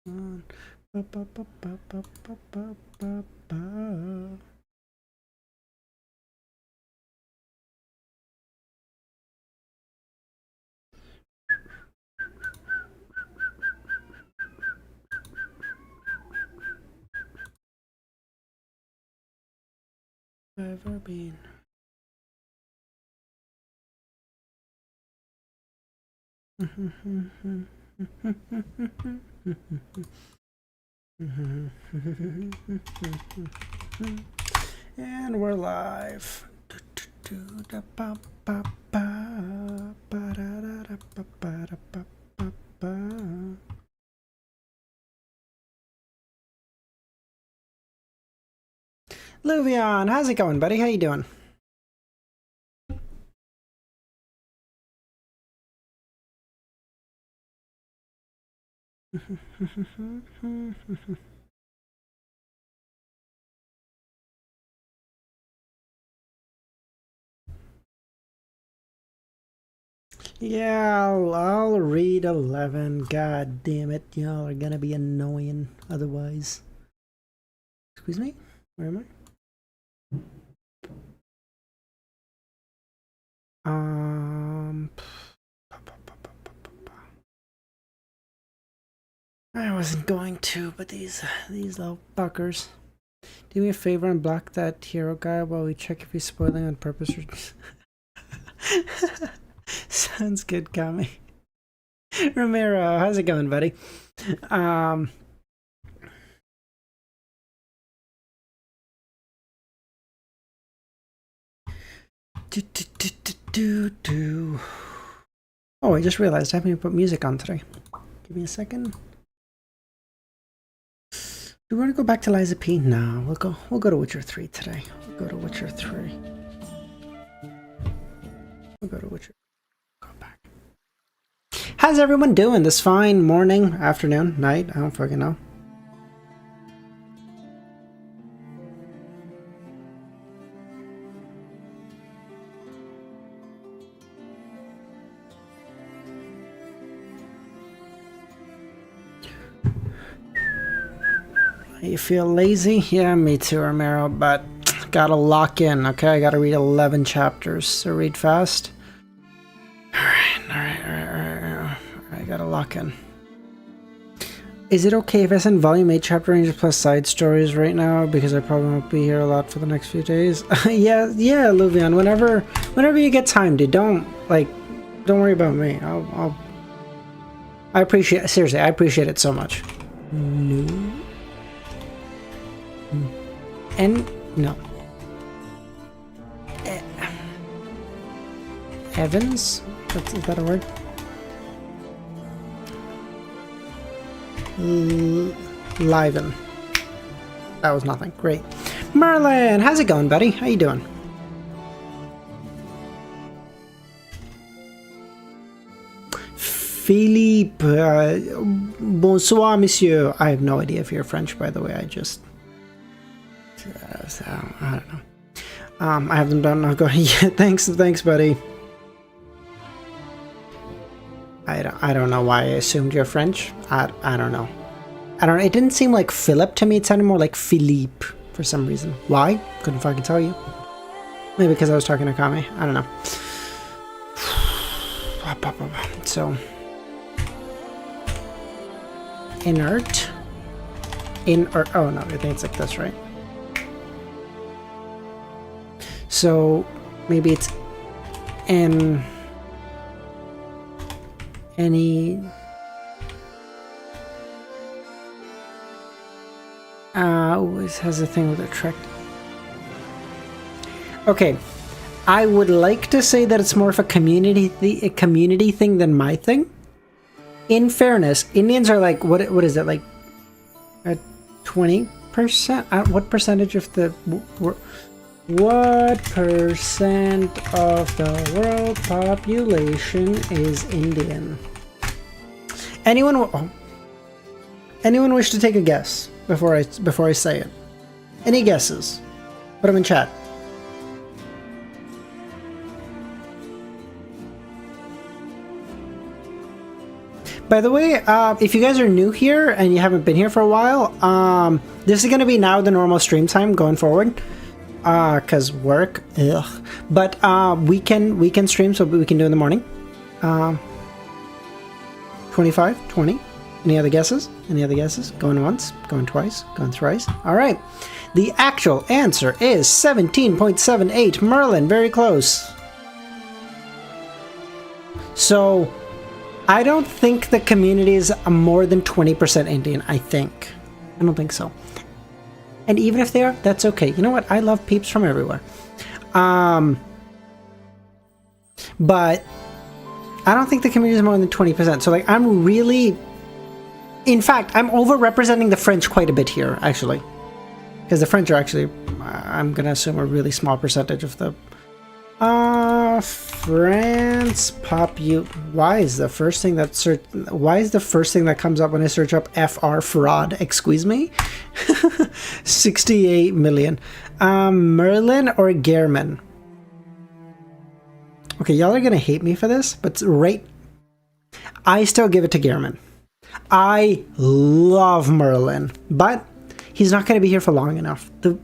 on. Ba, ba, ba, ba, ba, ba, ba, ba, ba. Ever been. And we're live. Luvion, how's it going, buddy? How you doing? Yeah, I'll read 11. God damn it, y'all are gonna be annoying otherwise. Excuse me? Where am I? I wasn't going to, but these little fuckers. Do me a favor and block that hero guy while we check if he's spoiling on purpose. Sounds good, Kami. Ramiro, how's it going, buddy? Oh, I just realized I haven't even put music on today. Give me a second. Do we want to go back to Liza P? No, we'll go to Witcher 3 today. We'll go to Witcher 3. We'll go to Witcher. Go back. How's everyone doing this fine morning, afternoon, night? I don't fucking know. You feel lazy? Yeah, me too, Romero, but gotta lock in, okay? I gotta read 11 chapters, so read fast. Alright, gotta lock in. Is it okay if I send Volume 8 Chapter Ranges plus side stories right now? Because I probably won't be here a lot for the next few days. yeah, Luvion, whenever you get time, dude, don't worry about me. I appreciate, seriously, I appreciate it so much. No. And no. Evans? Is that a word? Liven. That was nothing. Great. Merlin, how's it going, buddy? How you doing? Philippe, bonsoir, monsieur. I have no idea if you're French, by the way. I just... I don't know. I have them done. Not going yet. Thanks, buddy. I don't know why I assumed you're French. I don't know. It didn't seem like Philip to me. It sounded more like Philippe for some reason. Why? Couldn't fucking tell you. Maybe because I was talking to Kami. I don't know. So inert. Oh no, I think it's like this, right? So maybe it's any always has a thing with attract. Okay, I would like to say that it's more of a community thing than my thing. In fairness, Indians are like what is it, like 20%? What percentage of the what percent of the world population is Indian? Anyone wish to take a guess before I say it? Any guesses? Put them in chat. By the way, if you guys are new here and you haven't been here for a while, this is going to be now the normal stream time going forward. Cause work, ugh. But we can stream, so we can do in the morning. 25, 20. Any other guesses? Any other guesses? Going once, going twice, going thrice. All right. The actual answer is 17.78. Merlin, very close. So, I don't think the community is more than 20% Indian, I think. I don't think so. And even if they are, that's okay. You know what? I love peeps from everywhere. But I don't think the community is more than 20%. So, like, I'm really... In fact, I'm overrepresenting the French quite a bit here, actually. Because the French are actually, I'm going to assume, a really small percentage of the... France why is the first thing that comes up when I search up FR fraud? Excuse me? 68 million. Merlin or German? Okay, y'all are gonna hate me for this, but I still give it to German. I love Merlin, but he's not gonna be here for long enough. The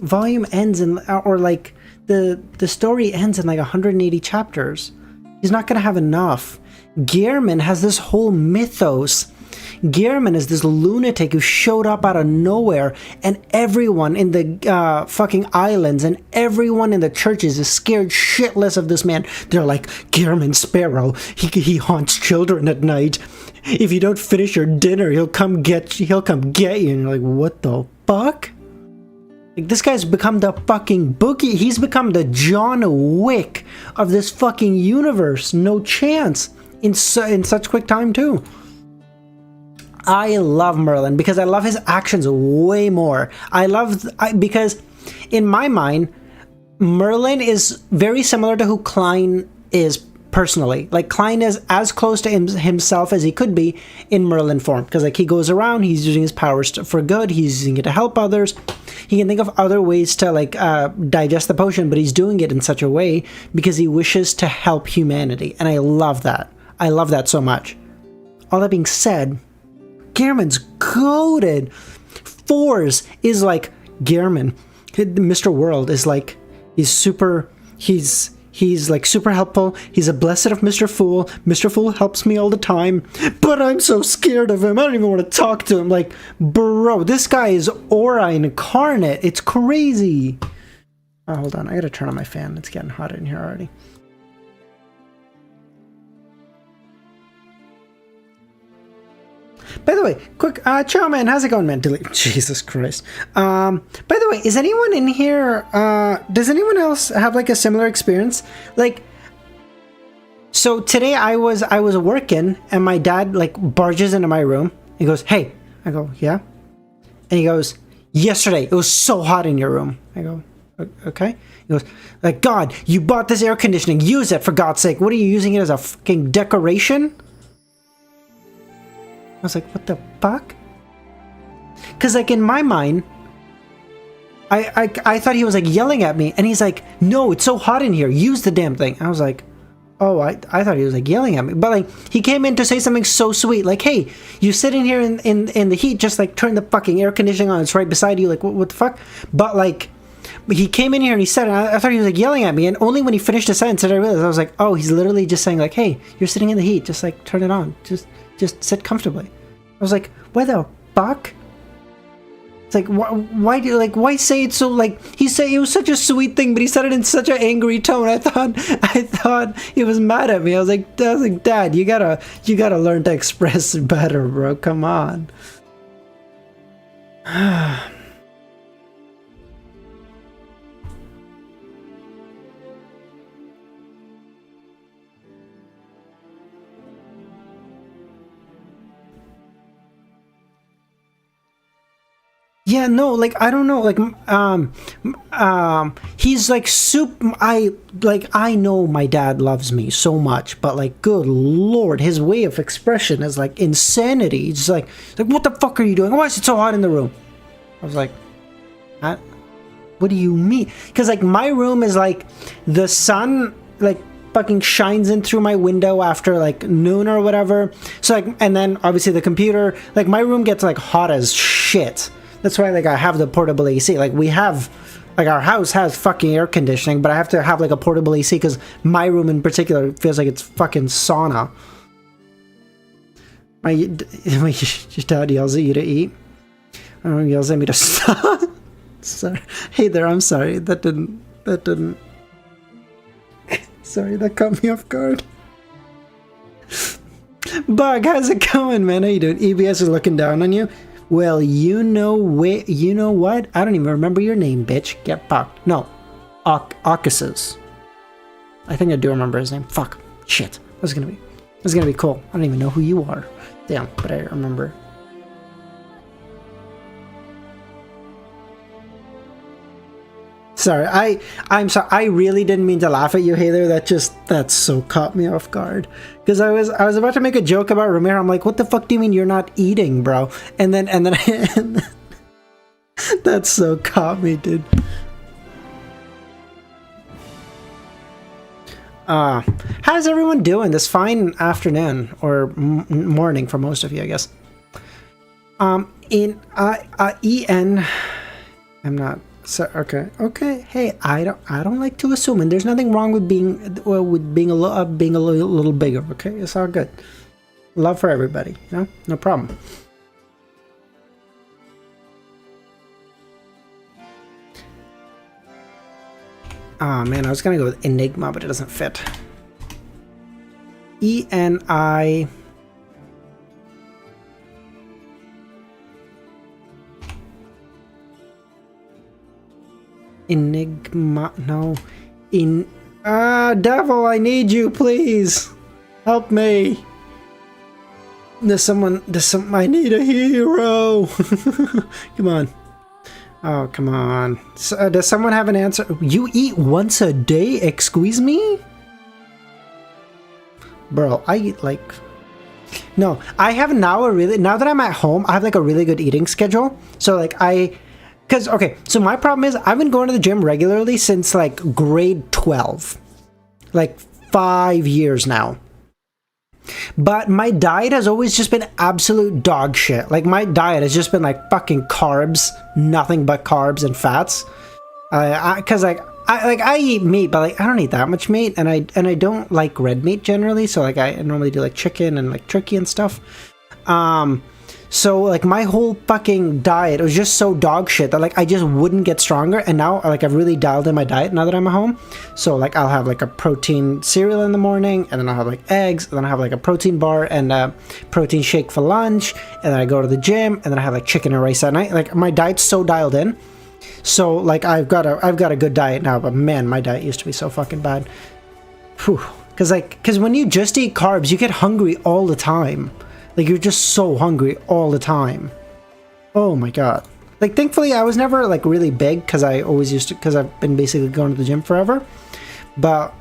volume ends in, or like the story ends in like 180 chapters. He's not gonna have enough. Gehrman has this whole mythos. Gehrman is this lunatic who showed up out of nowhere, and everyone in the fucking islands and everyone in the churches is scared shitless of this man. They're like, Gehrman Sparrow, he haunts children at night. If you don't finish your dinner, he'll come get you. And you're like, what the fuck? Like, this guy's become the fucking bookie. He's become the John Wick of this fucking universe. No chance. In such quick time, too. I love Merlin because I love his actions way more. Because in my mind, Merlin is very similar to who Klein is personally. Like, Klein is as close to himself as he could be in Merlin form. Because, like, he goes around, he's using his powers for good, he's using it to help others. He can think of other ways to, like, digest the potion, but he's doing it in such a way because he wishes to help humanity. And I love that. I love that so much. All that being said, Gehrman's goated. Fours is like Gehrman. Mr. World is like, he's like super helpful. He's a blessed of Mr. Fool. Mr. Fool helps me all the time, but I'm so scared of him. I don't even want to talk to him. Like, bro, this guy is aura incarnate. It's crazy. Oh, hold on. I gotta turn on my fan. It's getting hot in here already. By the way, quick, ciao man, how's it going, man? Delete. Jesus Christ. By the way, is anyone in here, does anyone else have like a similar experience? Like, so today I was working and my dad like barges into my room. He goes, hey. I go, yeah. And he goes, yesterday it was so hot in your room. I go, okay. He goes, like, God, you bought this air conditioning. Use it, for God's sake. What are you using it as, a fucking decoration? I was like, what the fuck? Because, like, in my mind, I thought he was, like, yelling at me. And he's like, no, it's so hot in here. Use the damn thing. I was like, oh, I thought he was, like, yelling at me. But, like, he came in to say something so sweet. Like, hey, you sitting here in the heat. Just, like, turn the fucking air conditioning on. It's right beside you. Like, what the fuck? But, like, he came in here and he said it. I thought he was, like, yelling at me. And only when he finished the sentence did I realize. I was like, oh, he's literally just saying, like, hey, you're sitting in the heat. Just, like, turn it on. Just sit comfortably. I was like, what the fuck? It's like, why say it so, like, he said it was such a sweet thing, but he said it in such an angry tone. I thought he was mad at me. I was like, Dad, you gotta learn to express better, bro. Come on. Yeah, no, like, I don't know, like, he's like I know my dad loves me so much, but like, good lord, his way of expression is like insanity. It's like what the fuck are you doing? Why is it so hot in the room? I was like, what do you mean? Because like my room is like the sun, like fucking shines in through my window after like noon or whatever. So like, and then obviously the computer, like my room gets like hot as shit. That's why like I have the portable AC. Like we have, like our house has fucking air conditioning, but I have to have like a portable AC because my room in particular feels like it's fucking sauna. Your dad yells at you to eat. Yells at me to stop. Sorry. Hey there, I'm sorry. That didn't. Sorry, that caught me off guard. Bug, how's it going, man? How you doing? EBS is looking down on you. Well, you know what? I don't even remember your name, bitch. Get fucked. No. Arcuses. I think I do remember his name. Fuck. Shit. This is gonna be cool. I don't even know who you are. Damn, but I remember. Sorry, I'm sorry. I really didn't mean to laugh at you, Heather. That so caught me off guard. Because I was about to make a joke about Romero. I'm like, what the fuck do you mean you're not eating, bro? And then that so caught me, dude. How's everyone doing this fine afternoon or morning for most of you, I guess. EN, I'm not. So okay. Hey, I don't like to assume, and there's nothing wrong with being a little bigger. Okay, it's all good. Love for everybody. No problem. Oh man, I was gonna go with Enigma, but it doesn't fit. ENI. Enigma, no. Devil, I need you, please. Help me. I need a hero. Come on. Oh, come on. Does someone have an answer? You eat once a day? Excuse me? Bro, I eat like... No, I have now now that I'm at home, I have like a really good eating schedule. So like because, okay, so my problem is I've been going to the gym regularly since like grade 12. Like 5 years now. But my diet has always just been absolute dog shit. Like my diet has just been like fucking carbs, nothing but carbs and fats. Cause I eat meat, but like I don't eat that much meat, and I don't like red meat generally. So like I normally do like chicken and like turkey and stuff. So like my whole fucking diet was just so dog shit that like I just wouldn't get stronger. And now like I've really dialed in my diet now that I'm at home. So like I'll have like a protein cereal in the morning, and then I'll have like eggs, and then I have like a protein bar and a protein shake for lunch, and then I go to the gym, and then I have like chicken and rice at night. Like my diet's so dialed in. So like I've got a good diet now, but man, my diet used to be so fucking bad. Whew. Cause when you just eat carbs, you get hungry all the time. Like, you're just so hungry all the time. Oh my god. Like, thankfully, I was never, like, really big, because because I've been basically going to the gym forever. But,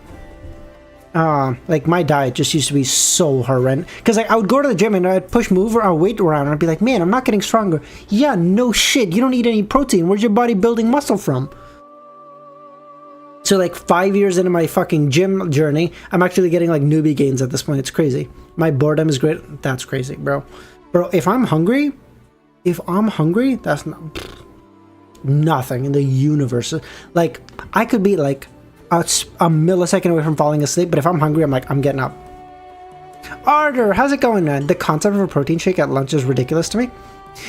like, my diet just used to be so horrendous. Because, like, I would go to the gym, and I'd push our weight around, and I'd be like, man, I'm not getting stronger. Yeah, no shit, you don't eat any protein. Where's your body building muscle from? So, like, 5 years into my fucking gym journey, I'm actually getting, like, newbie gains at this point. It's crazy. My boredom is great. That's crazy, bro. Bro, if I'm hungry, that's nothing in the universe. Like, I could be, like, a millisecond away from falling asleep, but if I'm hungry, I'm like, I'm getting up. Arthur, how's it going, man? The concept of a protein shake at lunch is ridiculous to me.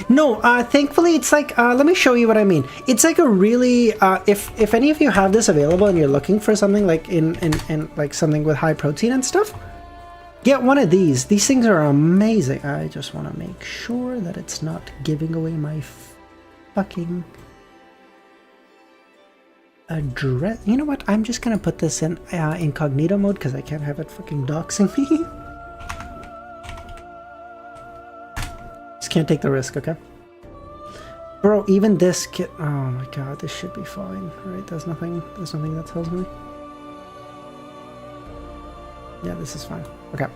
No, thankfully, it's like, let me show you what I mean. It's like a really, if any of you have this available and you're looking for something like in like something with high protein and stuff, get one of these. These things are amazing. I just want to make sure that it's not giving away my fucking address. You know what? I'm just going to put this in incognito mode because I can't have it fucking doxing me. Just can't take the risk, okay? Bro, even this kit. Oh my god, this should be fine. Right? There's nothing that tells me. Yeah, this is fine. Okay.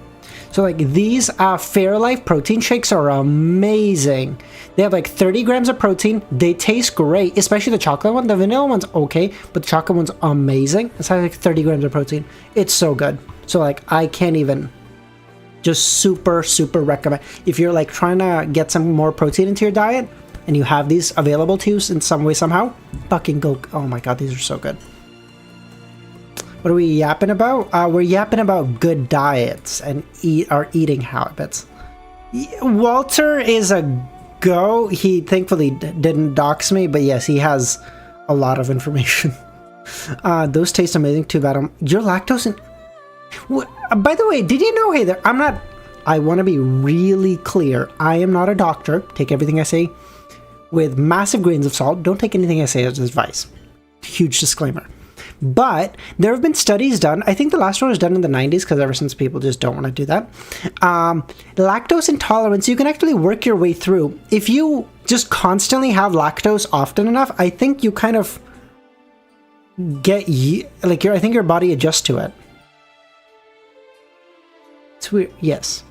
So like these Fairlife protein shakes are amazing. They have like 30 grams of protein. They taste great, especially the chocolate one. The vanilla one's okay, but the chocolate one's amazing. It's like 30 grams of protein. It's so good. So like I can't even, just super recommend. If you're like trying to get some more protein into your diet and you have these available to you in some way somehow, fucking go. Oh my god, these are so good. What are we yapping about? We're yapping about good diets and our eating habits. Walter is a go. He thankfully didn't dox me, but yes, he has a lot of information. Those taste amazing. Too bad you're lactose. By the way, did you know? Hey there, I want to be really clear. I am not a doctor. Take everything I say with massive grains of salt. Don't take anything I say as advice. Huge disclaimer. But there have been studies done. I think the last one was done in the 90s because ever since people just don't want to do that. Lactose intolerance, you can actually work your way through. If you just constantly have lactose often enough, I think you kind of get, like, I think your body adjusts to it. It's weird. Yes.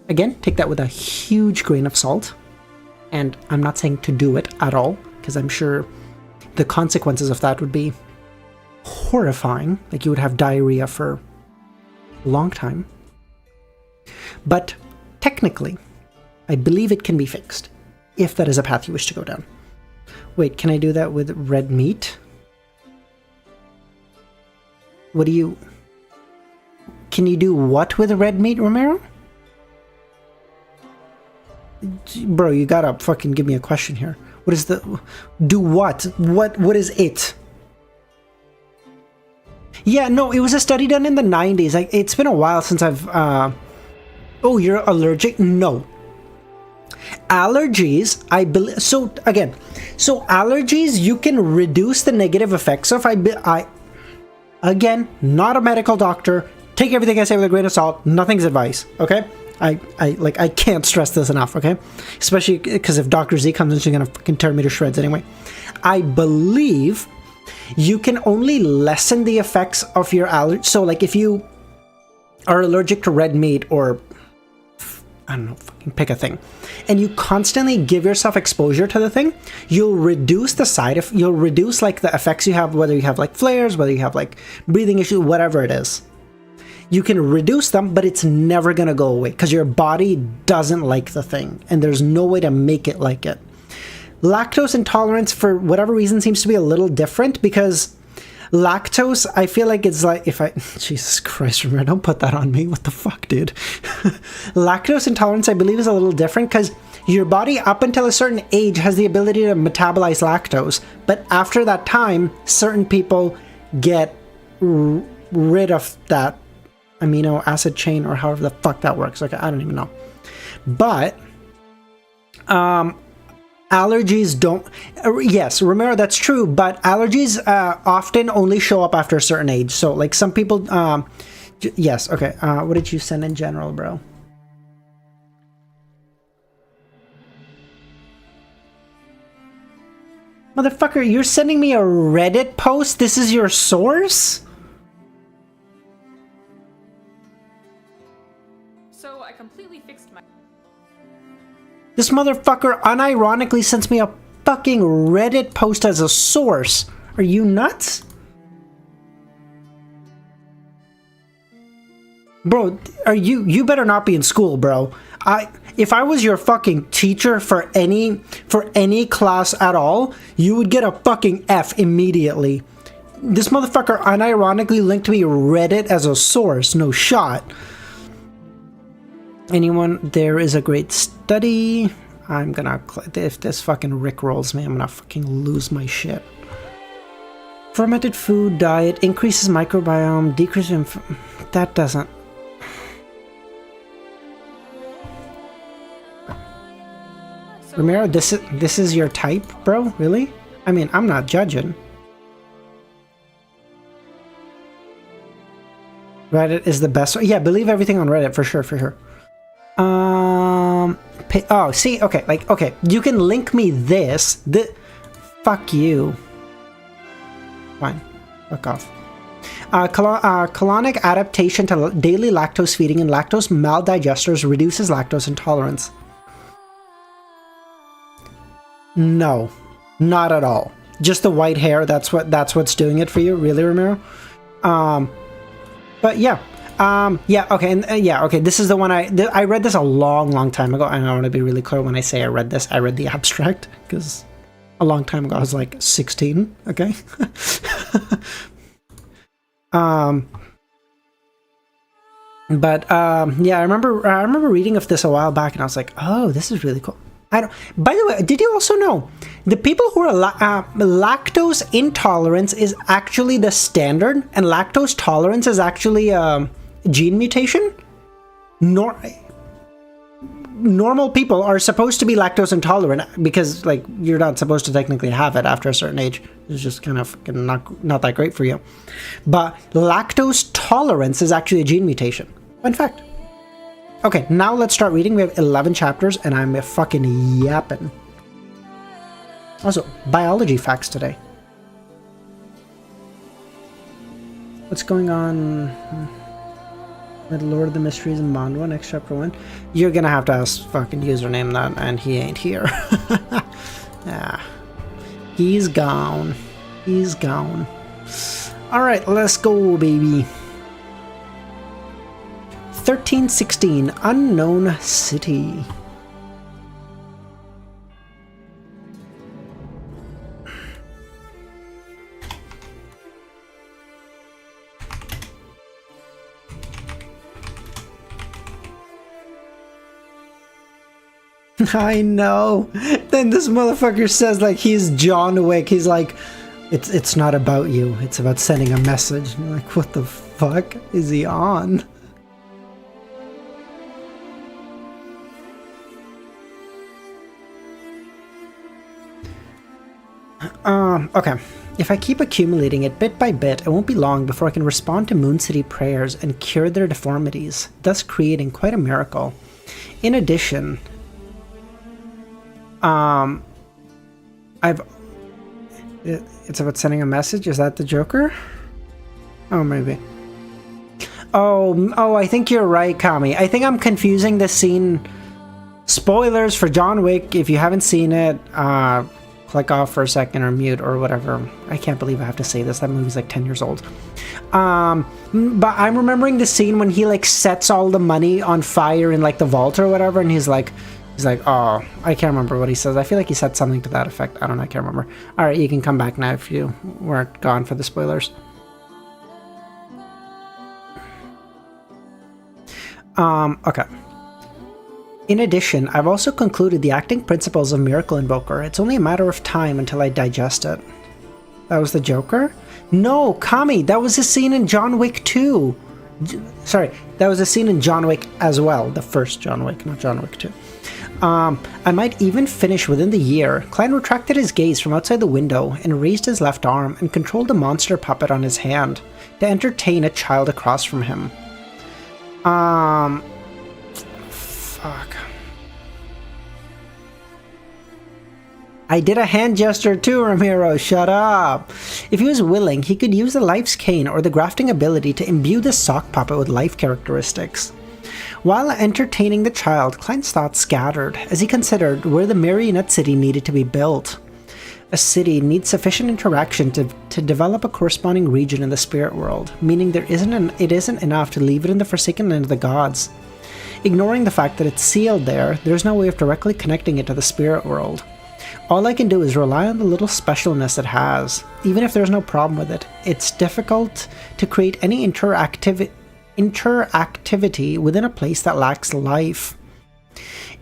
Again, take that with a huge grain of salt. And I'm not saying to do it at all, because I'm sure the consequences of that would be horrifying. Like you would have diarrhea for a long time. But technically, I believe it can be fixed, if that is a path you wish to go down. Wait, can I do that with red meat? What do you... Can you do what with red meat, Romero? Bro, you gotta fucking give me a question here. What is the... Do what? What is it? Yeah, no, it was a study done in the 90s. Like, it's been a while since I've... Oh, you're allergic? No. Allergies, I believe... So, again, so allergies, you can reduce the negative effects of... Again, not a medical doctor. Take everything I say with a grain of salt. Nothing's advice, okay? I can't stress this enough, okay? Especially because if Dr. Z comes in, she's gonna fucking tear me to shreds anyway. I believe you can only lessen the effects of your allergy. So, like, if you are allergic to red meat or, I don't know, fucking pick a thing, and you constantly give yourself exposure to the thing, you'll reduce the you'll reduce, like, the effects you have, whether you have, like, flares, whether you have, like, breathing issues, whatever it is. You can reduce them, but it's never going to go away because your body doesn't like the thing and there's no way to make it like it. Lactose intolerance, for whatever reason, seems to be a little different because lactose, I feel like it's like, Jesus Christ, remember, don't put that on me. What the fuck, dude? Lactose intolerance, I believe, is a little different because your body, up until a certain age, has the ability to metabolize lactose. But after that time, certain people get rid of that amino acid chain or however the fuck that works. Okay, I don't even know. But allergies don't... yes, remember, that's true, but allergies often only show up after a certain age. So, like, some people... yes, okay. What did you send in general, bro? Motherfucker, you're sending me a Reddit post? This is your source? This motherfucker unironically sends me a fucking Reddit post as a source. Are you nuts? Bro, you better not be in school, bro. If I was your fucking teacher for any class at all, you would get a fucking F immediately. This motherfucker unironically linked me Reddit as a source. No shot. Anyone, there is a great study. I'm gonna, if this fucking rickrolls me, I'm gonna fucking lose my shit. Fermented food diet increases microbiome, decreases that doesn't. Romero, this is your type, bro? Really? I mean, I'm not judging. Reddit is the best. Yeah, believe everything on Reddit for sure, for sure. Oh, see, okay, like, okay, you can link me this. Fuck you. Fine, fuck off. Colonic adaptation to daily lactose feeding and lactose maldigesters reduces lactose intolerance. No, not at all. Just the white hair, that's what's doing it for you, really, Ramiro? But yeah. Yeah, okay, and okay, this is the one I read this a long time ago, and I want to be really clear when I say I read this. I read the abstract, because a long time ago I was like 16, okay? Yeah, I remember reading of this a while back, and I was like, oh, this is really cool. By the way, did you also know the people who are lactose intolerance is actually the standard, and lactose tolerance is actually a gene mutation? Normal people are supposed to be lactose intolerant because, like, you're not supposed to technically have it after a certain age. It's just kind of not that great for you. But lactose tolerance is actually a gene mutation. Fun fact. Okay, now let's start reading. We have 11 chapters, and I'm fucking yapping. Also, biology facts today. What's going on with Lord of the Mysteries in Mondwa, next chapter 1? You're gonna have to ask fucking username that, and he ain't here. Yeah. He's gone. He's gone. Alright, let's go, baby. 1316, Unknown City. I know. Then this motherfucker says like he's John Wick. He's like, it's not about you. It's about sending a message. And you're like, what the fuck is he on? Okay. If I keep accumulating it bit by bit, it won't be long before I can respond to Moon City prayers and cure their deformities, thus creating quite a miracle. In addition, it's about sending a message? Is that the Joker? Oh, maybe. Oh, I think you're right, Kami. I think I'm confusing the scene. Spoilers for John Wick. If you haven't seen it, click off for a second or mute or whatever. I can't believe I have to say this. That movie's like 10 years old. But I'm remembering the scene when he like sets all the money on fire in like the vault or whatever, and he's like, oh, I can't remember what he says. I feel like he said something to that effect. I don't know. I can't remember. All right, you can come back now if you weren't gone for the spoilers. Okay. In addition, I've also concluded the acting principles of Miracle Invoker. It's only a matter of time until I digest it. That was the Joker? No, Kami, that was a scene in John Wick 2. Sorry, that was a scene in John Wick as well. The first John Wick, not John Wick 2. I might even finish within the year. Klein retracted his gaze from outside the window and raised his left arm and controlled the monster puppet on his hand to entertain a child across from him. Fuck. I did a hand gesture too, Ramiro. Shut up. If he was willing, he could use the Life's Cane or the grafting ability to imbue the sock puppet with life characteristics. While entertaining the child, Klein's thoughts scattered as he considered where the marionette city needed to be built. A city needs sufficient interaction to develop a corresponding region in the spirit world, meaning it isn't enough to leave it in the Forsaken Land of the Gods. Ignoring the fact that it's sealed there's no way of directly connecting it to the spirit world. All I can do is rely on the little specialness it has. Even if there's no problem with it, it's difficult to create any interactivity within a place that lacks life.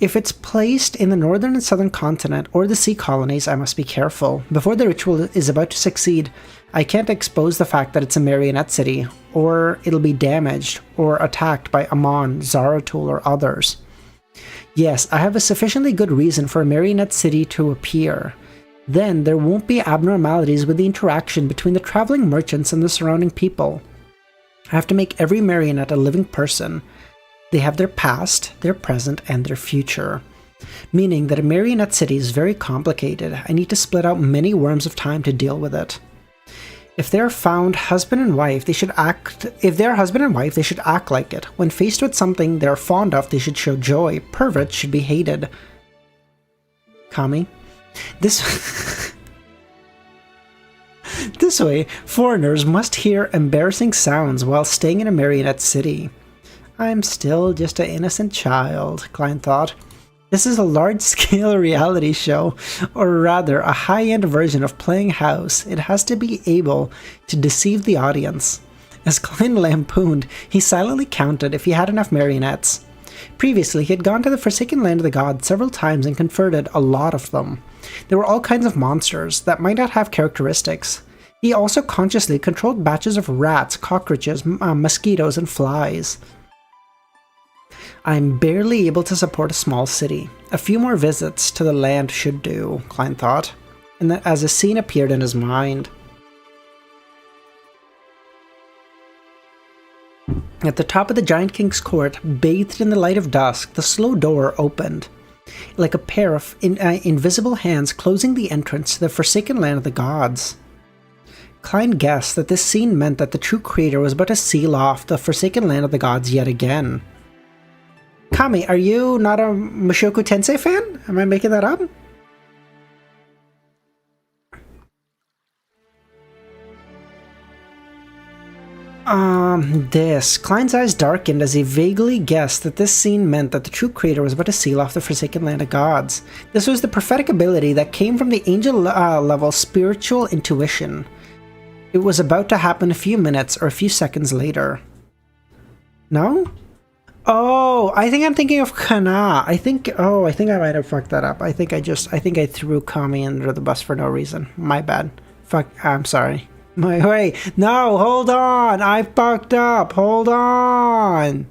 If it's placed in the northern and southern continent or the sea colonies, I must be careful. Before the ritual is about to succeed, I can't expose the fact that it's a marionette city, or it'll be damaged or attacked by Amon, Zaratul, or others. Yes, I have a sufficiently good reason for a marionette city to appear. Then there won't be abnormalities with the interaction between the traveling merchants and the surrounding people. I have to make every marionette a living person. They have their past, their present, and their future. Meaning that a marionette city is very complicated. I need to split out many worms of time to deal with it. If they're found husband and wife, they should act. If they're husband and wife, they should act like it. When faced with something they're fond of, they should show joy. Perverts should be hated. Kami, this this way, foreigners must hear embarrassing sounds while staying in a marionette city. I'm still just an innocent child, Klein thought. This is a large-scale reality show, or rather a high-end version of playing house. It has to be able to deceive the audience. As Klein lampooned, he silently counted if he had enough marionettes. Previously, he had gone to the Forsaken Land of the Gods several times and converted a lot of them. There were all kinds of monsters that might not have characteristics. He also consciously controlled batches of rats, cockroaches, mosquitoes, and flies. I'm barely able to support a small city. A few more visits to the land should do, Klein thought, and that as a scene appeared in his mind. At the top of the Giant King's court, bathed in the light of dusk, the slow door opened, like a pair of invisible hands closing the entrance to the Forsaken Land of the Gods. Klein guessed that this scene meant that the true creator was about to seal off the Forsaken Land of the Gods yet again. Kami, are you not a Mushoku Tensei fan? Am I making that up? Klein's eyes darkened as he vaguely guessed that this scene meant that the true creator was about to seal off the Forsaken Land of Gods. This was the prophetic ability that came from the angel level spiritual intuition. It was about to happen a few minutes or a few seconds later. No? Oh, I think I'm thinking of Kana. I think I might have fucked that up. I think I threw Kami under the bus for no reason. My bad. Fuck, I'm sorry. Wait, no, hold on. I fucked up. Hold on.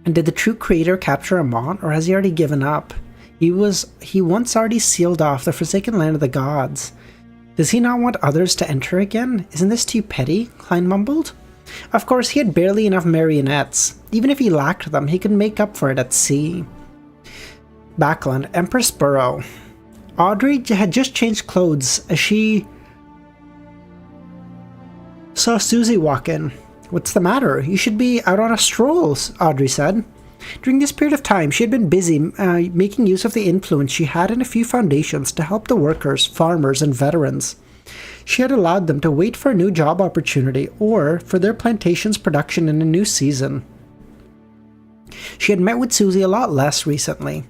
Did the true creator capture Amon, or has he already given up? He once already sealed off the Forsaken Land of the Gods. Does he not want others to enter again? Isn't this too petty? Klein mumbled. Of course, he had barely enough marionettes. Even if he lacked them, he could make up for it at sea. Backland, Empress Burrow. Audrey had just changed clothes as she saw Susie walk in. What's the matter? You should be out on a stroll, Audrey said. During this period of time, she had been busy making use of the influence she had in a few foundations to help the workers, farmers, and veterans. She had allowed them to wait for a new job opportunity or for their plantation's production in a new season. She had met with Susie a lot less recently.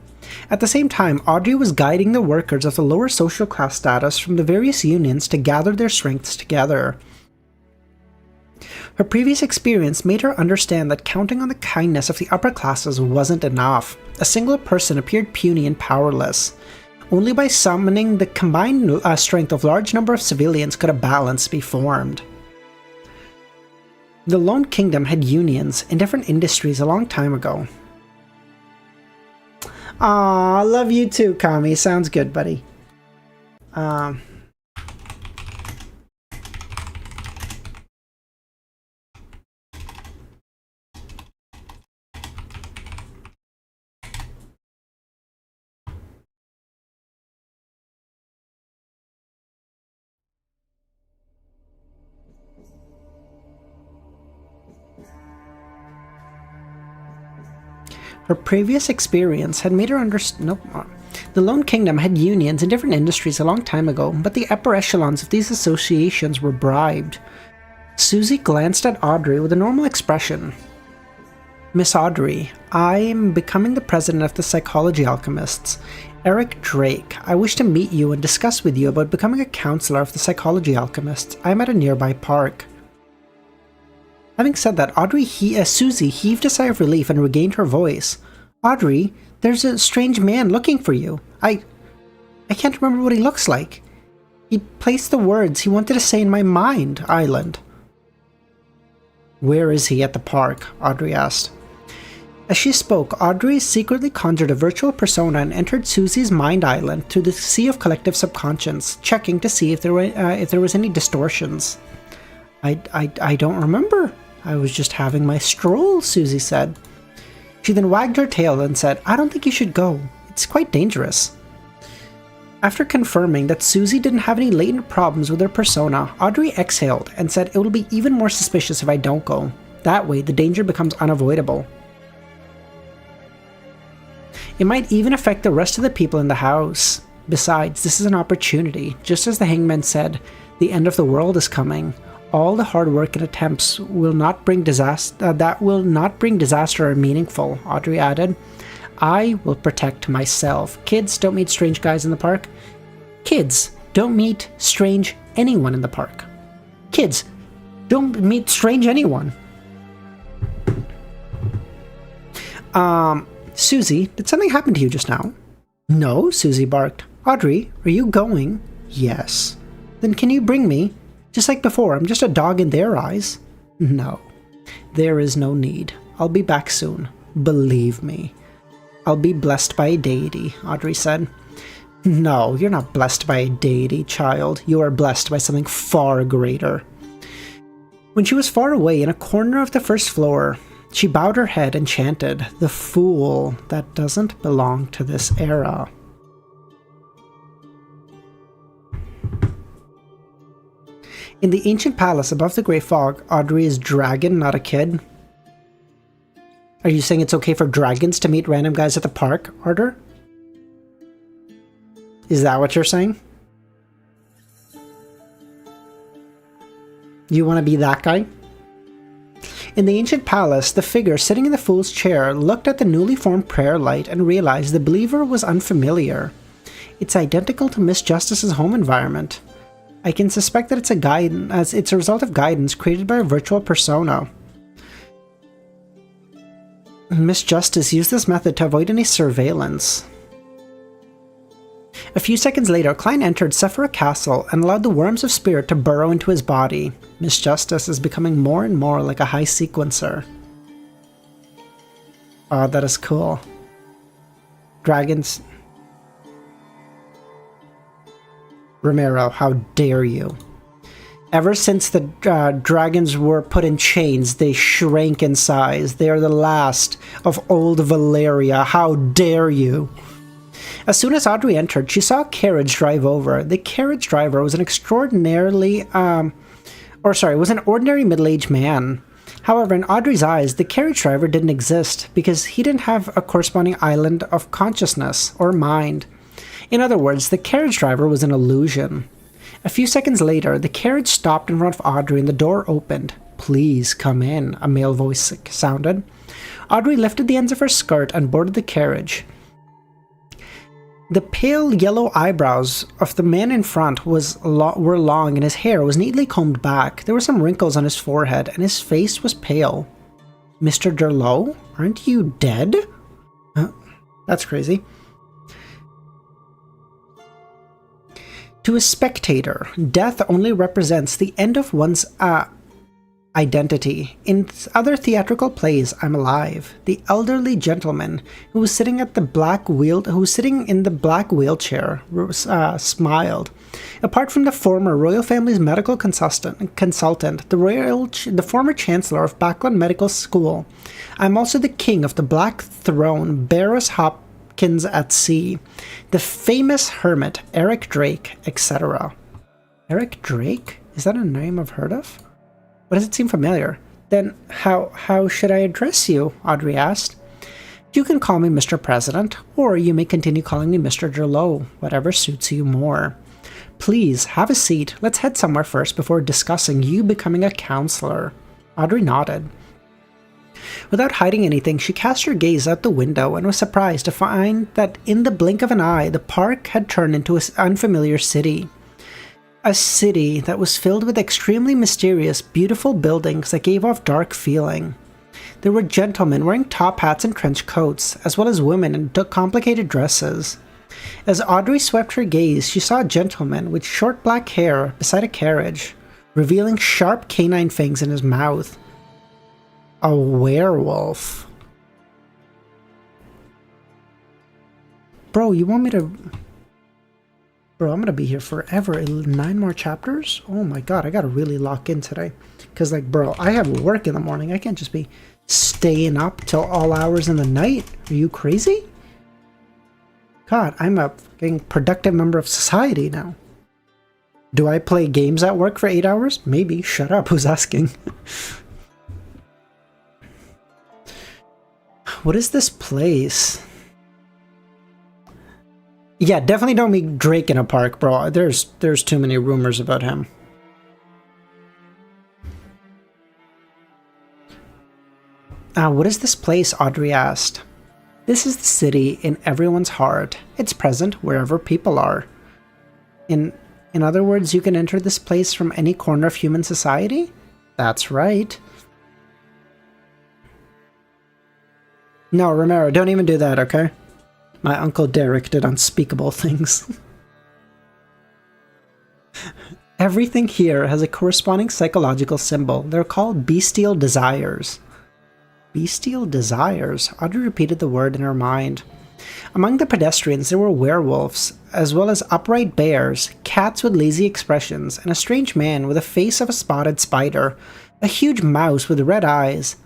At the same time, Audrey was guiding the workers of the lower social class status from the various unions to gather their strengths together. Her previous experience made her understand that counting on the kindness of the upper classes wasn't enough. A single person appeared puny and powerless. Only by summoning the combined strength of a large number of civilians could a balance be formed. The Lone Kingdom had unions in different industries a long time ago. Aw, love you too, Kami. Sounds good, buddy. Her previous experience had made her understand. The Lone Kingdom had unions in different industries a long time ago, but the upper echelons of these associations were bribed. Susie glanced at Audrey with a normal expression. Miss Audrey, I'm becoming the president of the Psychology Alchemists. Eric Drake, I wish to meet you and discuss with you about becoming a counselor of the Psychology Alchemists. I'm at a nearby park. Having said that, Susie heaved a sigh of relief and regained her voice. Audrey, there's a strange man looking for you. I can't remember what he looks like. He placed the words he wanted to say in my mind, Island. Where is he at the park? Audrey asked. As she spoke, Audrey secretly conjured a virtual persona and entered Susie's mind island through the sea of collective subconscious, checking to see if there was any distortions. I don't remember. I was just having my stroll, Susie said. She then wagged her tail and said, I don't think you should go. It's quite dangerous. After confirming that Susie didn't have any latent problems with her persona, Audrey exhaled and said, "It will be even more suspicious if I don't go. That way, the danger becomes unavoidable. It might even affect the rest of the people in the house. Besides, this is an opportunity. Just as the hangman said, the end of the world is coming. All the hard work and attempts will not bring disaster. That will not bring disaster or meaningful," Audrey added. "I will protect myself. Kids, don't meet strange guys in the park. Kids, don't meet strange anyone in the park. Kids, don't meet strange anyone." Susie, did something happen to you just now? "No," Susie barked. "Audrey, are you going?" "Yes." "Then can you bring me? Just like before, I'm just a dog in their eyes." "No, there is no need. I'll be back soon. Believe me." "I'll be blessed by a deity," Audrey said. "No, you're not blessed by a deity, child. You are blessed by something far greater." When she was far away in a corner of the first floor, she bowed her head and chanted, "The fool that doesn't belong to this era." In the ancient palace above the Great Fog, Audrey is dragon, not a kid. Are you saying it's okay for dragons to meet random guys at the park, Arthur? Is that what you're saying? You want to be that guy? In the ancient palace, the figure sitting in the fool's chair looked at the newly formed prayer light and realized the believer was unfamiliar. It's identical to Miss Justice's home environment. I can suspect that it's a result of guidance created by a virtual persona. Miss Justice used this method to avoid any surveillance. A few seconds later, Klein entered Sephira Castle and allowed the worms of spirit to burrow into his body. Miss Justice is becoming more and more like a high sequencer. Oh, that is cool. Dragons. Romero, how dare you? Ever since the dragons were put in chains, they shrank in size. They are the last of old Valeria. How dare you? As soon as Audrey entered, she saw a carriage drive over. The carriage driver was an ordinary middle-aged man. However, in Audrey's eyes, the carriage driver didn't exist because he didn't have a corresponding island of consciousness or mind. In other words, the carriage driver was an illusion. A few seconds later, the carriage stopped in front of Audrey and the door opened. "Please come in," a male voice sounded. Audrey lifted the ends of her skirt and boarded the carriage. The pale yellow eyebrows of the man in front were long and his hair was neatly combed back. There were some wrinkles on his forehead and his face was pale. "Mr. Derlot, aren't you dead?" That's crazy. To a spectator, death only represents the end of one's identity. In other theatrical plays, I'm alive. The elderly gentleman who was sitting in the black wheelchair smiled. Apart from the former royal family's medical consultant, the former chancellor of Backlund Medical School, I'm also the king of the Black Throne, Barris Hopkins at Sea, the famous hermit, Eric Drake, etc. Eric Drake? Is that a name I've heard of? Why does it seem familiar? Then how should I address you? Audrey asked. You can call me Mr. President, or you may continue calling me Mr. Derlot, whatever suits you more. Please, have a seat. Let's head somewhere first before discussing you becoming a counselor. Audrey nodded. Without hiding anything, she cast her gaze out the window and was surprised to find that in the blink of an eye, the park had turned into an unfamiliar city. A city that was filled with extremely mysterious, beautiful buildings that gave off dark feeling. There were gentlemen wearing top hats and trench coats, as well as women in complicated dresses. As Audrey swept her gaze, she saw a gentleman with short black hair beside a carriage, revealing sharp canine fangs in his mouth. A werewolf. Bro, you want me to... Bro, I'm gonna be here forever. 9 more chapters? Oh my god, I gotta really lock in today. Because, like, bro, I have work in the morning. I can't just be staying up till all hours in the night. Are you crazy? God, I'm a fucking productive member of society now. Do I play games at work for 8 hours? Maybe. Shut up. Who's asking? What is this place? Yeah, definitely don't meet Drake in a park, bro. There's too many rumors about him. What is this place? Audrey asked. This is the city in everyone's heart. It's present wherever people are. In other words, you can enter this place from any corner of human society? That's right. No, Romero, don't even do that, okay? My Uncle Derek did unspeakable things. Everything here has a corresponding psychological symbol. They're called bestial desires. Bestial desires? Audrey repeated the word in her mind. Among the pedestrians there were werewolves, as well as upright bears, cats with lazy expressions, and a strange man with the face of a spotted spider, a huge mouse with red eyes,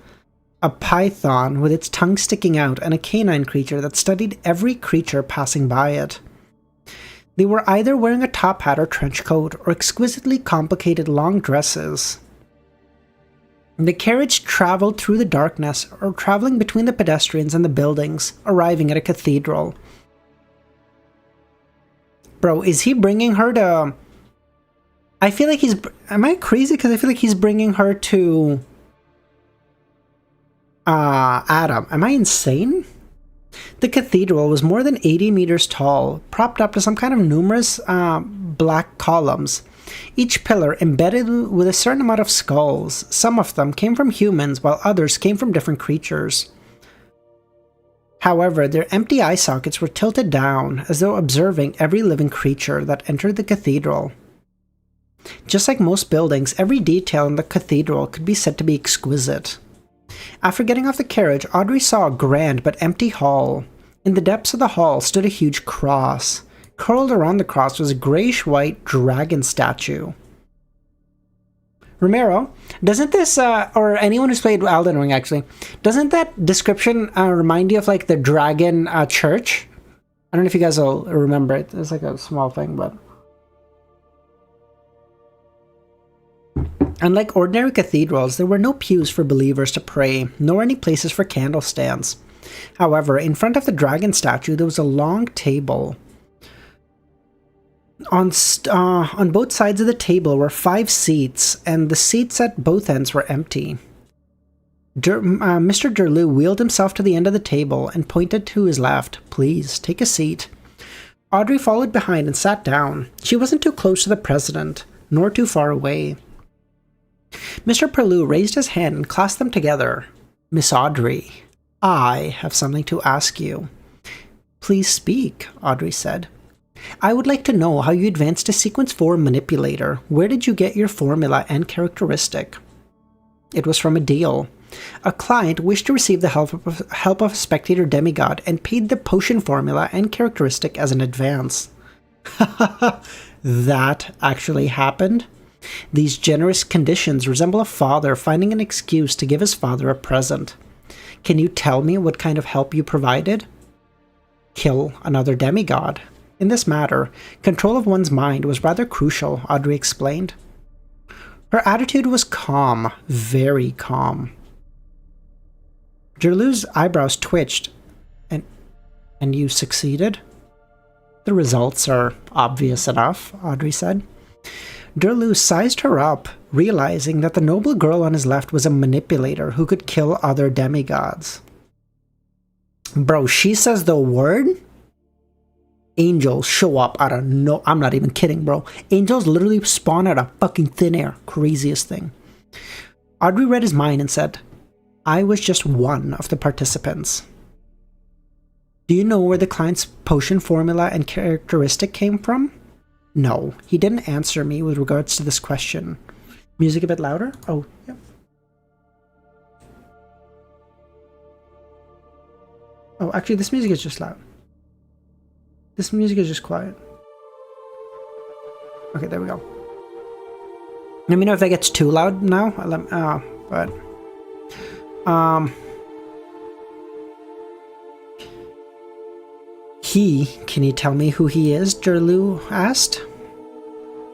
a python with its tongue sticking out, and a canine creature that studied every creature passing by it. They were either wearing a top hat or trench coat, or exquisitely complicated long dresses. The carriage traveled through the darkness, or traveling between the pedestrians and the buildings, arriving at a cathedral. Bro, is he bringing her to... I feel like he's... Am I crazy? Because I feel like he's bringing her to... Adam. Am I insane? The cathedral was more than 80 meters tall, propped up to some kind of numerous black columns. Each pillar embedded with a certain amount of skulls. Some of them came from humans, while others came from different creatures. However, their empty eye sockets were tilted down, as though observing every living creature that entered the cathedral. Just like most buildings, every detail in the cathedral could be said to be exquisite. After getting off the carriage, Audrey saw a grand but empty hall. In the depths of the hall stood a huge cross. Curled around the cross was a grayish-white dragon statue. Romero, doesn't this, or anyone who's played Elden Ring actually, doesn't that description remind you of like the dragon church? I don't know if you guys will remember it. It's like a small thing, but... Unlike ordinary cathedrals, there were no pews for believers to pray, nor any places for candle stands. However, in front of the dragon statue there was a long table. On both sides of the table were 5 seats, and the seats at both ends were empty. Mr. Derlew wheeled himself to the end of the table and pointed to his left. Please, take a seat. Audrey followed behind and sat down. She wasn't too close to the president, nor too far away. Mr. Perlew raised his hand and clasped them together. Miss Audrey, I have something to ask you. Please speak, Audrey said. I would like to know how you advanced to Sequence 4 Manipulator. Where did you get your formula and characteristic? It was from a deal. A client wished to receive the help of a spectator demigod and paid the potion formula and characteristic as an advance. That actually happened? These generous conditions resemble a father finding an excuse to give his father a present. Can you tell me what kind of help you provided? Kill another demigod. In this matter, control of one's mind was rather crucial, Audrey explained. Her attitude was calm, very calm. Derlew's eyebrows twitched. And you succeeded? The results are obvious enough, Audrey said. Derlew sized her up, realizing that the noble girl on his left was a manipulator who could kill other demigods. Bro, she says the word? Angels show up out of no... I'm not even kidding, bro. Angels literally spawn out of fucking thin air. Craziest thing. Audrey read his mind and said, I was just one of the participants. Do you know where the client's potion formula and characteristic came from? No, he didn't answer me with regards to this question. Music a bit louder? Oh, yep. Oh, actually, this music is just loud. This music is just quiet. Okay, there we go. Let me know if that gets too loud now. Can you tell me who he is? Derlu asked.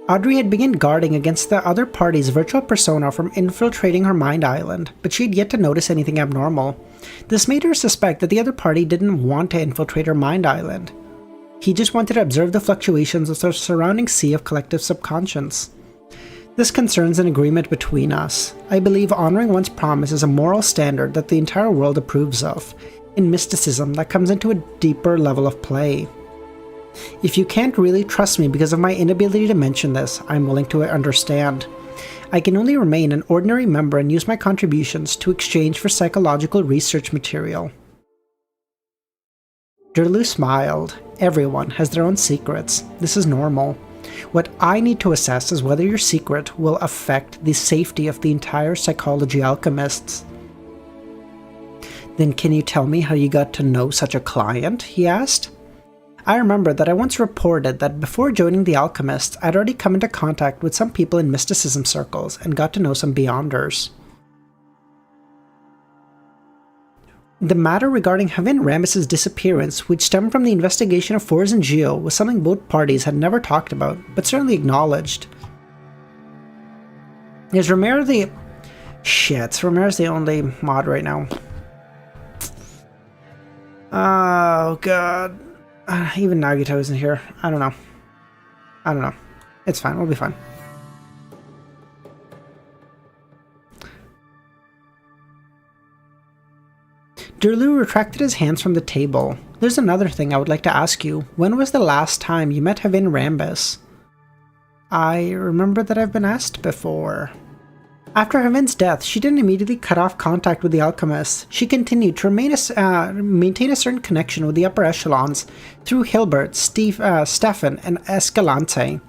Audrey had begun guarding against the other party's virtual persona from infiltrating her mind island, but she had yet to notice anything abnormal. This made her suspect that the other party didn't want to infiltrate her mind island. He just wanted to observe the fluctuations of the surrounding sea of collective subconscious. This concerns an agreement between us. I believe honoring one's promise is a moral standard that the entire world approves of. In mysticism, that comes into a deeper level of play. If you can't really trust me because of my inability to mention this, I'm willing to understand. I can only remain an ordinary member and use my contributions to exchange for psychological research material. Derlu smiled. Everyone has their own secrets. This is normal. What I need to assess is whether your secret will affect the safety of the entire psychology alchemists. Then can you tell me how you got to know such a client? He asked. I remember that I once reported that before joining the alchemists, I'd already come into contact with some people in mysticism circles and got to know some beyonders. The matter regarding Havin Rambis's disappearance, which stemmed from the investigation of Forz and Geo, was something both parties had never talked about, but certainly acknowledged. Is Romero the... Shit, Romero's the only mod right now. Oh, God. Even Nagito isn't here. I don't know. It's fine, we'll be fine. Derlu retracted his hands from the table. There's another thing I would like to ask you. When was the last time you met Havin Rambis? I remember that I've been asked before. After Havin's death, she didn't immediately cut off contact with the alchemists. She continued to maintain a certain connection with the upper echelons through Hilbert, Stefan, and Escalante.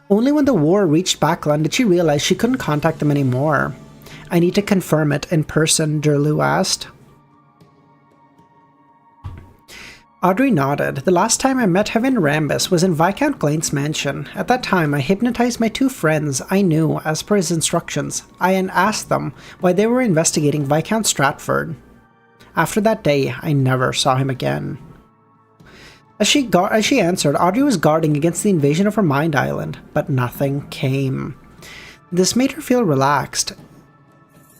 Only when the war reached Backland did she realize she couldn't contact them anymore. I need to confirm it in person, Derlu asked. Audrey nodded. The last time I met Havin Rambis was in Viscount Klein's mansion. At that time, I hypnotized my two friends I knew as per his instructions. I asked them why they were investigating Viscount Stratford. After that day, I never saw him again. As she answered, Audrey was guarding against the invasion of her mind island, but nothing came. This made her feel relaxed.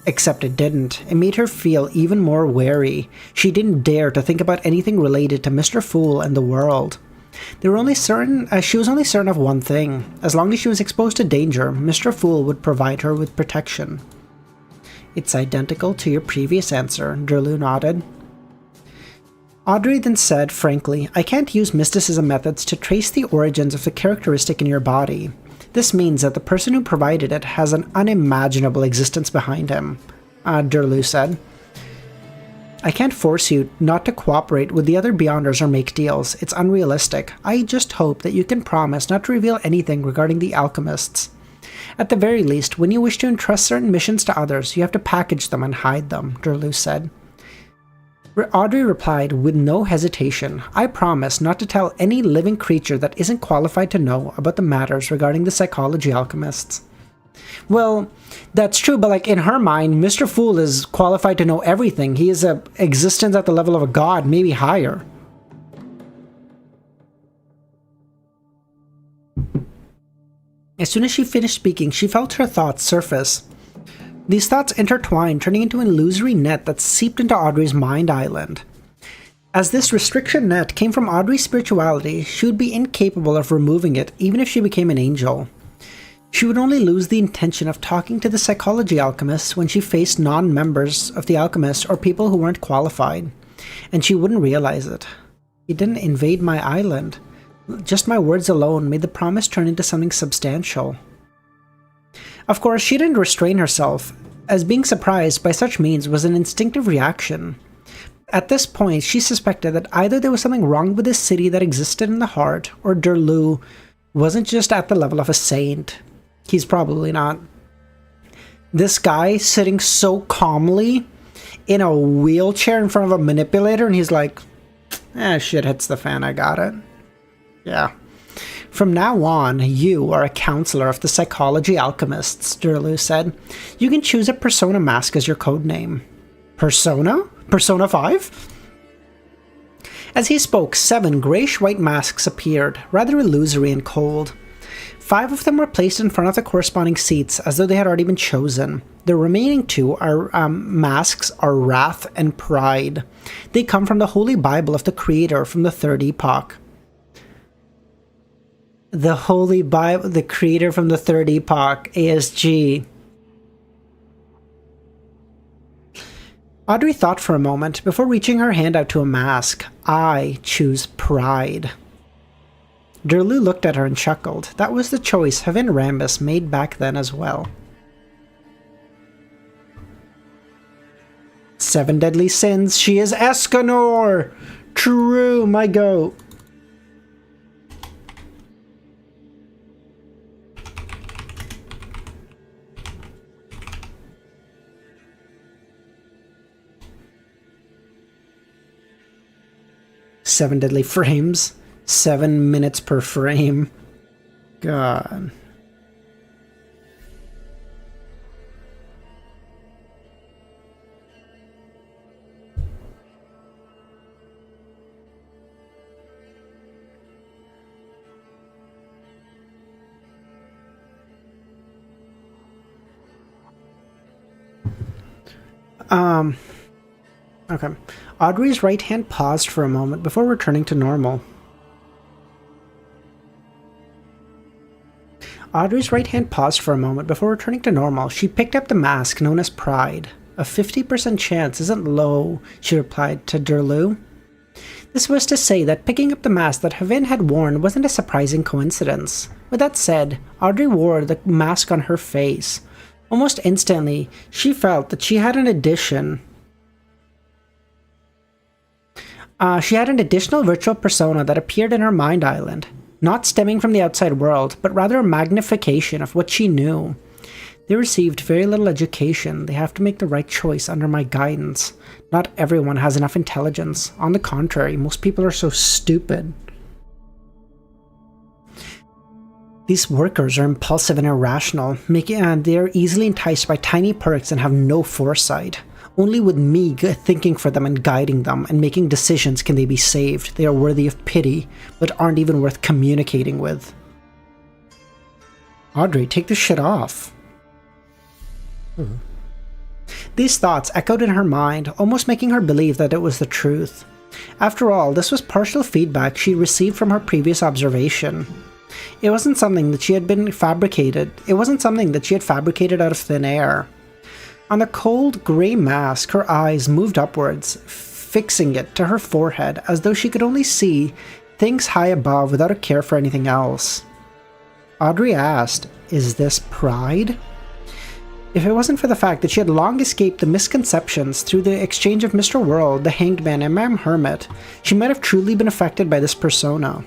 Except it didn't. It made her feel even more wary. She didn't dare to think about anything related to Mr. Fool and the world. She was only certain of one thing. As long as she was exposed to danger, Mr. Fool would provide her with protection. It's identical to your previous answer, Derlu nodded. Audrey then said, frankly, I can't use mysticism methods to trace the origins of the characteristic in your body. This means that the person who provided it has an unimaginable existence behind him, Derlu said. I can't force you not to cooperate with the other Beyonders or make deals. It's unrealistic. I just hope that you can promise not to reveal anything regarding the alchemists. At the very least, when you wish to entrust certain missions to others, you have to package them and hide them, Derlu said. Audrey replied with no hesitation, I promise not to tell any living creature that isn't qualified to know about the matters regarding the psychology alchemists. Well, that's true, but like in her mind, Mr. Fool is qualified to know everything. He is an existence at the level of a god, maybe higher. As soon as she finished speaking, she felt her thoughts surface. These thoughts intertwined, turning into an illusory net that seeped into Audrey's mind island. As this restriction net came from Audrey's spirituality, she would be incapable of removing it even if she became an angel. She would only lose the intention of talking to the psychology alchemists when she faced non-members of the alchemists or people who weren't qualified, and she wouldn't realize it. He didn't invade my island. Just my words alone made the promise turn into something substantial. Of course, she didn't restrain herself, as being surprised by such means was an instinctive reaction. At this point, she suspected that either there was something wrong with this city that existed in the heart, or Derlu wasn't just at the level of a saint. He's probably not. This guy sitting so calmly in a wheelchair in front of a manipulator, and he's like, shit hits the fan, I got it. Yeah. From now on, you are a counselor of the psychology alchemists, Derlu said. You can choose a persona mask as your codename. Persona? Persona 5? As he spoke, 7 greyish-white masks appeared, rather illusory and cold. 5 of them were placed in front of the corresponding seats, as though they had already been chosen. The remaining 2 masks are Wrath and Pride. They come from the Holy Bible of the Creator from the Third Epoch. The Holy Bible, the Creator from the Third Epoch, ASG. Audrey thought for a moment before reaching her hand out to a mask. I choose Pride. Derlu looked at her and chuckled. That was the choice Havin Rambus made back then as well. 7 deadly sins. She is Escanor! True, my goat. Seven deadly frames. 7 minutes per frame. God. Okay. Audrey's right hand paused for a moment before returning to normal. She picked up the mask known as Pride. A 50% chance isn't low, she replied to Derlu. This was to say that picking up the mask that Havin had worn wasn't a surprising coincidence. With that said, Audrey wore the mask on her face. Almost instantly, she felt that she had an additional virtual persona that appeared in her mind island, not stemming from the outside world, but rather a magnification of what she knew. They received very little education. They have to make the right choice under my guidance. Not everyone has enough intelligence. On the contrary, most people are so stupid. These workers are impulsive and irrational, and they are easily enticed by tiny perks and have no foresight. Only with me thinking for them and guiding them and making decisions can they be saved. They are worthy of pity, but aren't even worth communicating with. Audrey, take this shit off. These thoughts echoed in her mind, almost making her believe that it was the truth. After all, this was partial feedback she received from her previous observation. It wasn't something that she had fabricated out of thin air. On the cold, grey mask, her eyes moved upwards, fixing it to her forehead as though she could only see things high above without a care for anything else. Audrey asked, "Is this pride?" If it wasn't for the fact that she had long escaped the misconceptions through the exchange of Mr. World, the Hanged Man, and Ma'am Hermit, she might have truly been affected by this persona.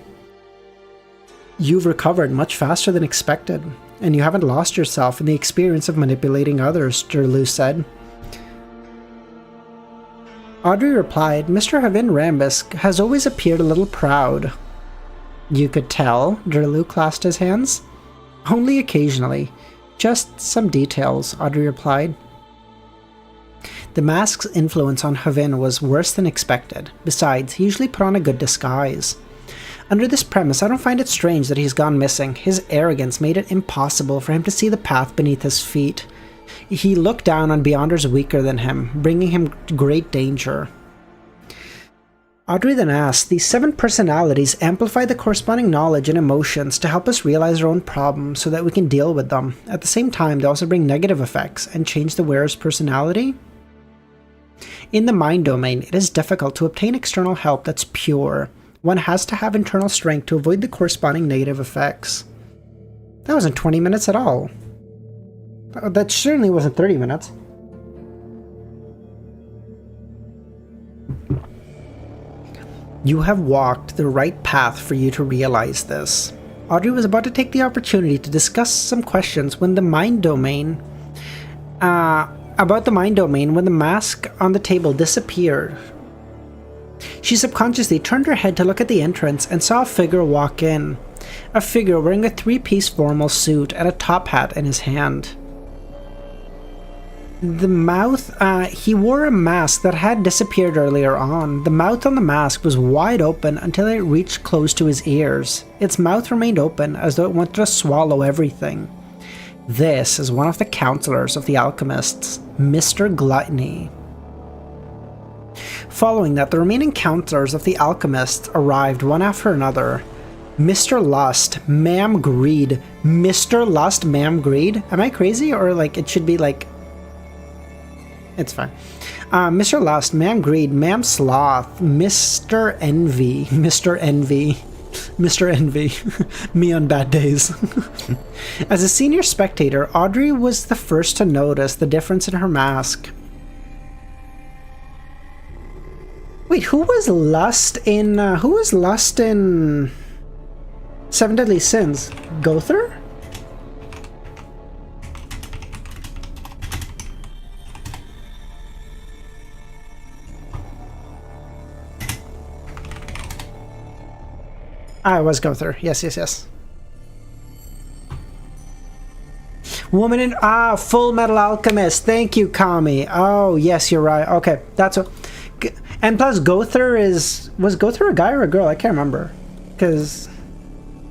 You've recovered much faster than expected, and you haven't lost yourself in the experience of manipulating others, Derlu said. Audrey replied, "Mr. Havin Rambus has always appeared a little proud." "You could tell?" Derlu clasped his hands. "Only occasionally. Just some details," Audrey replied. The mask's influence on Havin was worse than expected. Besides, he usually put on a good disguise. Under this premise, I don't find it strange that he's gone missing. His arrogance made it impossible for him to see the path beneath his feet. He looked down on Beyonders weaker than him, bringing him great danger. Audrey then asked, "These 7 personalities amplify the corresponding knowledge and emotions to help us realize our own problems so that we can deal with them. At the same time, they also bring negative effects and change the wearer's personality?" In the mind domain, it is difficult to obtain external help that's pure. One has to have internal strength to avoid the corresponding negative effects. That wasn't 20 minutes at all. That certainly wasn't 30 minutes. You have walked the right path for you to realize this. Audrey was about to take the opportunity to discuss some questions when the mind domain, when the mask on the table disappeared. She subconsciously turned her head to look at the entrance and saw a figure walk in. A figure wearing a 3-piece formal suit and a top hat in his hand. The mouth, he wore a mask that had disappeared earlier on. The mouth on the mask was wide open until it reached close to his ears. Its mouth remained open as though it wanted to swallow everything. This is one of the counselors of the alchemists, Mr. Gluttony. Following that, the remaining counselors of the alchemists arrived one after another. Mr. Lust, Ma'am Greed. Mr. Lust, Ma'am Greed? Am I crazy? Or like it should be like... It's fine. Mr. Lust, Ma'am Greed, Ma'am Sloth, Mr. Envy, Mr. Envy, Mr. Envy, me on bad days. As a senior spectator, Audrey was the first to notice the difference in her mask. Wait, who was Lust in Seven Deadly Sins? Gother? Ah, it was Gother. Yes, yes, yes. Woman in... Ah, Full Metal Alchemist. Thank you, Kami. Oh, yes, you're right. Okay, that's what... And plus, Gother is... Was Gother a guy or a girl? I can't remember. Because...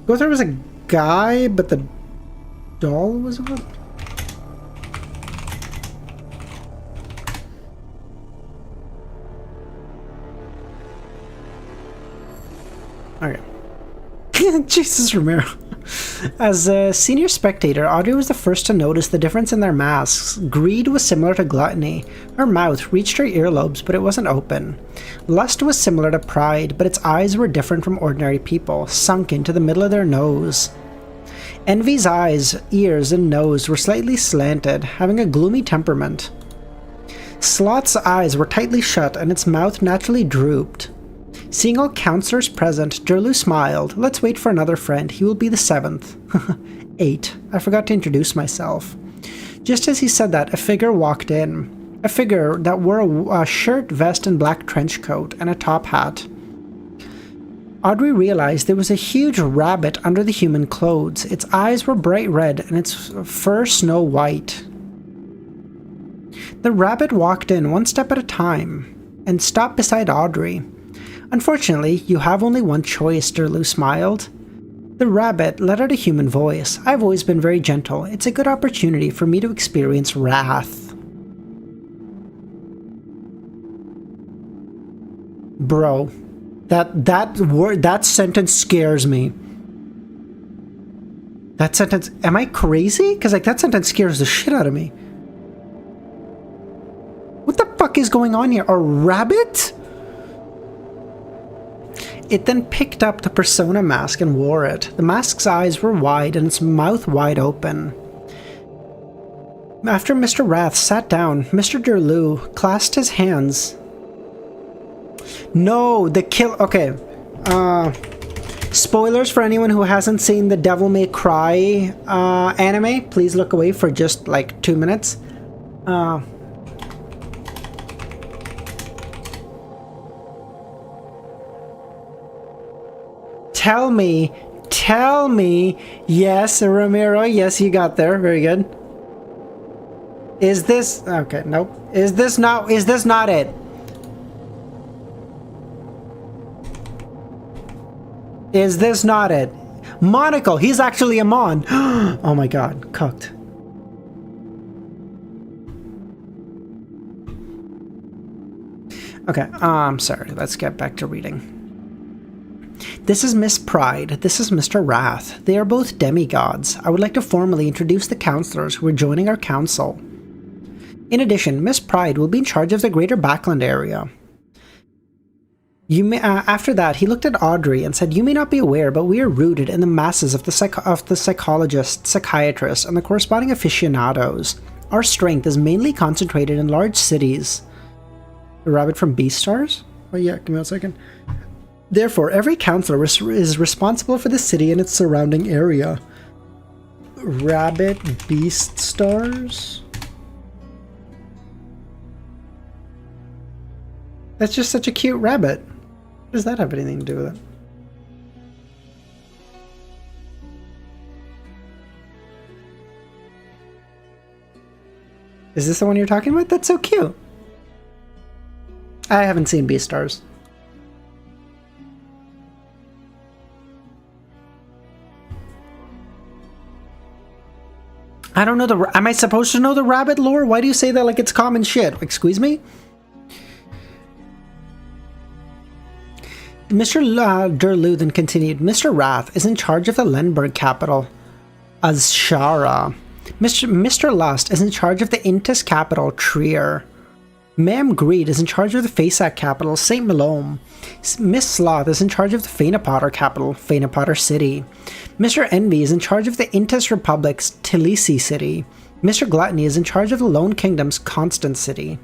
Gother was a guy, but the doll was a woman? Okay. Jesus Romero. As a senior spectator, Audrey was the first to notice the difference in their masks. Greed was similar to Gluttony. Her mouth reached her earlobes, but it wasn't open. Lust was similar to Pride, but its eyes were different from ordinary people, sunk into the middle of their nose. Envy's eyes, ears, and nose were slightly slanted, having a gloomy temperament. Sloth's eyes were tightly shut, and its mouth naturally drooped. Seeing all counselors present, Durlu smiled. Let's wait for another friend. He will be the 7th. 8. I forgot to introduce myself. Just as he said that, a figure walked in. A figure that wore a shirt, vest, and black trench coat, and a top hat. Audrey realized there was a huge rabbit under the human clothes. Its eyes were bright red, and its fur snow white. The rabbit walked in one step at a time, and stopped beside Audrey. Unfortunately, you have only one choice, Durlu smiled. The rabbit let out a human voice. I've always been very gentle. It's a good opportunity for me to experience wrath. Bro, that sentence scares me. That sentence, am I crazy? Because like that sentence scares the shit out of me. What the fuck is going on here? A rabbit? It then picked up the persona mask and wore it. The mask's eyes were wide and its mouth wide open. After Mr. Wrath sat down, Mr. Durlu clasped his hands. No, the kill... Okay. Spoilers for anyone who hasn't seen the Devil May Cry anime. Please look away for just like 2 minutes. Tell me, yes, Ramiro, yes, you got there, very good. Is this, okay, nope. Is this not it? Is this not it? Monocle, he's actually a Mon. Oh my god, cooked. Okay, I'm sorry, let's get back to reading. This is Miss Pride, this is Mr. Wrath. They are both demigods. I would like to formally introduce the counselors who are joining our council. In addition, Miss Pride will be in charge of the greater Backland area. You may, after that, he looked at Audrey and said, you may not be aware, but we are rooted in the masses of the psychologists, psychiatrists, and the corresponding aficionados. Our strength is mainly concentrated in large cities. The rabbit from Beastars? Oh yeah, give me 1 second. Therefore, every counselor is responsible for the city and its surrounding area. Rabbit Beast Stars? That's just such a cute rabbit. What does that have anything to do with it? Is this the one you're talking about? That's so cute. I haven't seen Beastars. I don't know the... Am I supposed to know the rabbit lore? Why do you say that like it's common shit? Excuse me? Mr. Durlu then continued, Mr. Wrath is in charge of the Lenberg capital, Azshara. Mr. Lust is in charge of the Intis capital, Trier. Ma'am Greed is in charge of the Faesac capital, St. Malome. Miss Sloth is in charge of the Fainapotter capital, Fainapotter City. Mr. Envy is in charge of the Intis Republic's Tilisi City. Mr. Gluttony is in charge of the Lone Kingdom's Constant City.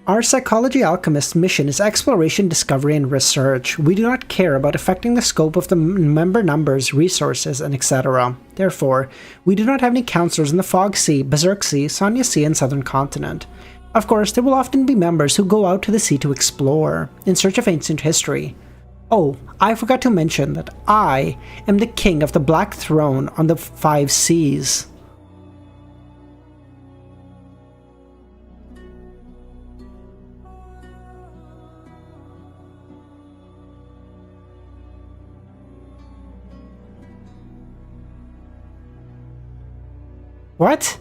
Our psychology alchemist's mission is exploration, discovery, and research. We do not care about affecting the scope of the member numbers, resources, and etc. Therefore, we do not have any counselors in the Fog Sea, Berserk Sea, Sonya Sea, and Southern Continent. Of course, there will often be members who go out to the sea to explore, in search of ancient history. Oh, I forgot to mention that I am the king of the Black Throne on the 5 Seas. What?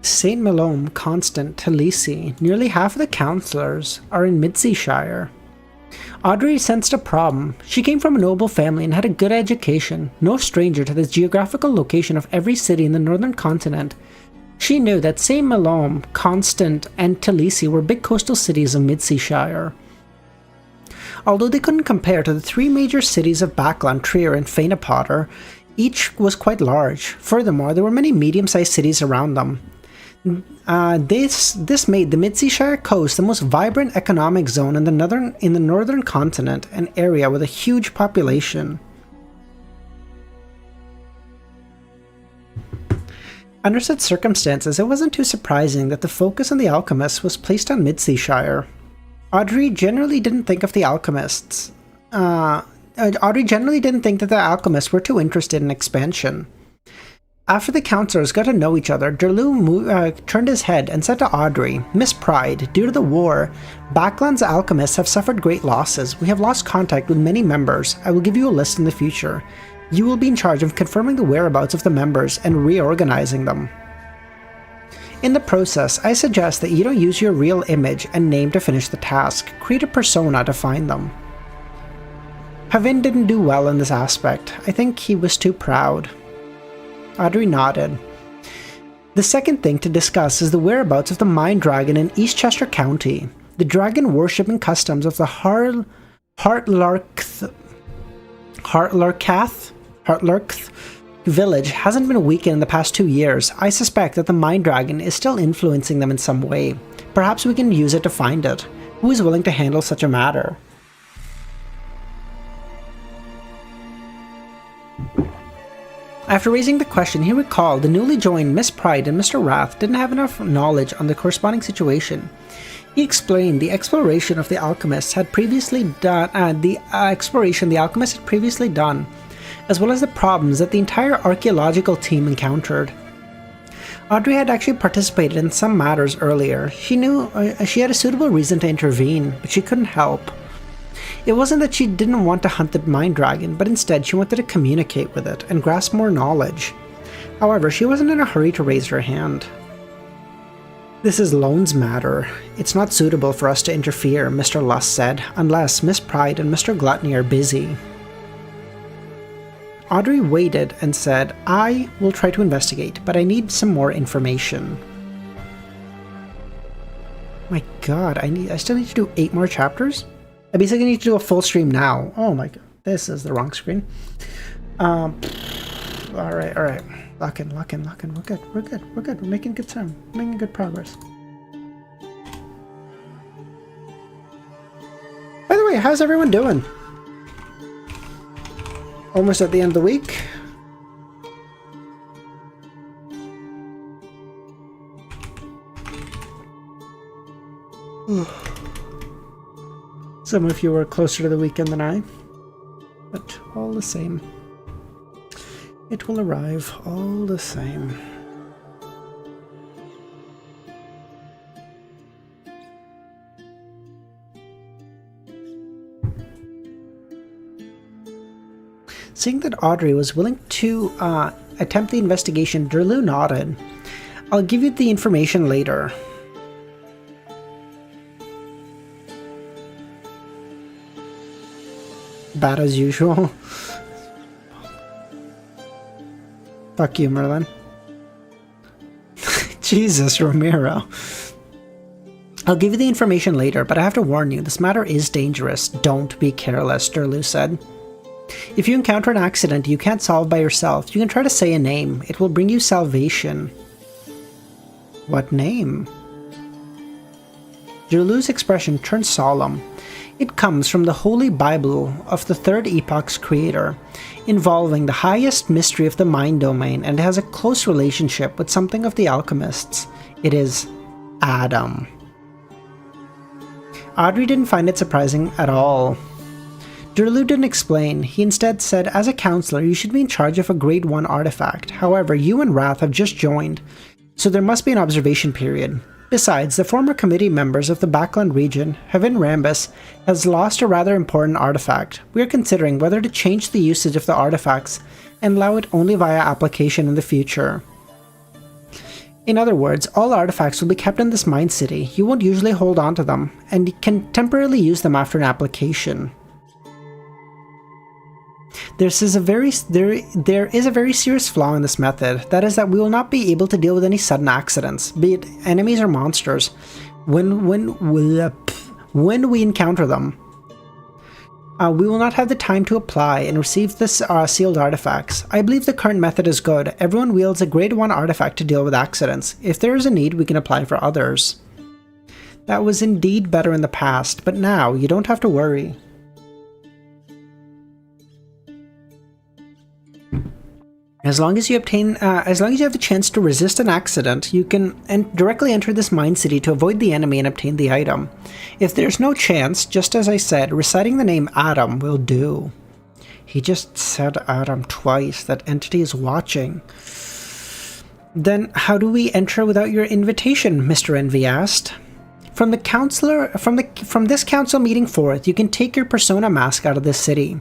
St. Malome, Constant, Tilisi, nearly half of the councillors are in Midseashire. Audrey sensed a problem. She came from a noble family and had a good education, no stranger to the geographical location of every city in the northern continent. She knew that St. Malome, Constant, and Tilisi were big coastal cities of Midseashire. Although they couldn't compare to the 3 major cities of Backland, Trier, and Fainapotter, each was quite large. Furthermore, there were many medium-sized cities around them. This made the Midseashire coast the most vibrant economic zone in the northern continent, an area with a huge population. Under such circumstances, it wasn't too surprising that the focus on the alchemists was placed on Midseashire. Audrey generally didn't think that the alchemists were too interested in expansion. After the counselors got to know each other, Durlu turned his head and said to Audrey, Miss Pride, due to the war, Backland's alchemists have suffered great losses. We have lost contact with many members. I will give you a list in the future. You will be in charge of confirming the whereabouts of the members and reorganizing them. In the process, I suggest that you don't use your real image and name to finish the task. Create a persona to find them. Havin didn't do well in this aspect. I think he was too proud. Audrey nodded. The second thing to discuss is the whereabouts of the Mind Dragon in Eastchester County. The dragon worshipping customs of the Hartlarkath village hasn't been weakened in the past 2 years. I suspect that the Mind Dragon is still influencing them in some way. Perhaps we can use it to find it. Who is willing to handle such a matter? After raising the question, he recalled the newly joined Miss Pride and Mr. Wrath didn't have enough knowledge on the corresponding situation. He explained the exploration the alchemists had previously done, as well as the problems that the entire archaeological team encountered. Audrey had actually participated in some matters earlier. She knew she had a suitable reason to intervene, but she couldn't help. It wasn't that she didn't want to hunt the Mind Dragon, but instead she wanted to communicate with it and grasp more knowledge. However, she wasn't in a hurry to raise her hand. This is Lone's matter. It's not suitable for us to interfere, Mr. Lust said, unless Miss Pride and Mr. Gluttony are busy. Audrey waited and said, I will try to investigate, but I need some more information. My god, I still need to do 8 more chapters? I basically need to do a full stream now. Oh my god, this is the wrong screen. Alright. Lock in. We're good. We're making good time. We're making good progress. By the way, how's everyone doing? Almost at the end of the week. Some of you are closer to the weekend than I. But all the same. It will arrive all the same. Seeing that Audrey was willing to attempt the investigation, Derlu nodded. I'll give you the information later. Bad as usual. Fuck you, Merlin. Jesus, Romero. I'll give you the information later, but I have to warn you, this matter is dangerous. Don't be careless, Derlu said. If you encounter an accident you can't solve by yourself, you can try to say a name. It will bring you salvation. What name? Derlu's expression turned solemn. It comes from the Holy Bible of the Third Epoch's creator, involving the highest mystery of the mind domain, and has a close relationship with something of the alchemists. It is Adam. Audrey didn't find it surprising at all. Derlu didn't explain. He instead said, as a counselor, you should be in charge of a Grade 1 artifact. However, you and Wrath have just joined, so there must be an observation period. Besides, the former committee members of the Backland region, Heaven Rambus, has lost a rather important artifact. We are considering whether to change the usage of the artifacts and allow it only via application in the future. In other words, all artifacts will be kept in this Mind City. You won't usually hold on to them, and can temporarily use them after an application. There is a very serious flaw in this method. That is that we will not be able to deal with any sudden accidents, be it enemies or monsters, when we encounter them. We will not have the time to apply and receive this sealed artifacts. I believe the current method is good. Everyone wields a Grade 1 artifact to deal with accidents. If there is a need, we can apply for others. That was indeed better in the past, but now you don't have to worry. As long as you have the chance to resist an accident, you can directly enter this Mind City to avoid the enemy and obtain the item. If there's no chance, just as I said, reciting the name Adam will do. He just said Adam twice. That entity is watching. Then how do we enter without your invitation? Mr. Envy asked. From this council meeting forth, you can take your persona mask out of this city.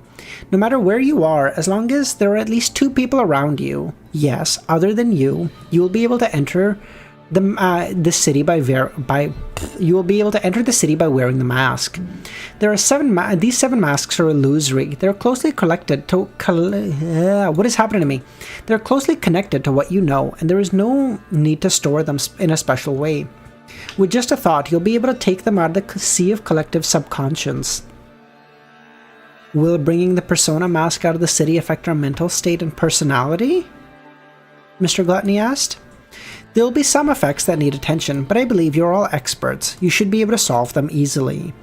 No matter where you are, as long as there are at least 2 people around you, yes, other than you, you will be able to enter the city by wearing the mask. There are these 7 masks are illusory. They're closely collected to what is happening to me? They're closely connected to what you know, and there is no need to store them in a special way. With just a thought, you'll be able to take them out of the sea of collective subconscious. Will bringing the persona mask out of the city affect our mental state and personality? Mr. Gluttony asked. There will be some effects that need attention, but I believe you're all experts. You should be able to solve them easily.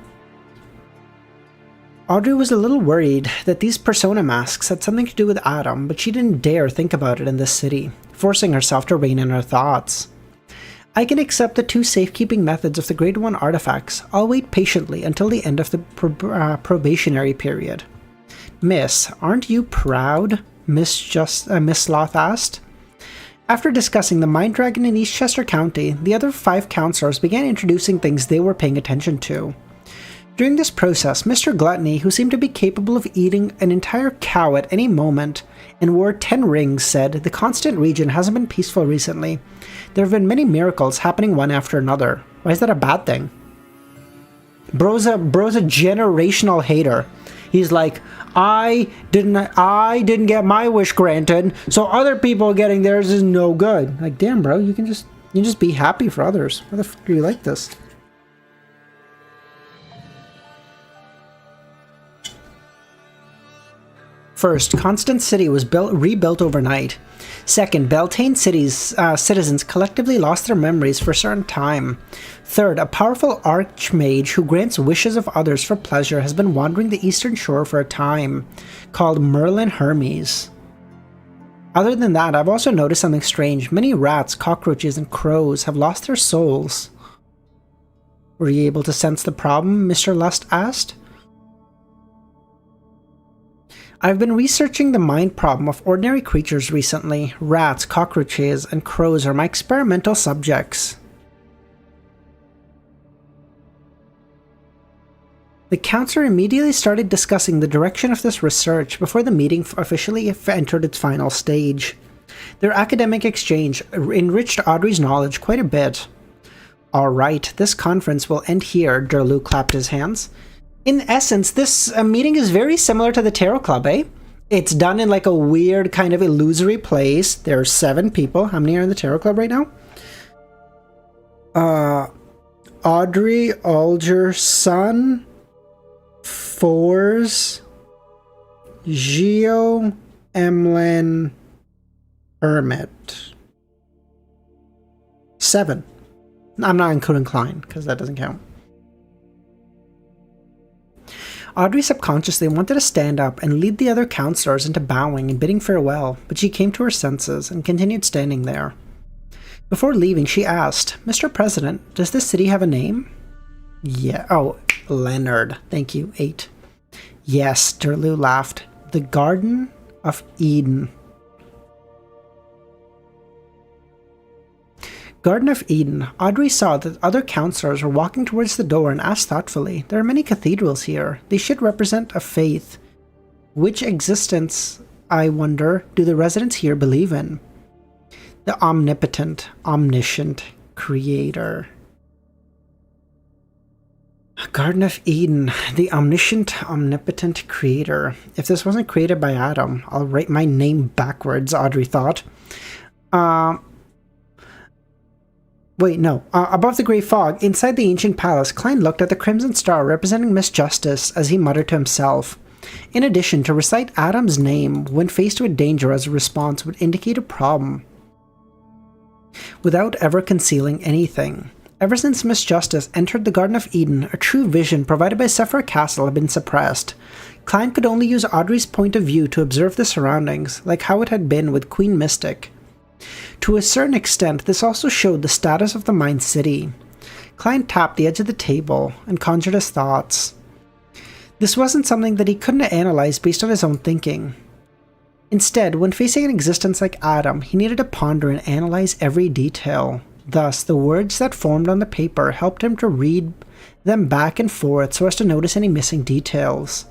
Audrey was a little worried that these persona masks had something to do with Adam, but she didn't dare think about it in this city, forcing herself to rein in her thoughts. I can accept the 2 safekeeping methods of the Grade 1 artifacts. I'll wait patiently until the end of the probationary period. Miss, aren't you proud? Miss Sloth asked. After discussing the Mind Dragon in Eastchester County, the other 5 counselors began introducing things they were paying attention to. During this process, Mr. Gluttony, who seemed to be capable of eating an entire cow at any moment and wore 10 rings, said, the constant region hasn't been peaceful recently. There have been many miracles happening one after another. Why is that a bad thing? Bro's a generational hater. He's like, I didn't get my wish granted, so other people getting theirs is no good. Like, damn, bro, you can just be happy for others. Why the fuck do you like this? First, Constant City was rebuilt overnight. Second, Beltane City's citizens collectively lost their memories for a certain time. Third, a powerful archmage who grants wishes of others for pleasure has been wandering the eastern shore for a time, called Merlin Hermes. Other than that, I've also noticed something strange. Many rats, cockroaches, and crows have lost their souls. Were you able to sense the problem? Mr. Lust asked. I've been researching the mind problem of ordinary creatures recently. Rats, cockroaches, and crows are my experimental subjects. The counselor immediately started discussing the direction of this research before the meeting officially entered its final stage. Their academic exchange enriched Audrey's knowledge quite a bit. Alright, this conference will end here, Derlu clapped his hands. In essence, this meeting is very similar to the Tarot Club, eh? It's done in like a weird kind of illusory place. There are 7 people. How many are in the Tarot Club right now? Audrey, Alger, Sun, Fours, Gio, Emlyn, Hermit. 7. I'm not including Klein, because that doesn't count. Audrey subconsciously wanted to stand up and lead the other counselors into bowing and bidding farewell, but she came to her senses and continued standing there. Before leaving, she asked, Mr. President, does this city have a name? Yeah. Oh, Leonard. Thank you. 8. Yes, Derlu laughed. The Garden of Eden. Garden of Eden. Audrey saw that other counselors were walking towards the door and asked thoughtfully, there are many cathedrals here. They should represent a faith. Which existence, I wonder, do the residents here believe in? The omnipotent, omniscient creator. Garden of Eden, the omniscient, omnipotent creator. If this wasn't created by Adam, I'll write my name backwards, Audrey thought. Wait, no. Above the grey fog, inside the ancient palace, Klein looked at the crimson star representing Miss Justice as he muttered to himself. In addition, to recite Adam's name when faced with danger as a response would indicate a problem, without ever concealing anything. Ever since Miss Justice entered the Garden of Eden, a true vision provided by Sephra Castle had been suppressed. Klein could only use Audrey's point of view to observe the surroundings, like how it had been with Queen Mystic. To a certain extent, this also showed the status of the Mind City. Klein tapped the edge of the table and conjured his thoughts. This wasn't something that he couldn't analyze based on his own thinking. Instead, when facing an existence like Adam, he needed to ponder and analyze every detail. Thus, the words that formed on the paper helped him to read them back and forth so as to notice any missing details.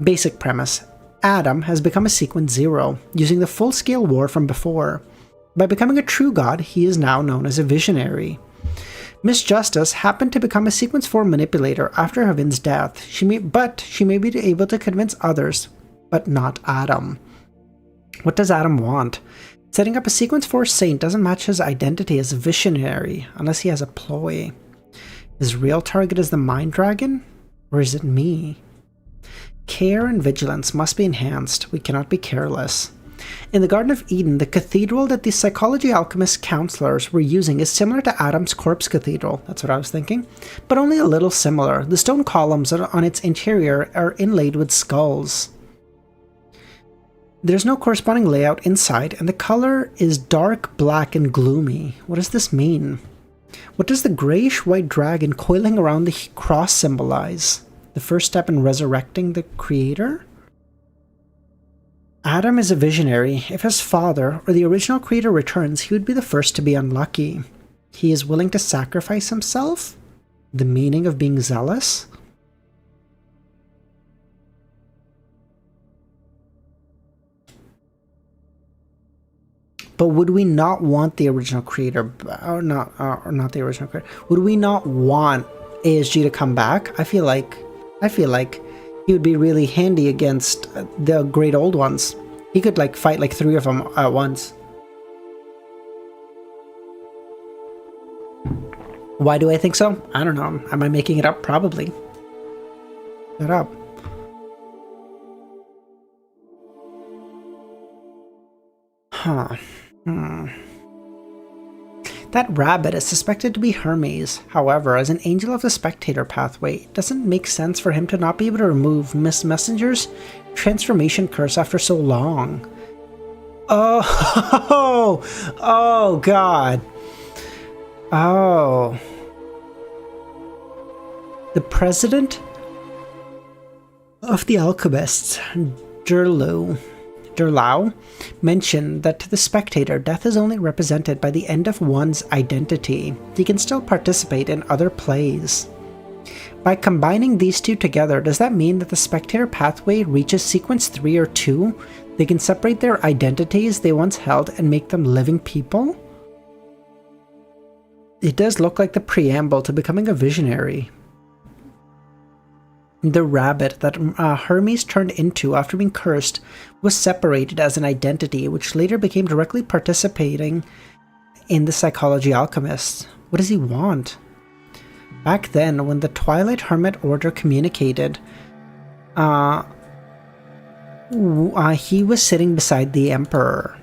Basic premise. Adam has become a Sequence 0, using the full-scale war from before. By becoming a true god, he is now known as a visionary. Miss Justice happened to become a Sequence 4 manipulator after Havin's death, she may be able to convince others, but not Adam. What does Adam want? Setting up a Sequence 4 saint doesn't match his identity as a visionary, unless he has a ploy. His real target is the Mind Dragon? Or is it me? Care and vigilance must be enhanced. We cannot be careless. In the Garden of Eden, the cathedral that the psychology alchemist counselors were using is similar to Adam's corpse cathedral. That's what I was thinking. But only a little similar. The stone columns on its interior are inlaid with skulls. There's no corresponding layout inside, and the color is dark black and gloomy. What does this mean? What does the grayish-white dragon coiling around the cross symbolize? The first step in resurrecting the creator? Adam is a visionary. If his father, or the original creator, returns, he would be the first to be unlucky. He is willing to sacrifice himself? The meaning of being zealous? But would we not want the original creator, or not the original creator? Would we not want ASG to come back? I feel like he would be really handy against the great old ones. He could like fight like 3 of them at once. Why do I think so? I don't know. Am I making it up? Probably. Shut up. Huh. That rabbit is suspected to be Hermes. However, as an angel of the spectator pathway, it doesn't make sense for him to not be able to remove Miss Messenger's transformation curse after so long. Oh, oh God. Oh. The president of the alchemists, Durlau mentioned that to the spectator, death is only represented by the end of one's identity. He can still participate in other plays. By combining these two together, does that mean that the spectator pathway reaches sequence 3 or 2? They can separate their identities they once held and make them living people? It does look like the preamble to becoming a visionary. The rabbit that Hermes turned into after being cursed was separated as an identity, which later became directly participating in the psychology alchemists. What does he want? Back then, when the Twilight Hermit Order communicated, he was sitting beside the Emperor.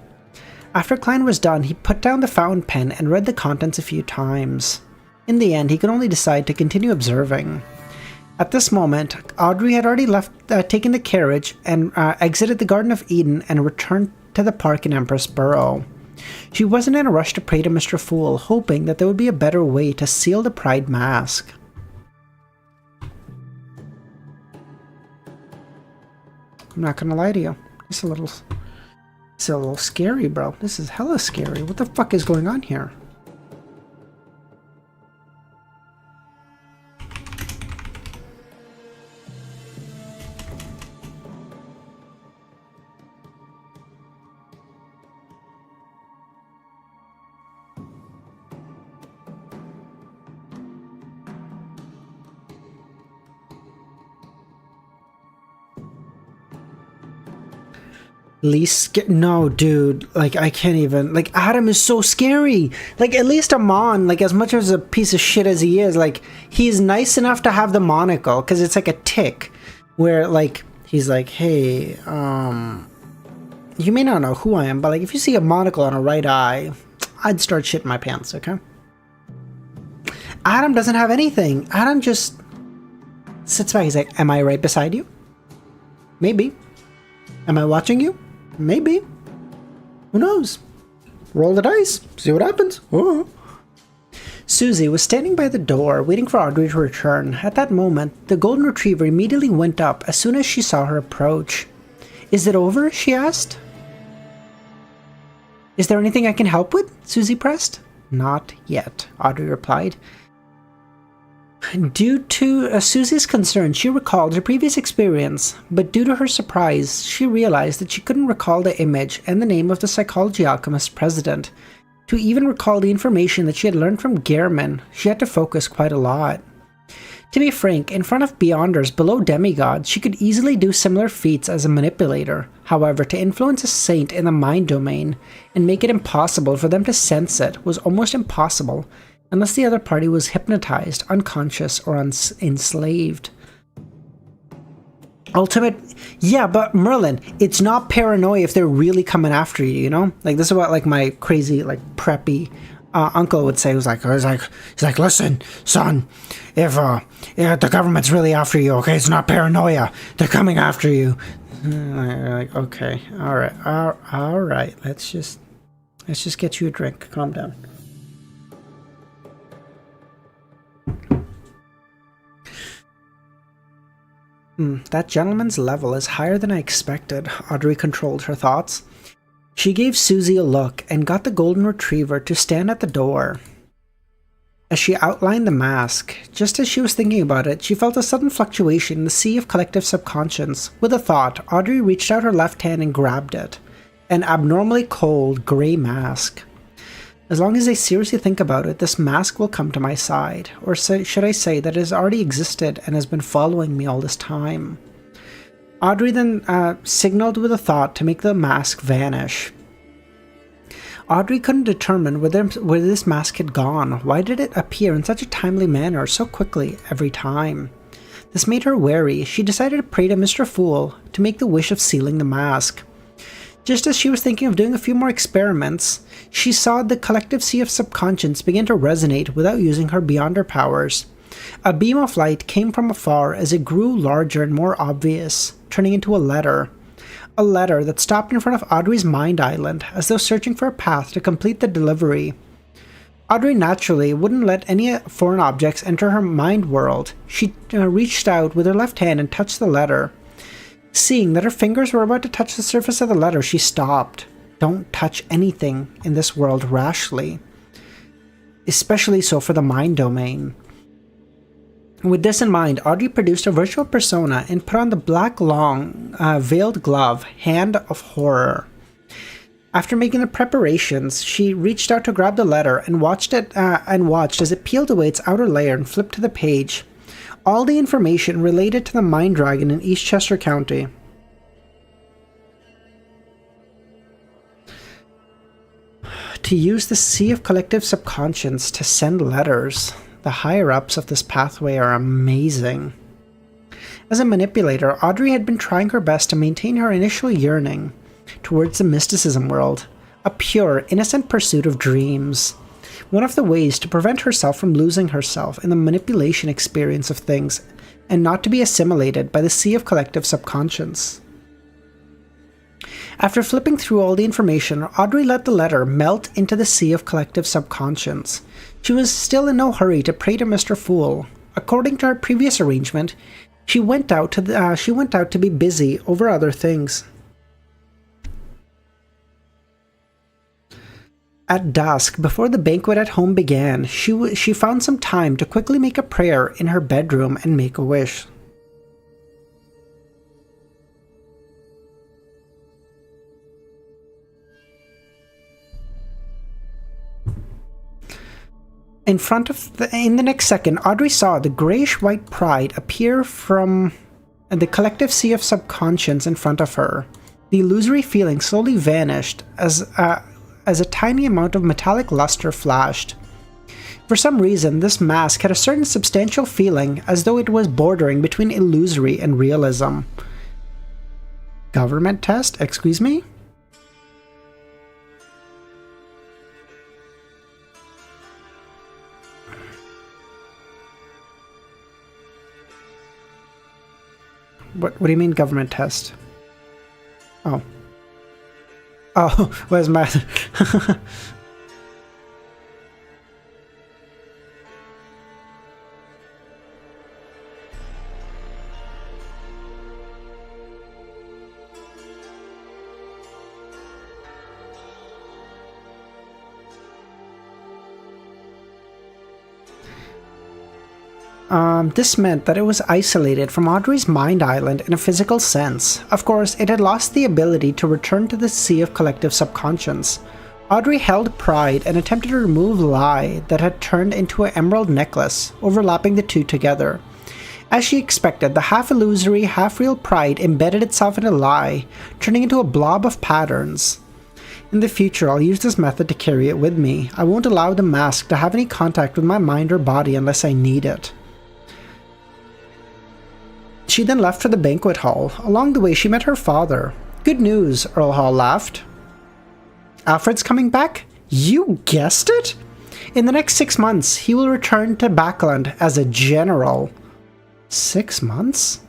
After Klein was done, he put down the fountain pen and read the contents a few times. In the end, he could only decide to continue observing. At this moment, Audrey had already taken the carriage and exited the Garden of Eden and returned to the park in Empress Borough. She wasn't in a rush to pray to Mr. Fool, hoping that there would be a better way to seal the Pride mask. I'm not gonna lie to you. It's a little scary, bro. This is hella scary. What the fuck is going on here? No, dude, like, I can't even, like, Adam is so scary. Like, at least Amon, like, as much as a piece of shit as he is, like, he's nice enough to have the monocle, because it's like a tick, where, like, he's like, hey, you may not know who I am, but, like, if you see a monocle on a right eye, I'd start shitting my pants, okay? Adam doesn't have anything. Adam just sits back, he's like, am I right beside you? Maybe. Am I watching you? Maybe. Who knows? Roll the dice. See what happens. Oh. Susie was standing by the door, waiting for Audrey to return. At that moment, the golden retriever immediately went up as soon as she saw her approach. Is it over? She asked. Is there anything I can help with? Susie pressed. Not yet, Audrey replied. Due to Susie's concern, she recalled her previous experience, but due to her surprise, she realized that she couldn't recall the image and the name of the psychology alchemist president. To even recall the information that she had learned from Gehrman, she had to focus quite a lot. To be frank, in front of Beyonders below demigods, she could easily do similar feats as a manipulator. However, to influence a saint in the mind domain and make it impossible for them to sense it was almost impossible, unless the other party was hypnotized, unconscious, or enslaved. Yeah, but Merlin, it's not paranoia if they're really coming after you, you know? Like, this is what, like, my crazy, like, preppy uncle would say. He's like, listen, son, if the government's really after you, okay, it's not paranoia. They're coming after you. Like, okay, all right. Let's just get you a drink. Calm down. That gentleman's level is higher than I expected, Audrey controlled her thoughts. She gave Susie a look and got the golden retriever to stand at the door. As she outlined the mask, just as she was thinking about it, she felt a sudden fluctuation in the sea of collective subconscious. With a thought, Audrey reached out her left hand and grabbed it. An abnormally cold, grey mask. As long as I seriously think about it, this mask will come to my side. Or should I say that it has already existed and has been following me all this time. Audrey then signaled with a thought to make the mask vanish. Audrey couldn't determine where this mask had gone. Why did it appear in such a timely manner so quickly every time? This made her wary. She decided to pray to Mr. Fool to make the wish of sealing the mask. Just as she was thinking of doing a few more experiments, she saw the collective sea of subconscious begin to resonate without using her Beyonder powers. A beam of light came from afar as it grew larger and more obvious, turning into a letter. A letter that stopped in front of Audrey's mind island, as though searching for a path to complete the delivery. Audrey naturally wouldn't let any foreign objects enter her mind world. She reached out with her left hand and touched the letter. Seeing that her fingers were about to touch the surface of the letter, she stopped. Don't touch anything in this world rashly. Especially so for the mind domain. With this in mind, Audrey produced a virtual persona and put on the black long, veiled glove, Hand of Horror. After making the preparations, she reached out to grab the letter and watched as it peeled away its outer layer and flipped to the page. All the information related to the Mind Dragon in Eastchester County. To use the Sea of Collective Subconscious to send letters. The higher-ups of this pathway are amazing. As a manipulator, Audrey had been trying her best to maintain her initial yearning towards the mysticism world, a pure, innocent pursuit of dreams. One of the ways to prevent herself from losing herself in the manipulation experience of things and not to be assimilated by the Sea of Collective Subconscious. After flipping through all the information, Audrey let the letter melt into the Sea of Collective Subconscious. She was still in no hurry to pray to Mr. Fool. According to her previous arrangement, she went out to be busy over other things. At dusk, before the banquet at home began, she found some time to quickly make a prayer in her bedroom and make a wish. In the next second, Audrey saw the grayish-white pride appear from the collective sea of subconscious in front of her. The illusory feeling slowly vanished as a tiny amount of metallic luster flashed. For some reason, this mask had a certain substantial feeling as though it was bordering between illusory and realism. Government test? Excuse me? What do you mean government test? Oh. Oh, where's my... This meant that it was isolated from Audrey's mind island in a physical sense. Of course, it had lost the ability to return to the Sea of Collective Subconscious. Audrey held pride and attempted to remove lie that had turned into an emerald necklace, overlapping the two together. As she expected, the half-illusory, half-real pride embedded itself in a lie, turning into a blob of patterns. In the future, I'll use this method to carry it with me. I won't allow the mask to have any contact with my mind or body unless I need it. She then left for the banquet hall. Along the way, she met her father. Good news, Earl Hall laughed. Alfred's coming back? You guessed it? In the next 6 months, he will return to Backland as a general. 6 months?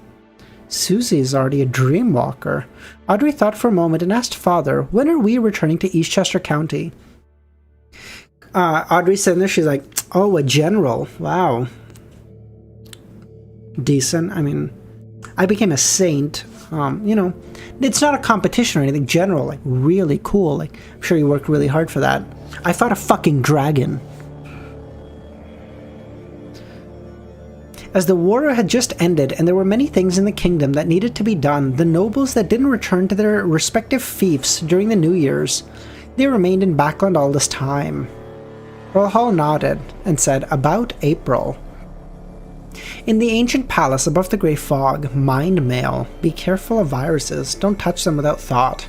Susie is already a dream walker. Audrey thought for a moment and asked father, when are we returning to Eastchester County? Audrey's sitting there, she's like, oh, a general. Wow. Decent. I mean, I became a saint. You know, it's not a competition or anything. General, like, really cool. Like, I'm sure you worked really hard for that. I fought a fucking dragon. As the war had just ended and there were many things in the kingdom that needed to be done, the nobles that didn't return to their respective fiefs during the New Year's, they remained in Backland all this time. Earl Hall nodded and said, about April. In the ancient palace above the grey fog, mind mail. Be careful of viruses. Don't touch them without thought.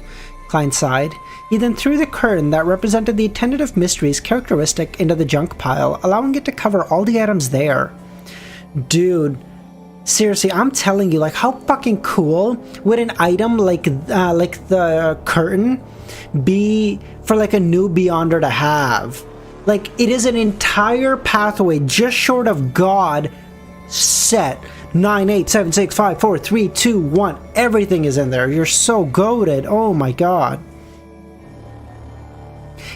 Klein sighed. He then threw the curtain that represented the attendant of mysteries characteristic into the junk pile, allowing it to cover all the items there. Dude, seriously, I'm telling you, like, how fucking cool would an item like the curtain be for like a new Beyonder to have? Like, it is an entire pathway just short of God set. 9, 8, 7, 6, 5, 4, 3, 2, 1. Everything is in there. You're so goated. Oh my god.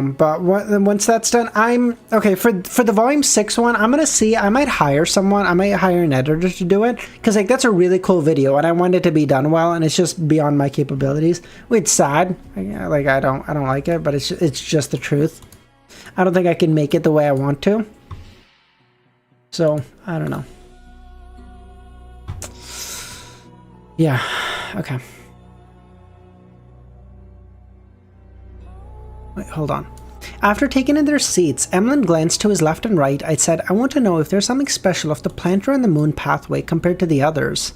But once that's done, I'm okay for the volume 6 one. I'm gonna see. I might hire someone. I might hire an editor to do it because like that's a really cool video, and I want it to be done well, and it's just beyond my capabilities. It's sad. Like I don't like it, but it's just the truth. I don't think I can make it the way I want to. So I don't know. Yeah. Okay. Wait, hold on. After taking in their seats, Emlyn glanced to his left and right. I said, I want to know if there's something special of the planter and the moon pathway compared to the others.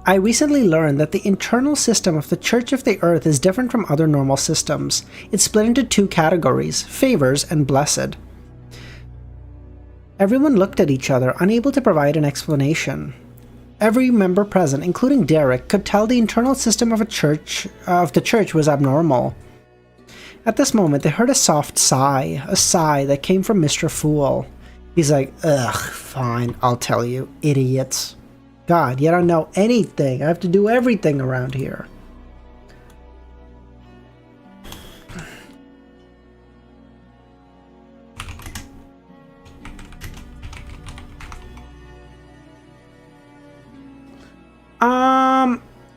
I recently learned that the internal system of the Church of the Earth is different from other normal systems. It's split into 2 categories, favors and blessed. Everyone looked at each other, unable to provide an explanation. Every member present, including Derek, could tell the internal system of the church was abnormal. At this moment, they heard a soft sigh, a sigh that came from Mr. Fool. He's like, ugh, fine, I'll tell you, idiots. God, you don't know anything. I have to do everything around here.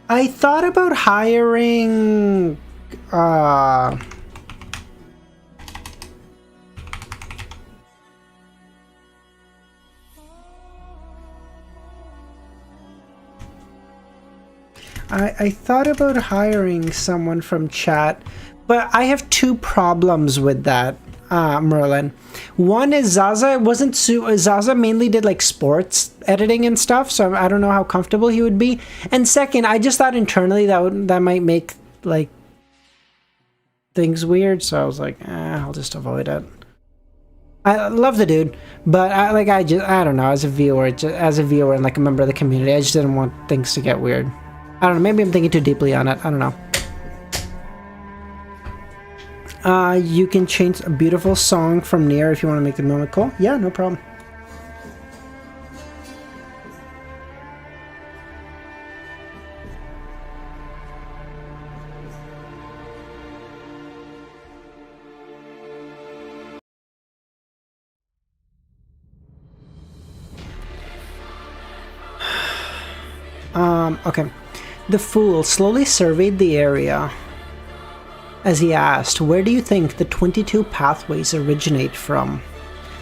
I thought about hiring, I thought about hiring someone from chat, but I have 2 problems with that, Merlin. One is Zaza Zaza mainly did like sports editing and stuff, so I don't know how comfortable he would be. And second, I just thought internally that might make like things weird, so I was like, I'll just avoid it. I love the dude, but I don't know, as a viewer and like a member of the community, I just didn't want things to get weird. I don't know, maybe I'm thinking too deeply on it. I don't know. You can change a beautiful song from near if you want to make the moment cool. Yeah, no problem. Okay. The fool slowly surveyed the area as he asked, where do you think the 22 pathways originate from?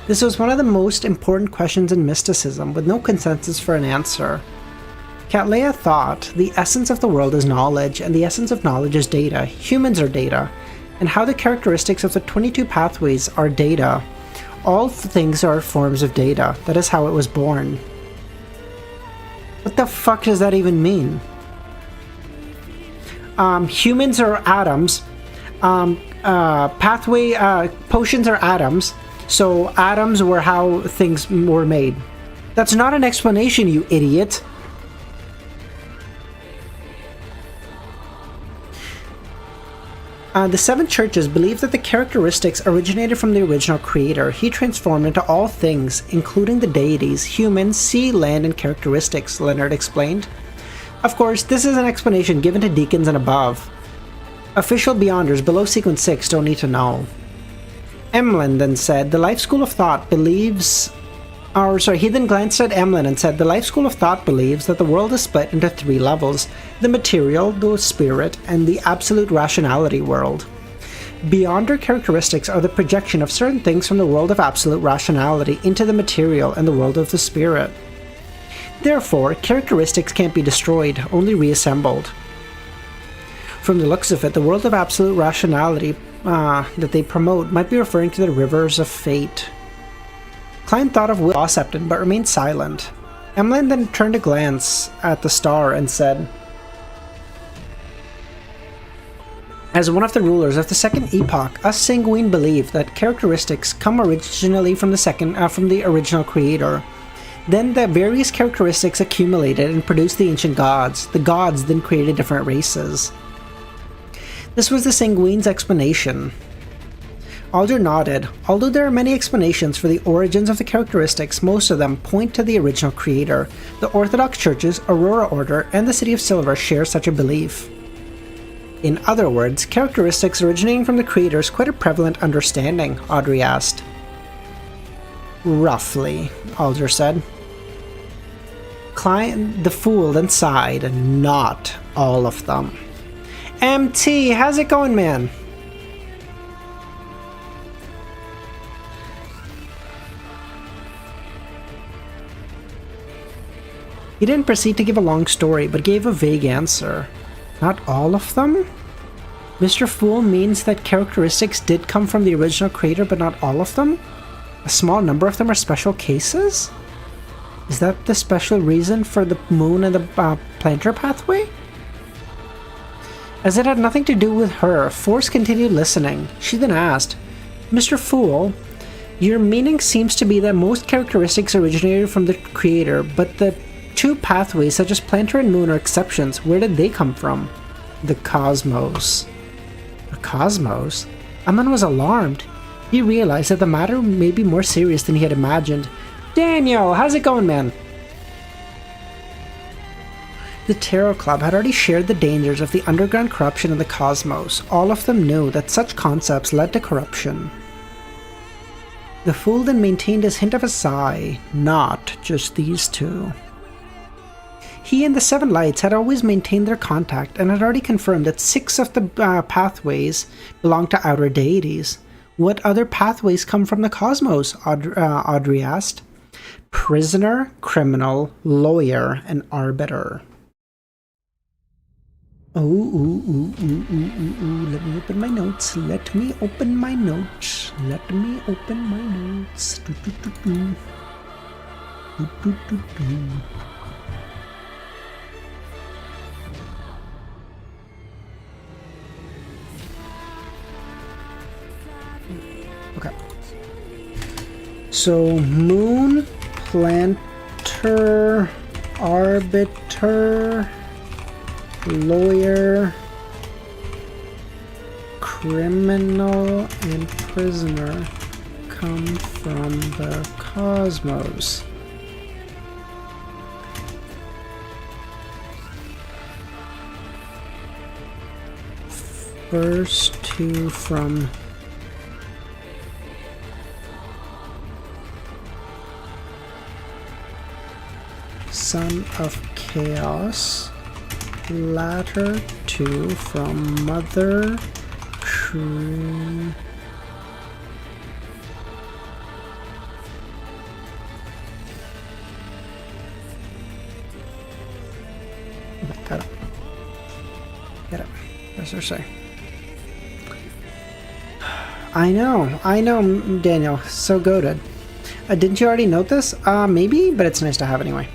This was one of the most important questions in mysticism, with no consensus for an answer. Cattleya thought, the essence of the world is knowledge, and the essence of knowledge is data. Humans are data. And how the characteristics of the 22 pathways are data. All things are forms of data. That is how it was born. What the fuck does that even mean? Humans are atoms. Potions are atoms. So atoms were how things were made. That's not an explanation, you idiot. The 7 churches believe that the characteristics originated from the original creator. He transformed into all things, including the deities, humans, sea, land, and characteristics, Leonard explained. Of course, this is an explanation given to deacons and above. Official Beyonders below Sequence 6 don't need to know. Emlyn then said, the Life School of Thought believes... he then glanced at Emlyn and said, the Life School of Thought believes that the world is split into 3 levels, the material, the spirit, and the absolute rationality world. Beyonder characteristics are the projection of certain things from the world of absolute rationality into the material and the world of the spirit. Therefore, characteristics can't be destroyed, only reassembled. From the looks of it, the world of absolute rationality that they promote might be referring to the rivers of fate. Klein thought of Will Septon, but remained silent. Emlyn then turned a glance at the star and said, as one of the rulers of the second epoch, us Sanguine believe that characteristics come originally from the original creator. Then the various characteristics accumulated and produced the ancient gods. The gods then created different races. This was the Sanguine's explanation. Audrey nodded. Although there are many explanations for the origins of the characteristics, most of them point to the original creator. The Orthodox churches, Aurora Order, and the City of Silver share such a belief. In other words, characteristics originating from the creator is quite a prevalent understanding, Audrey asked. Roughly, Alder said. Klein, the fool, then sighed, not all of them. MT, how's it going, man? He didn't proceed to give a long story, but gave a vague answer. Not all of them? Mr. Fool means that characteristics did come from the original creator, but not all of them? A small number of them are special cases? Is that the special reason for the moon and the planter pathway? As it had nothing to do with her, Force continued listening. She then asked, Mr. Fool, your meaning seems to be that most characteristics originated from the creator, but the two pathways such as planter and moon are exceptions. Where did they come from? The cosmos. The cosmos? Aman was alarmed. He realized that the matter may be more serious than he had imagined. Daniel, how's it going, man? The Tarot Club had already shared the dangers of the underground corruption in the cosmos. All of them knew that such concepts led to corruption. The fool then maintained his hint of a sigh. Not just these two. He and the Seven Lights had always maintained their contact and had already confirmed that 6 of the pathways belonged to outer deities. What other pathways come from the cosmos? Audrey asked. Prisoner, criminal, lawyer, and arbiter. Ooh, let me open my notes. Let me open my notes. Let me open my notes. Okay. So, moon, planter, arbiter, lawyer, criminal, and prisoner come from the cosmos. First two from Son of Chaos, latter two from Mother Got it. Get it. What's there say? I know, Daniel. So goated. Didn't you already note this? Maybe, but it's nice to have anyway.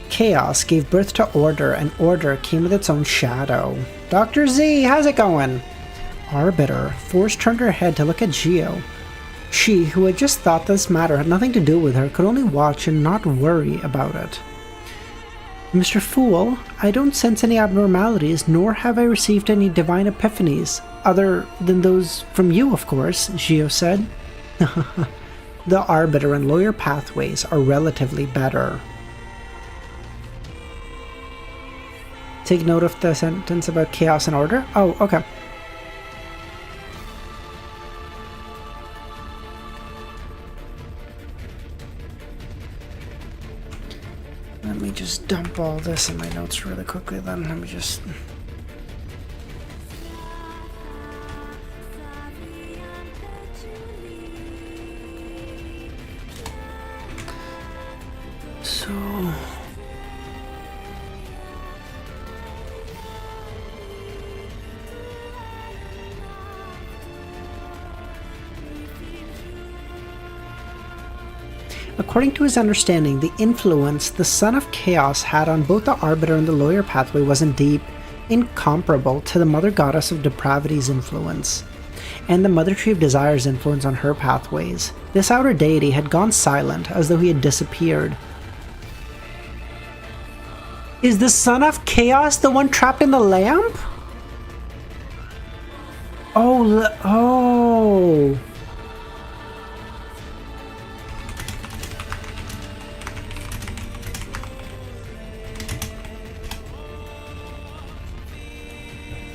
Chaos gave birth to order, and order came with its own shadow. Dr. Z, how's it going? Arbiter. Force turned her head to look at Geo. She, who had just thought this matter had nothing to do with her, could only watch and not worry about it. Mr. Fool, I don't sense any abnormalities, nor have I received any divine epiphanies, other than those from you, of course, Geo said. The Arbiter and lawyer pathways are relatively better. Take note of the sentence about chaos and order? Oh, okay. Let me just dump all this in my notes really quickly then. Let me just... So... According to his understanding, the influence the Son of Chaos had on both the Arbiter and the Lawyer pathway was indeed incomparable to the Mother Goddess of Depravity's influence, and the Mother Tree of Desire's influence on her pathways. This outer deity had gone silent, as though he had disappeared. Is the Son of Chaos the one trapped in the lamp? Oh.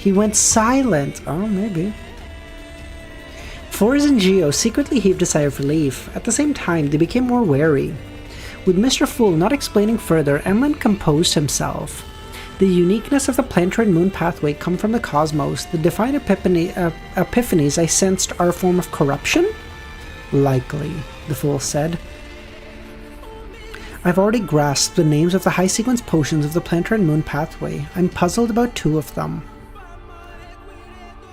He went silent. Oh, maybe. Forrest and Geo secretly heaved a sigh of relief. At the same time, they became more wary. With Mr. Fool not explaining further, Emlyn composed himself. The uniqueness of the planetary moon pathway come from the cosmos. The divine epiphanies I sensed are a form of corruption? Likely, the Fool said. I've already grasped the names of the high sequence potions of the planetary moon pathway. I'm puzzled about 2 of them.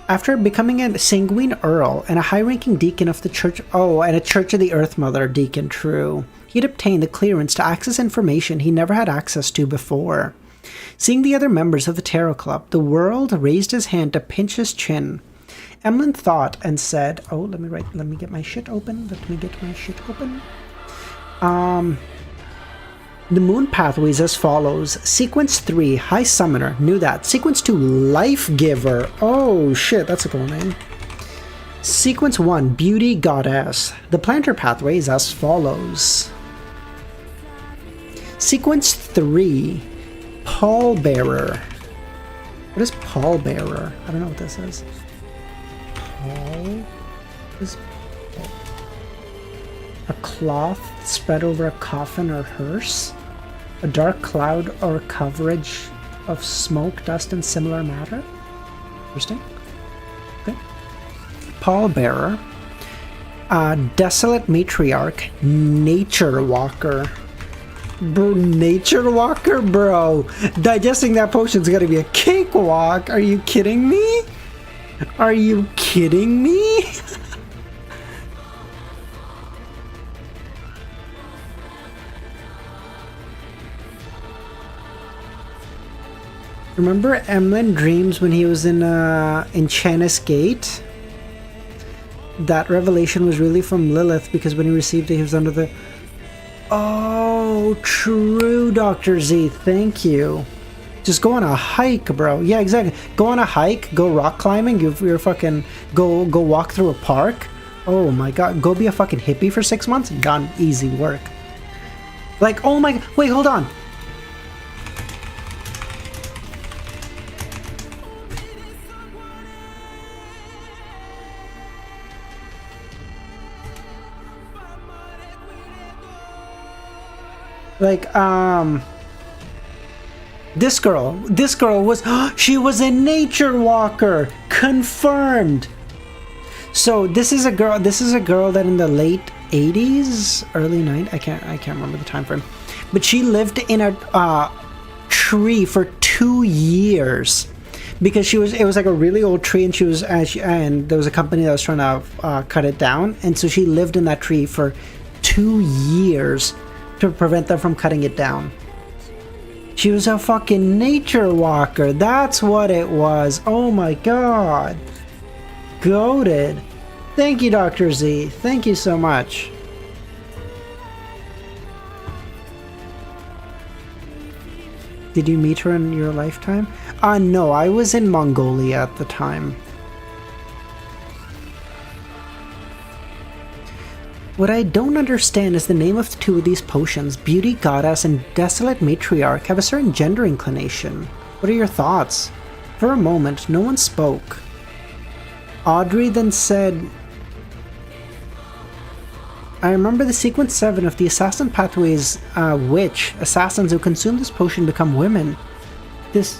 After becoming a sanguine earl and a high-ranking deacon of the church... Oh, and a Church of the Earth Mother deacon, true. He'd obtained the clearance to access information he never had access to before. Seeing the other members of the Tarot Club, the world raised his hand to pinch his chin. Emlyn thought and said... Oh, let me get my shit open. The moon pathway is as follows. Sequence 3, High Summoner. Knew that. Sequence 2, Life Giver. Oh shit, that's a cool name. Sequence 1, Beauty Goddess. The planetary pathway is as follows. Sequence 3, Pallbearer. What is Pallbearer? I don't know what this is. A cloth spread over a coffin or hearse. A dark cloud or coverage of smoke, dust, and similar matter. Interesting. Okay. Pallbearer. Desolate Matriarch. Nature Walker. Bro, Nature Walker? Bro, digesting that potion's gotta be a cakewalk. Are you kidding me? Are you kidding me? Remember Emlyn dreams when he was in Enchanus Gate? That revelation was really from Lilith because when he received it, he was under the... Oh, true, Dr. Z. Thank you. Just go on a hike, bro. Yeah, exactly. Go on a hike. Go rock climbing. You're fucking... Go walk through a park. Oh my god. Go be a fucking hippie for 6 months. Done. Easy work. Like, oh my... Wait, hold on. Like, this girl was, she was a nature walker, confirmed. So this is a girl that in the late 80s, early 90s, I can't remember the time frame, but she lived in a tree for 2 years because it was like a really old tree, and and there was a company that was trying to cut it down, and so she lived in that tree for 2 years to prevent them from cutting it down. She was a fucking nature walker. That's what it was. Oh my god. Goated. Thank you, Dr. Z. Thank you so much. Did you meet her in your lifetime? No, I was in Mongolia at the time. What I don't understand is the name of 2 of these potions, Beauty Goddess and Desolate Matriarch, have a certain gender inclination. What are your thoughts? For a moment, no one spoke. Audrey then said, I remember the sequence 7 of the Assassin Pathways which assassins who consume this potion become women. This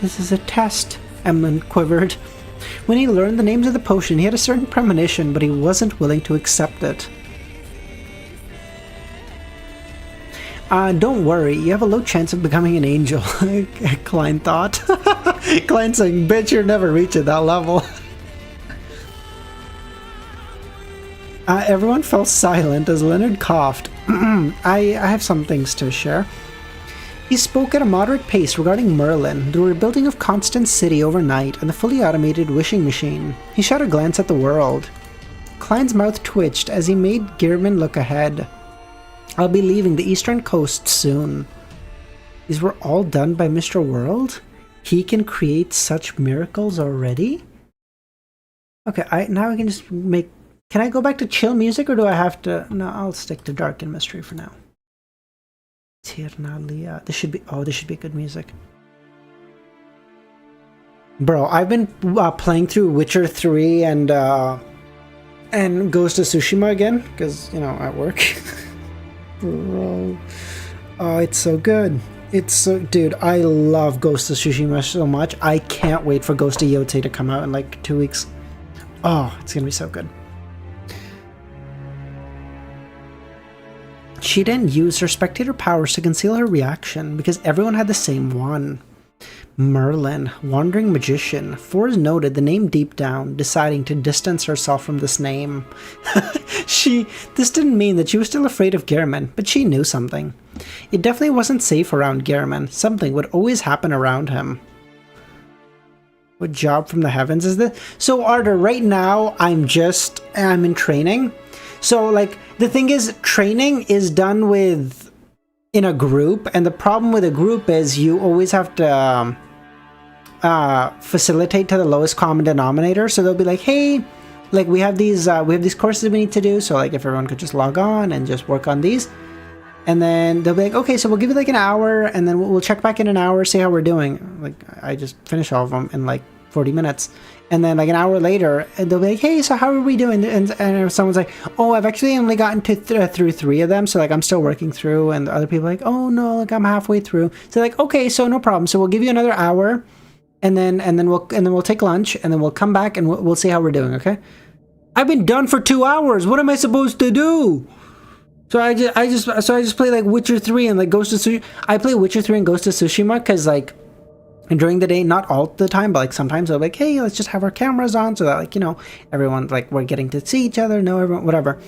is a test, Emlyn quivered. When he learned the names of the potion, he had a certain premonition, but he wasn't willing to accept it. Don't worry, you have a low chance of becoming an angel, Klein thought. Klein saying, bitch, you're never reaching that level. Everyone fell silent as Leonard coughed. I have some things to share. He spoke at a moderate pace regarding Merlin, the rebuilding of Constant City overnight, and the fully automated wishing machine. He shot a glance at the world. Klein's mouth twitched as he made Gehrman look ahead. I'll be leaving the eastern coast soon. These were all done by Mr. World? He can create such miracles already? Okay, now I can just make... Can I go back to chill music, or do I have to... No, I'll stick to dark and mystery for now. Tirnalia. This should be good music. Bro, I've been playing through Witcher 3 and Ghost of Tsushima again, because, you know, at work. Bro. Oh, it's so good. It's so... Dude, I love Ghost of Tsushima so much. I can't wait for Ghost of Yotei to come out in like 2 weeks. Oh, it's gonna be so good. She didn't use her spectator powers to conceal her reaction because everyone had the same one. Merlin, wandering magician. Forrest noted the name deep down, deciding to distance herself from this name. This didn't mean that she was still afraid of Gehrman, but she knew something. It definitely wasn't safe around Gehrman. Something would always happen around him. What job from the heavens is this? So, Audrey, right now, I'm in training. So, like, the thing is, training is done in a group, and the problem with a group is you always have to facilitate to the lowest common denominator. So they'll be like, hey, like we have these courses we need to do, so like if everyone could just log on and just work on these, and then they'll be like, okay, so we'll give you like an hour, and then we'll check back in an hour, see how we're doing. Like I just finish all of them in like 40 minutes, and then like an hour later, and they'll be like, hey, so how are we doing? And if someone's like, oh, I've actually only gotten to through 3 of them, so like I'm still working through, and the other people are like, oh no, like I'm halfway through. So like, okay, so no problem. So we'll give you another hour, and then we'll take lunch, and then we'll come back and we'll see how we're doing. Okay? I've been done for 2 hours. What am I supposed to do? So I just play like Witcher 3 and like Ghost of Tsushima. I play Witcher 3 and Ghost of Tsushima because like during the day, not all the time, but like sometimes I'll be like, hey, let's just have our cameras on so that like, you know, everyone like we're getting to see each other, know everyone, whatever.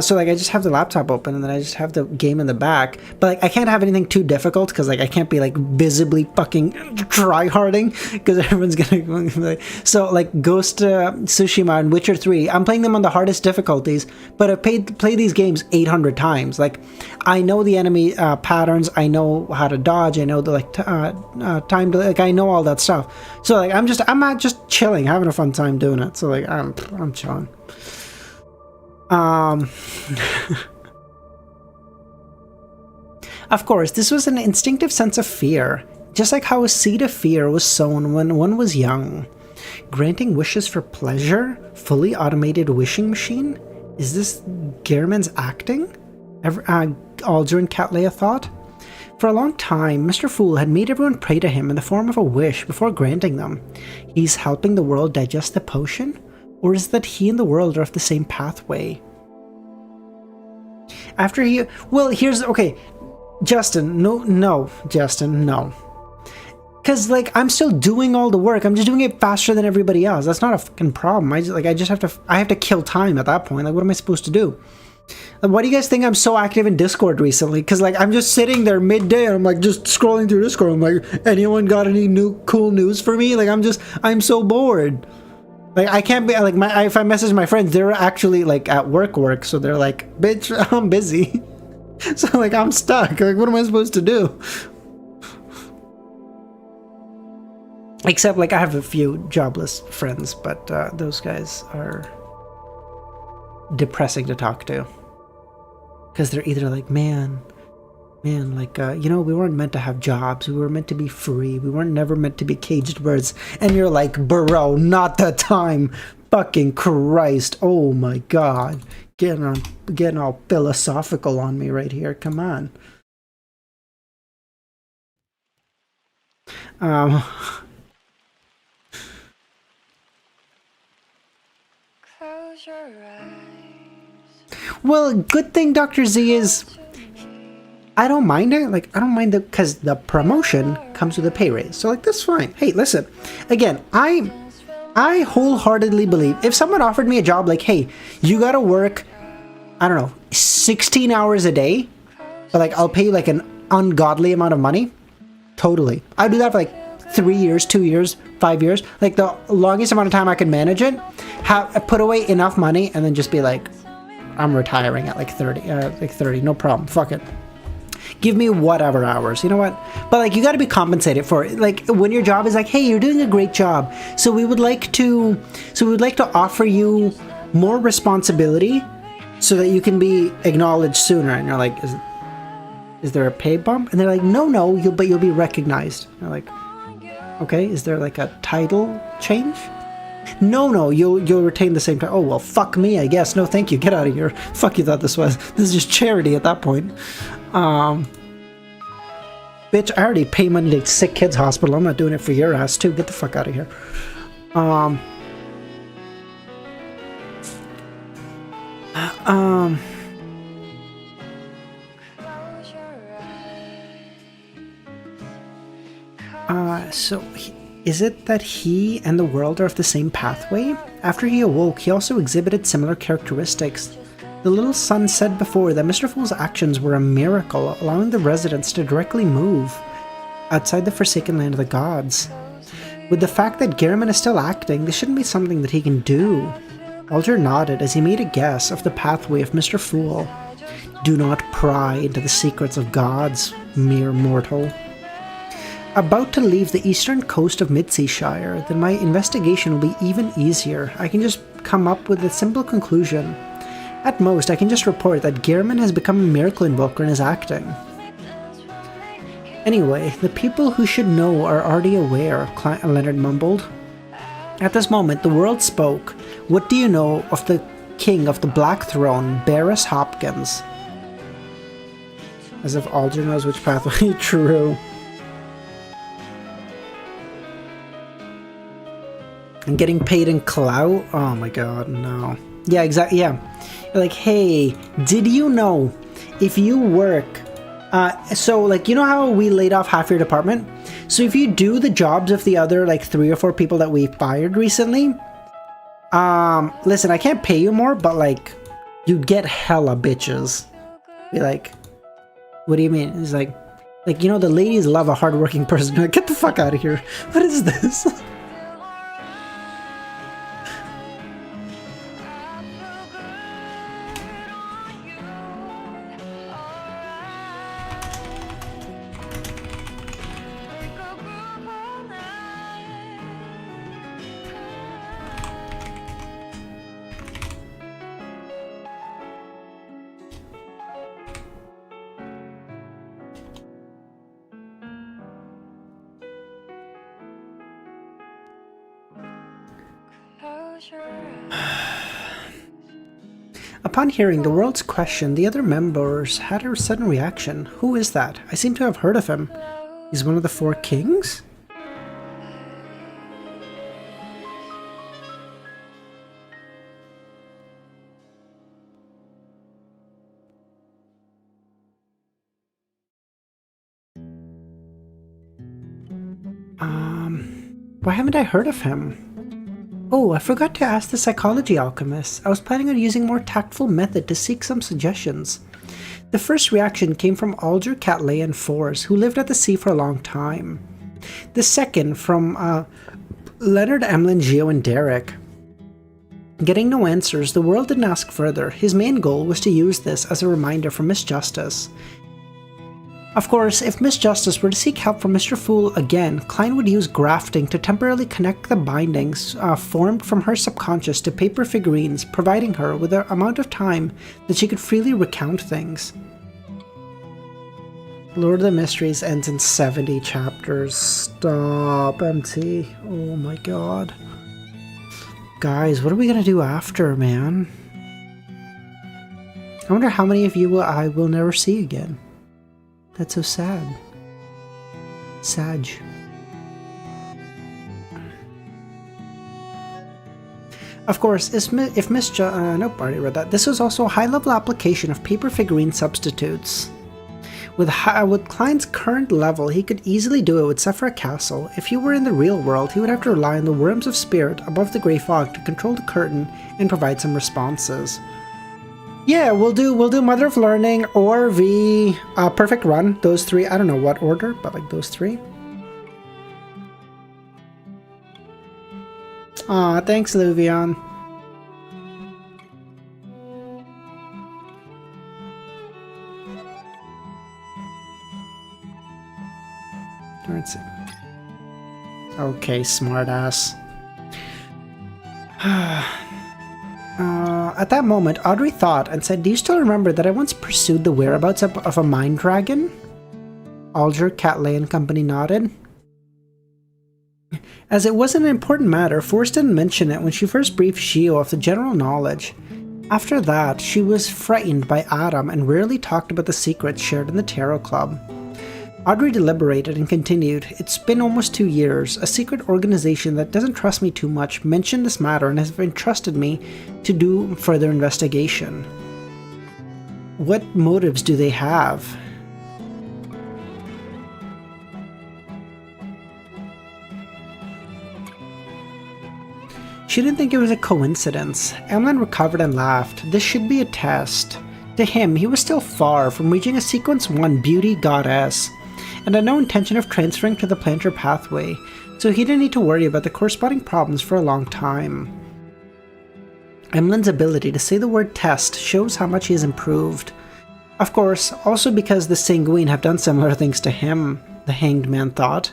So like I just have the laptop open and then I just have the game in the back, but like I can't have anything too difficult because like I can't be like visibly fucking try-harding because everyone's gonna be like, so like Ghost Tsushima and Witcher 3, I'm playing them on the hardest difficulties, but I've played these games 800 times. Like I know the enemy patterns, I know how to dodge, I know the like time to, like I know all that stuff. So like I'm not just chilling, having a fun time doing it. So like I'm chilling. Of course, this was an instinctive sense of fear, just like how a seed of fear was sown when one was young. Granting wishes for pleasure? Fully automated wishing machine? Is this Gehrman's acting? Aldrin Cattleya thought. For a long time, Mr. Fool had made everyone pray to him in the form of a wish before granting them. He's helping the world digest the potion? Or is it that he and the world are off the same pathway? Okay, Justin, no, Justin, no. Because, like, I'm still doing all the work. I'm just doing it faster than everybody else. That's not a fucking problem. I have to kill time at that point. Like, what am I supposed to do? Like, why do you guys think I'm so active in Discord recently? Because, like, I'm just sitting there midday and I'm, like, just scrolling through Discord. I'm like, anyone got any new cool news for me? Like, I'm so bored. Like, I can't be, like, if I message my friends, they're actually, like, at work, so they're like, bitch, I'm busy. So, like, I'm stuck. Like, what am I supposed to do? Except, like, I have a few jobless friends, but those guys are depressing to talk to. Because they're either like, man, like, you know, we weren't meant to have jobs. We were meant to be free. We weren't never meant to be caged birds. And you're like, bro, not the time. Fucking Christ. Oh my God. Getting all philosophical on me right here. Come on. Close your eyes. Well, good thing Dr. Z is... I don't mind it. Like, I don't mind it because the promotion comes with a pay raise. So, like, that's fine. Hey, listen. Again, I wholeheartedly believe if someone offered me a job like, hey, you gotta work, I don't know, 16 hours a day, but, like, I'll pay you, like, an ungodly amount of money. Totally. I'd do that for, like, 3 years, 2 years, 5 years. Like, the longest amount of time I could manage it, put away enough money, and then just be like, I'm retiring at, like, 30. No problem. Fuck it. Give me whatever hours, you know what? But like, you got to be compensated for it. Like, when your job is like, hey, you're doing a great job, so we would like to offer you more responsibility so that you can be acknowledged sooner. And you're like, is there a pay bump? And they're like, no, you'll be recognized. You're like, Okay, is there like a title change? No, you'll retain the same title. Oh, well, fuck me, I guess. No, thank you, get out of here. Fuck you thought this was. This is just charity at that point. Bitch, I already pay money to sick kids hospital. I'm not doing it for your ass too. Get the fuck out of here. Is it that he and the world are of the same pathway? After he awoke, he also exhibited similar characteristics. The little son said before that Mr. Fool's actions were a miracle, allowing the residents to directly move outside the Forsaken Land of the Gods. With the fact that Gehrman is still acting, this shouldn't be something that he can do. Alger nodded as he made a guess of the pathway of Mr. Fool. Do not pry into the secrets of gods, mere mortal. About to leave the eastern coast of Midseashire, then my investigation will be even easier. I can just come up with a simple conclusion. At most, I can just report that Gehrman has become a miracle invoker and is acting. Anyway, the people who should know are already aware, Leonard mumbled. At this moment, the world spoke. What do you know of the king of the Black Throne, Barris Hopkins? As if Alger knows which pathway. True. And getting paid in clout? Oh my god, no. Yeah, exactly, yeah. Like, hey, did you know if you work... so, like, you know how we laid off half your department? So if you do the jobs of the other, like, 3 or 4 people that we fired recently... listen, I can't pay you more, but, like, you'd get hella bitches. Be like, what do you mean? He's like, you know, the ladies love a hardworking person. Like, get the fuck out of here. What is this? Upon hearing the world's question, the other members had a sudden reaction. Who is that? I seem to have heard of him. He's one of the 4 kings? Why haven't I heard of him? Oh, I forgot to ask the psychology alchemists. I was planning on using a more tactful method to seek some suggestions. The first reaction came from Alger, Catley, and Force, who lived at the sea for a long time. The second from Leonard, Emlyn, Gio, and Derek. Getting no answers, the world didn't ask further. His main goal was to use this as a reminder for Miss Justice. Of course, if Miss Justice were to seek help from Mr. Fool again, Klein would use grafting to temporarily connect the bindings formed from her subconscious to paper figurines, providing her with an amount of time that she could freely recount things. Lord of the Mysteries ends in 70 chapters. Stop, MT. Oh my god. Guys, what are we gonna do after, man? I wonder how many of you I will never see again. That's so sad. Sag. Of course, if Miss nope, already read that. This was also a high-level application of paper figurine substitutes. With Klein's current level, he could easily do it with Sephra Castle. If he were in the real world, he would have to rely on the Worms of Spirit above the Grey Fog to control the curtain and provide some responses. Yeah, we'll do Mother of Learning or the Perfect Run. Those 3. I don't know what order, but like those 3. Aw, thanks, Luvion. Let's see. Okay, smartass. At that moment, Audrey thought and said, "Do you still remember that I once pursued the whereabouts of a mine dragon?" Alger, Catley, and company nodded. As it wasn't an important matter, Forrest didn't mention it when she first briefed Shio of the general knowledge. After that, she was frightened by Adam and rarely talked about the secrets shared in the Tarot Club. Audrey deliberated and continued, "It's been almost 2 years. A secret organization that doesn't trust me too much mentioned this matter and has entrusted me to do further investigation." What motives do they have? She didn't think it was a coincidence. Emlyn recovered and laughed. This should be a test. To him, he was still far from reaching a Sequence 1 beauty goddess, and had no intention of transferring to the planter pathway, so he didn't need to worry about the corresponding problems for a long time. Emlyn's ability to say the word test shows how much he has improved. Of course, also because the Sanguine have done similar things to him, the Hanged Man thought.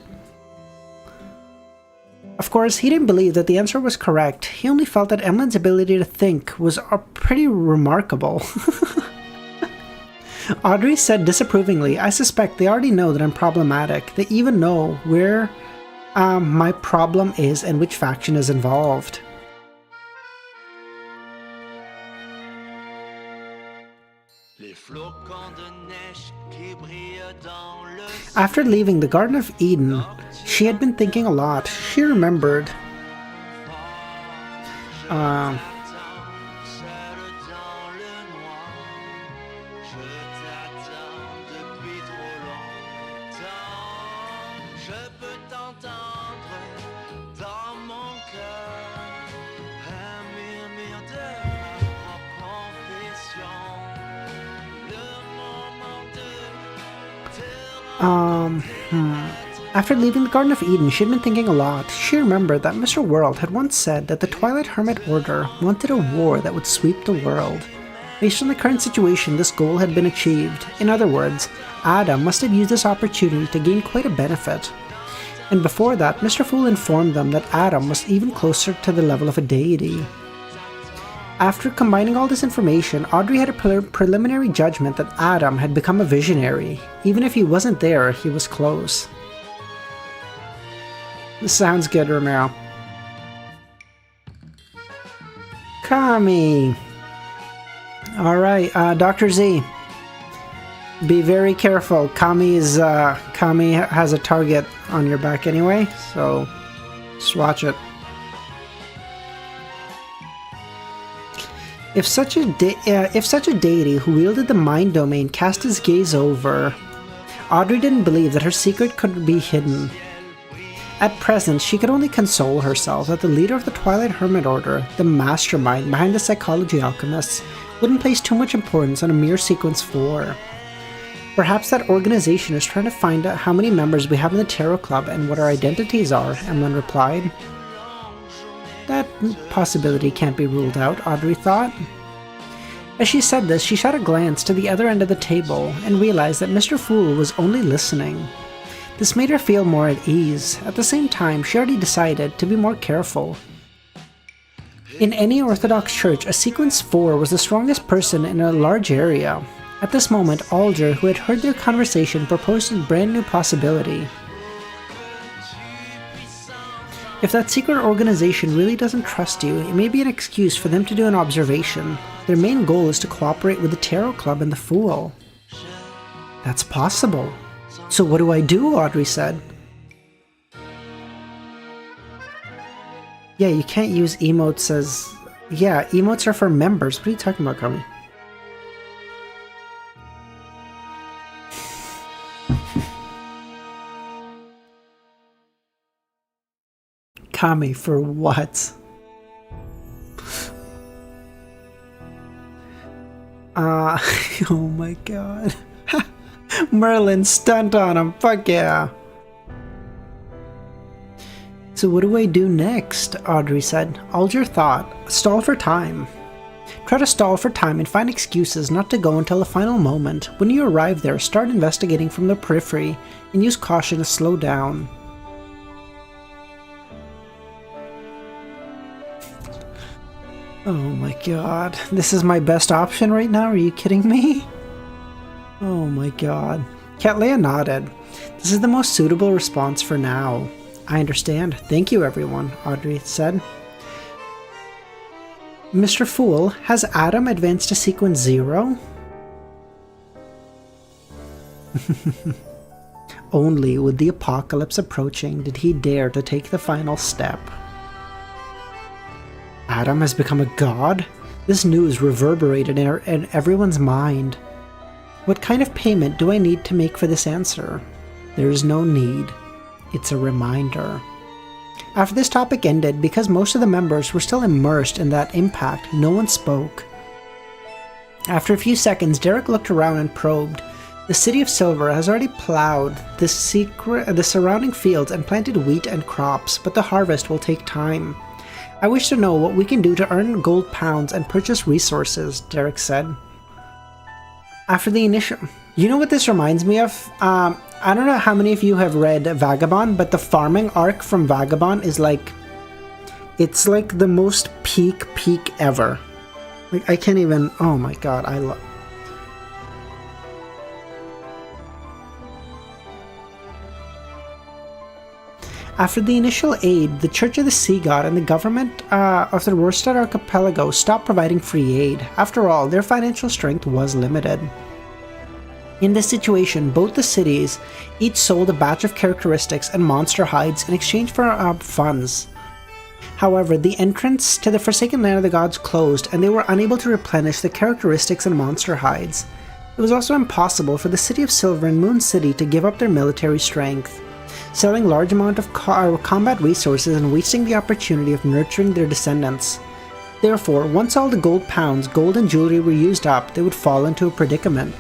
Of course, he didn't believe that the answer was correct. He only felt that Emlyn's ability to think was pretty remarkable. Audrey said disapprovingly, "I suspect they already know that I'm problematic. They even know where my problem is and which faction is involved." After leaving the Garden of Eden, she had been thinking a lot. She remembered After leaving the Garden of Eden, she had been thinking a lot. She remembered that Mr. World had once said that the Twilight Hermit Order wanted a war that would sweep the world. Based on the current situation, this goal had been achieved. In other words, Adam must have used this opportunity to gain quite a benefit. And before that, Mr. Fool informed them that Adam was even closer to the level of a deity. After combining all this information, Audrey had a preliminary judgment that Adam had become a visionary. Even if he wasn't there, he was close. This sounds good, Romero. Kami! Alright, Dr. Z. Be very careful. Kami has a target on your back anyway, so just watch it. If such a deity who wielded the mind domain cast his gaze over, Audrey didn't believe that her secret could be hidden. At present, she could only console herself that the leader of the Twilight Hermit Order, the mastermind behind the psychology alchemists, wouldn't place too much importance on a mere Sequence 4. Perhaps that organization is trying to find out how many members we have in the Tarot Club and what our identities are, Emlyn replied. That possibility can't be ruled out, Audrey thought. As she said this, she shot a glance to the other end of the table and realized that Mr. Fool was only listening. This made her feel more at ease. At the same time, she already decided to be more careful. In any Orthodox church, a Sequence 4 was the strongest person in a large area. At this moment, Alger, who had heard their conversation, proposed a brand new possibility. If that secret organization really doesn't trust you, it may be an excuse for them to do an observation. Their main goal is to cooperate with the Tarot Club and the Fool. That's possible. So what do I do? Audrey said. Yeah, you can't use emotes as... Yeah, emotes are for members. What are you talking about, Kami? Kami, for what? Oh my god. Merlin stunt on him, fuck yeah. So what do I do next? Audrey said. Alger thought. Stall for time. Try to stall for time and find excuses not to go until the final moment. When you arrive there, start investigating from the periphery and use caution to slow down. Oh my god. This is my best option right now? Are you kidding me? Oh my god. Cattleya nodded. This is the most suitable response for now. I understand. Thank you, everyone, Audrey said. Mr. Fool, has Adam advanced to sequence 0? Only with the apocalypse approaching did he dare to take the final step. Adam has become a god? This news reverberated in everyone's mind. What kind of payment do I need to make for this answer? There is no need. It's a reminder. After this topic ended, because most of the members were still immersed in that impact, no one spoke. After a few seconds, Derek looked around and probed. The city of Silver has already plowed the surrounding fields and planted wheat and crops, but the harvest will take time. I wish to know what we can do to earn gold pounds and purchase resources, Derek said. After the initial... You know what this reminds me of? I don't know how many of you have read Vagabond, but the farming arc from Vagabond is like... It's like the most peak ever. Like, I can't even... Oh my god, I love... After the initial aid, the Church of the Sea God and the government of the Rorstad Archipelago stopped providing free aid. After all, their financial strength was limited. In this situation, both the cities each sold a batch of characteristics and monster hides in exchange for funds. However, the entrance to the Forsaken Land of the Gods closed, and they were unable to replenish the characteristics and monster hides. It was also impossible for the City of Silver and Moon City to give up their military strength, selling large amount of combat resources and wasting the opportunity of nurturing their descendants. Therefore, once all the gold pounds, gold and jewelry were used up, they would fall into a predicament.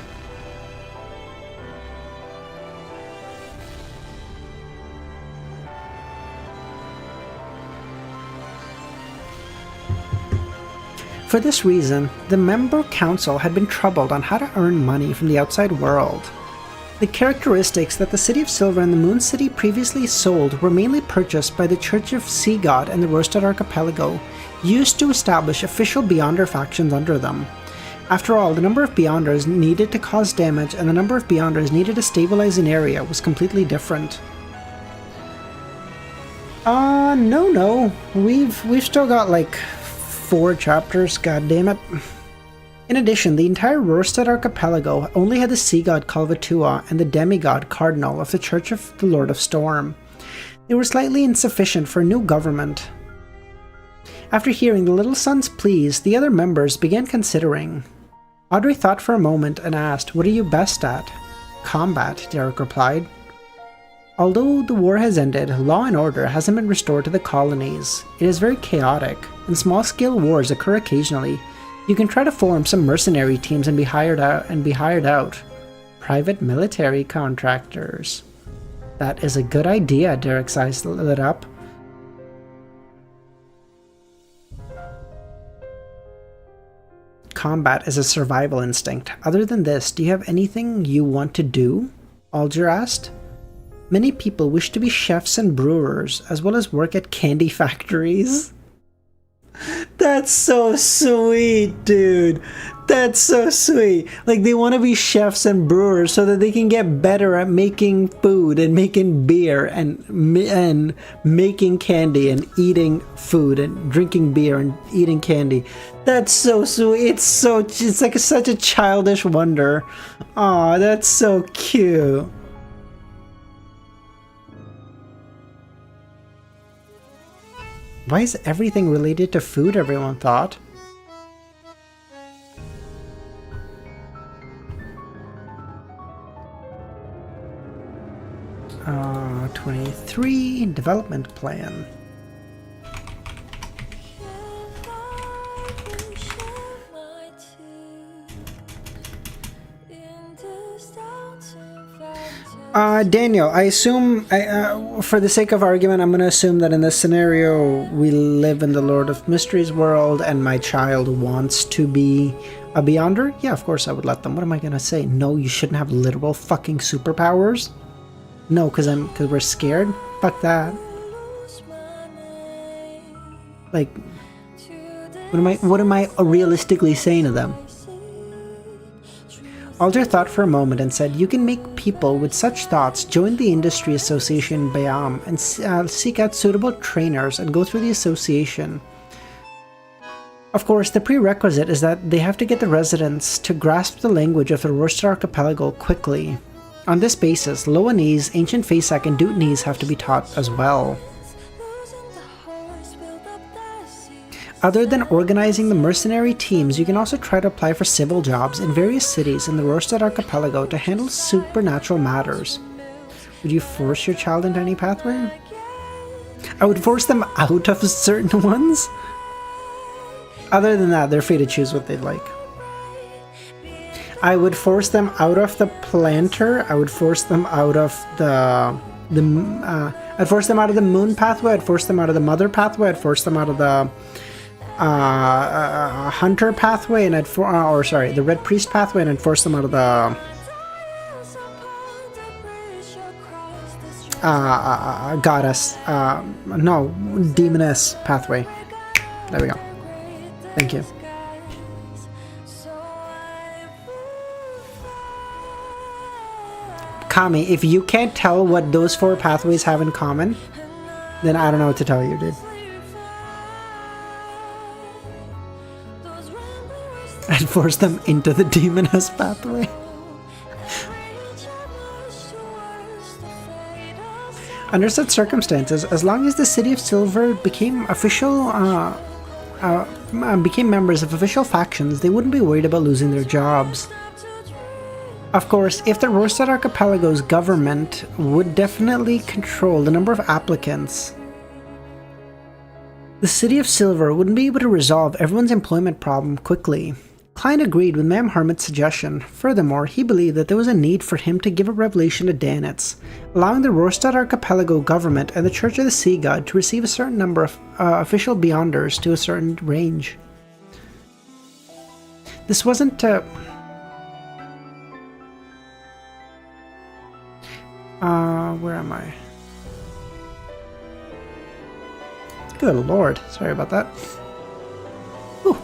For this reason, the member council had been troubled on how to earn money from the outside world. The characteristics that the City of Silver and the Moon City previously sold were mainly purchased by the Church of Sea God and the Rorstad Archipelago, used to establish official Beyonder factions under them. After all, the number of Beyonders needed to cause damage and the number of Beyonders needed to stabilize an area was completely different. No. We've still got like 4 chapters, god damn it. In addition, the entire Rorstad Archipelago only had the Sea God Kalvatua and the Demigod Cardinal of the Church of the Lord of Storm. They were slightly insufficient for a new government. After hearing the Little Sun's pleas, the other members began considering. Audrey thought for a moment and asked, "What are you best at?" "Combat," Derek replied. Although the war has ended, law and order hasn't been restored to the colonies. It is very chaotic, and small-scale wars occur occasionally. You can try to form some mercenary teams and be hired out. Private military contractors. That is a good idea, Derek's eyes lit up. Combat is a survival instinct. Other than this, do you have anything you want to do? Alger asked. Many people wish to be chefs and brewers, as well as work at candy factories. That's so sweet, dude. That's so sweet. Like, they want to be chefs and brewers so that they can get better at making food and making beer and making candy and eating food and drinking beer and eating candy. That's so sweet. It's like such a childish wonder. Aw, that's so cute. Why is everything related to food, everyone thought? 23, development plan. Daniel, I assume, for the sake of argument, I'm going to assume that in this scenario, we live in the Lord of Mysteries world and my child wants to be a Beyonder? Yeah, of course I would let them. What am I going to say? No, you shouldn't have literal fucking superpowers? No, because we're scared? Fuck that. Like, what am I realistically saying to them? Audrey thought for a moment and said, "You can make people with such thoughts join the Industry Association in Bayam and seek out suitable trainers and go through the association. Of course, the prerequisite is that they have to get the residents to grasp the language of the Rorstad archipelago quickly. On this basis, Loanese, Ancient Faesak, and Dutanese have to be taught as well. Other than organizing the mercenary teams, you can also try to apply for civil jobs in various cities in the Rorstad archipelago to handle supernatural matters. Would you force your child into any pathway?" I would force them out of certain ones. Other than that, they're free to choose what they'd like. I would force them out of the planter. I would force them out of I'd force them out of the moon pathway. I'd force them out of the mother pathway. I'd force them out of the hunter pathway, and the red priest pathway, and I'd force them out of the goddess, no, demoness pathway. There we go. Thank you. Kami, if you can't tell what those 4 pathways have in common, then I don't know what to tell you, dude. I'd force them into the demoness pathway. Under such circumstances, as long as the City of Silver became became members of official factions, they wouldn't be worried about losing their jobs. Of course, if the Rorstad Archipelago's government would definitely control the number of applicants, the City of Silver wouldn't be able to resolve everyone's employment problem quickly. Klein agreed with Ma'am Hermit's suggestion. Furthermore, he believed that there was a need for him to give a revelation to Danitz, allowing the Rorstad Archipelago government and the Church of the Sea God to receive a certain number of official Beyonders to a certain range. This wasn't where am I? Good lord, sorry about that. Whew.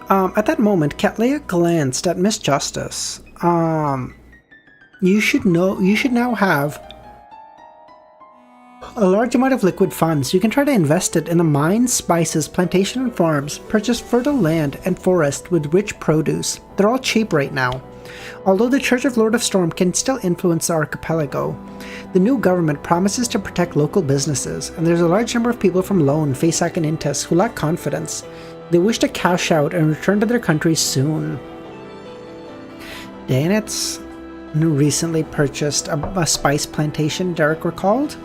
At that moment, Katleya glanced at Miss Justice. You should now have a large amount of liquid funds. You can try to invest it in the mines, spices, plantation and farms, purchase fertile land and forest with rich produce. They're all cheap right now. Although the Church of Lord of Storm can still influence the archipelago, the new government promises to protect local businesses, and there's a large number of people from Lone, Faesak, and Intes who lack confidence. They wish to cash out and return to their country soon. Danitz recently purchased a spice plantation, Derek recalled.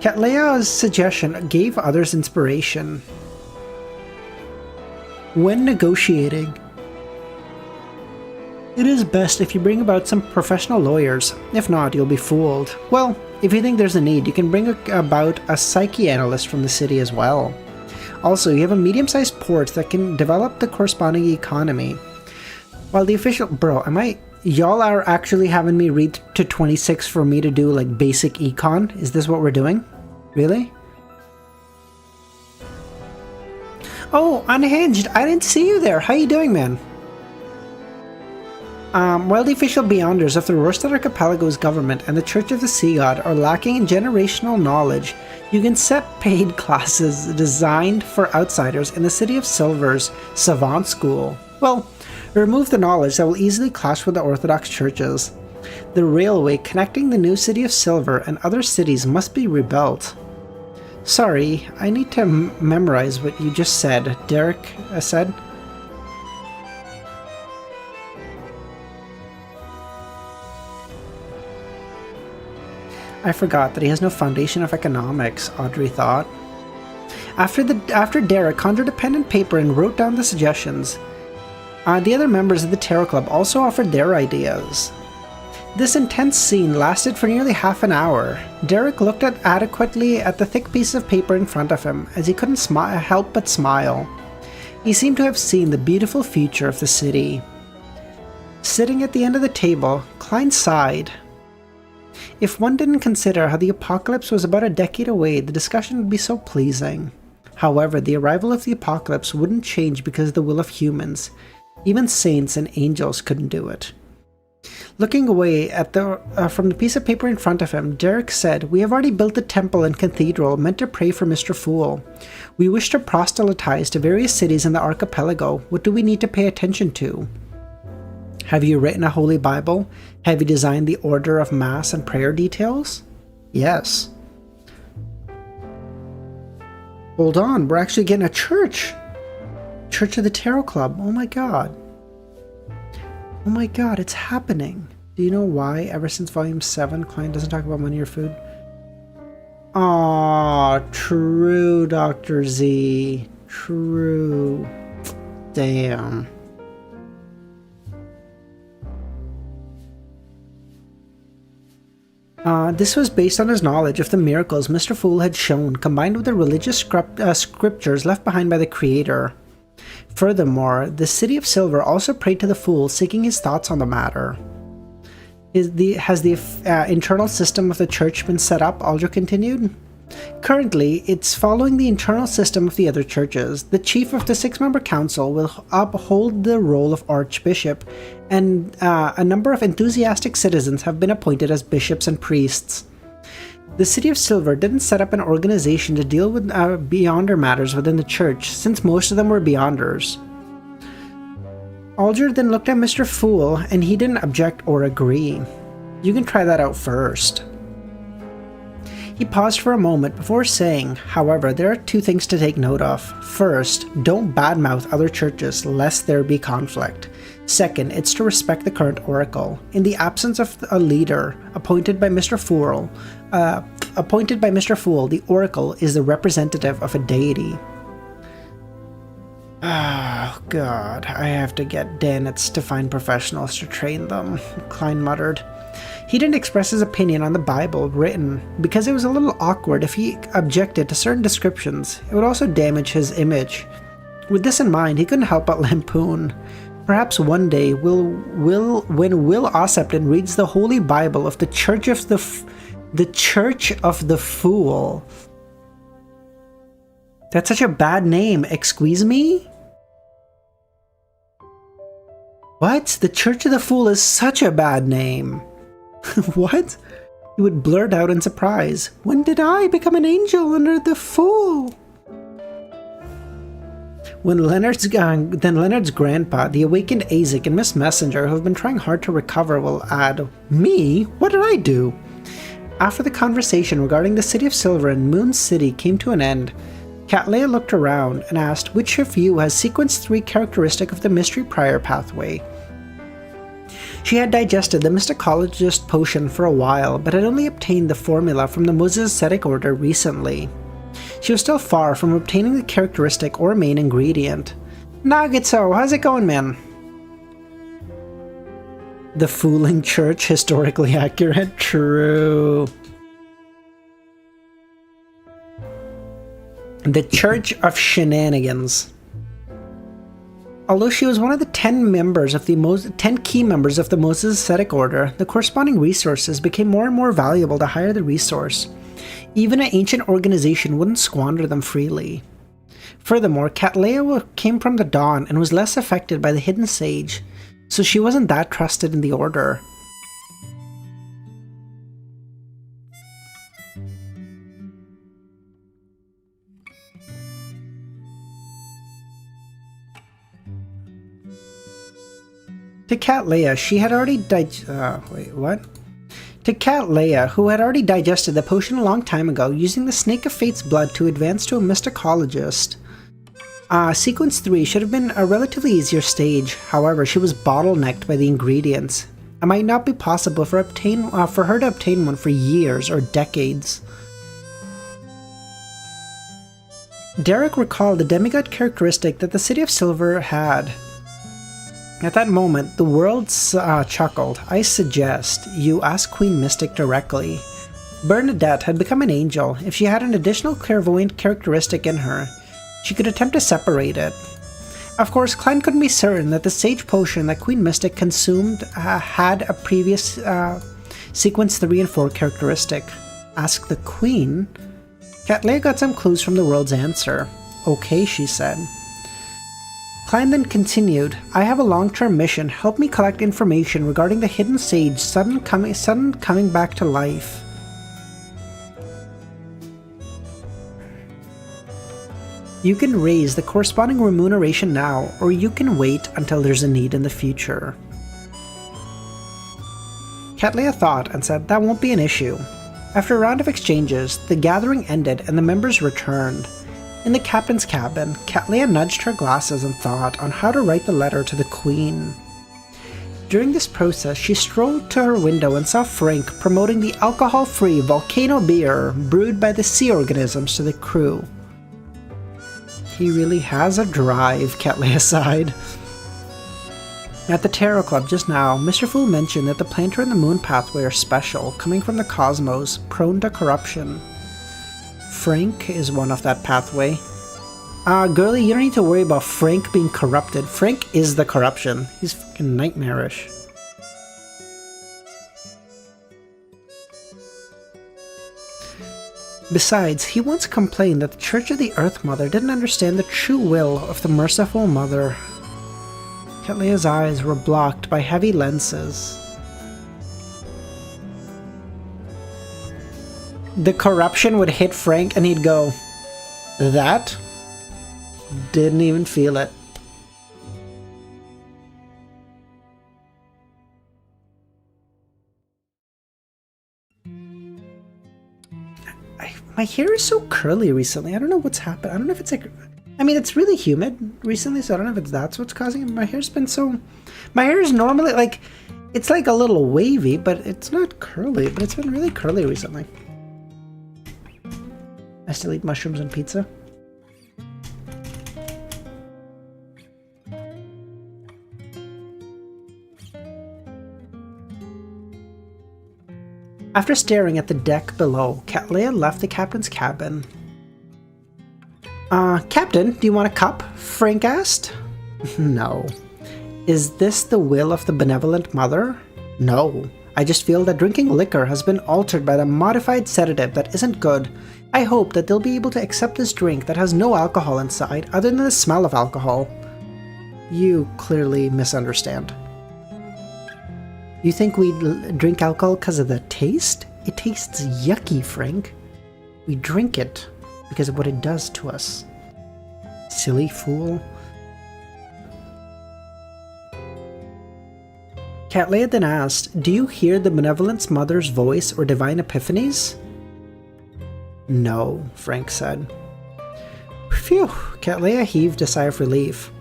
Katleya's suggestion gave others inspiration. When negotiating, it is best if you bring about some professional lawyers. If not, you'll be fooled. Well, if you think there's a need, you can bring about a psyche analyst from the city as well. Also, you have a medium-sized port that can develop the corresponding economy. While the official... Bro, y'all are actually having me read to 26 for me to do, like, basic econ? Is this what we're doing? Really? Oh, Unhinged! I didn't see you there! How you doing, man? While the official Beyonders of the Rorstad Archipelago's government and the Church of the Sea God are lacking in generational knowledge, you can set paid classes designed for outsiders in the City of Silver's Savant School. Well, remove the knowledge that will easily clash with the Orthodox churches. The railway connecting the new City of Silver and other cities must be rebuilt. Sorry, I need to memorize what you just said, Derek said. I forgot that he has no foundation of economics, Audrey thought. After Derek conjured a pen and paper and wrote down the suggestions, the other members of the Tarot Club also offered their ideas. This intense scene lasted for nearly half an hour. Derek looked adequately at the thick piece of paper in front of him, as he couldn't help but smile. He seemed to have seen the beautiful future of the city. Sitting at the end of the table, Klein sighed. If one didn't consider how the apocalypse was about a decade away, the discussion would be so pleasing. However, the arrival of the apocalypse wouldn't change because of the will of humans. Even saints and angels couldn't do it. Looking away at from the piece of paper in front of him, Derek said, "We have already built the temple and cathedral meant to pray for Mr. Fool. We wish to proselytize to various cities in the archipelago. What do we need to pay attention to? Have you written a holy Bible? Have you designed the order of Mass and prayer details?" "Yes." Hold on, we're actually getting a church! Church of the Tarot Club. Oh my god. Oh my god, it's happening. Do you know why ever since Volume 7, Klein doesn't talk about money or food? Aw, true, Dr. Z. True. Damn. This was based on his knowledge of the miracles Mr. Fool had shown, combined with the religious scriptures left behind by the Creator. Furthermore, the City of Silver also prayed to the Fool, seeking his thoughts on the matter. Has the internal system of the church been set up? Audrey continued. Currently, it's following the internal system of the other churches. The chief of the 6-member council will uphold the role of archbishop, and a number of enthusiastic citizens have been appointed as bishops and priests. The City of Silver didn't set up an organization to deal with Beyonder matters within the church, since most of them were Beyonders. Alger then looked at Mr. Fool, and he didn't object or agree. "You can try that out first." He paused for a moment before saying, "However, there are 2 things to take note of. First, don't badmouth other churches lest there be conflict. Second, it's to respect the current oracle. In the absence of a leader appointed by Mr. Fool, the oracle is the representative of a deity." Oh god, I have to get Danitz to find professionals to train them, Klein muttered. He didn't express his opinion on the Bible written because it was a little awkward if he objected to certain descriptions. It would also damage his image. With this in mind, he couldn't help but lampoon. Perhaps one day, when Will Ossepton reads the Holy Bible of the Church of the Fool. That's such a bad name. Excuse me? What? The Church of the Fool is such a bad name. What? He would blurt out in surprise. When did I become an angel under the Fool? Then Leonard's grandpa, the awakened Azek, and Miss Messenger, who have been trying hard to recover, will add, "Me? What did I do?" After the conversation regarding the City of Silver and Moon City came to an end, Cattleya looked around and asked which of you has sequence 3 characteristic of the mystery prior pathway. She had digested the mysticologist potion for a while, but had only obtained the formula from the Moses Ascetic Order recently. She was still far from obtaining the characteristic or main ingredient. "Nagitso, how's it going, man?" The Fooling Church, historically accurate? True. The Church of Shenanigans. Although she was one of the 10 key members of the Moses Ascetic Order, the corresponding resources became more and more valuable the higher the resource. Even an ancient organization wouldn't squander them freely. Furthermore, Cattleya came from the Dawn and was less affected by the Hidden Sage, so she wasn't that trusted in the Order. To Cattleya, To Cattleya, who had already digested the potion a long time ago, using the Snake of Fate's blood to advance to a mysticologist, Sequence 3 should have been a relatively easier stage. However, she was bottlenecked by the ingredients. It might not be possible for her to obtain one for years or decades. Derek recalled the demigod characteristic that the City of Silver had. At that moment, the world chuckled. "I suggest you ask Queen Mystic directly." Bernadette had become an angel. If she had an additional clairvoyant characteristic in her, she could attempt to separate it. Of course, Klein couldn't be certain that the sage potion that Queen Mystic consumed had a previous Sequence 3 and 4 characteristic. Ask the Queen? Cattleya got some clues from the world's answer. "Okay," she said. Klein then continued, I have a long-term mission. Help me collect information regarding the hidden sage sudden coming back to life. You can raise the corresponding remuneration now, or you can wait until there's a need in the future. Cattleya thought and said that won't be an issue. After a round of exchanges, the gathering ended and the members returned. In the captain's cabin, Cattleya nudged her glasses and thought on how to write the letter to the Queen. During this process, she strolled to her window and saw Frank promoting the alcohol-free volcano beer brewed by the sea organisms to the crew. He really has a drive, Cattleya sighed. At the Tarot Club just now, Mr. Fool mentioned that the planter and the moon pathway are special, coming from the cosmos, prone to corruption. Frank is one of that pathway. Girlie, you don't need to worry about Frank being corrupted. Frank is the corruption. He's fucking nightmarish. Besides, he once complained that the Church of the Earth Mother didn't understand the true will of the Merciful Mother. Cattleya's eyes were blocked by heavy lenses. The corruption would hit Frank and he'd go, that? Didn't even feel it. My hair is so curly recently. I don't know what's happened. I don't know if it's like... I mean, it's really humid recently, so I don't know if that's what's causing it. My hair's been so... My hair is normally like... It's like a little wavy, but it's not curly. But it's been really curly recently. I still eat mushrooms and pizza. After staring at the deck below, Cattleya left the captain's cabin. Captain, do you want a cup? Frank asked. No. Is this the will of the benevolent mother? No. I just feel that drinking liquor has been altered by the modified sedative that isn't good. I hope that they'll be able to accept this drink that has no alcohol inside other than the smell of alcohol. You clearly misunderstand. You think we drink alcohol because of the taste? It tastes yucky, Frank. We drink it because of what it does to us. Silly fool. Cattleya then asked, do you hear the benevolence mother's voice or divine epiphanies? No, Frank said. Phew, Cattleya heaved a sigh of relief.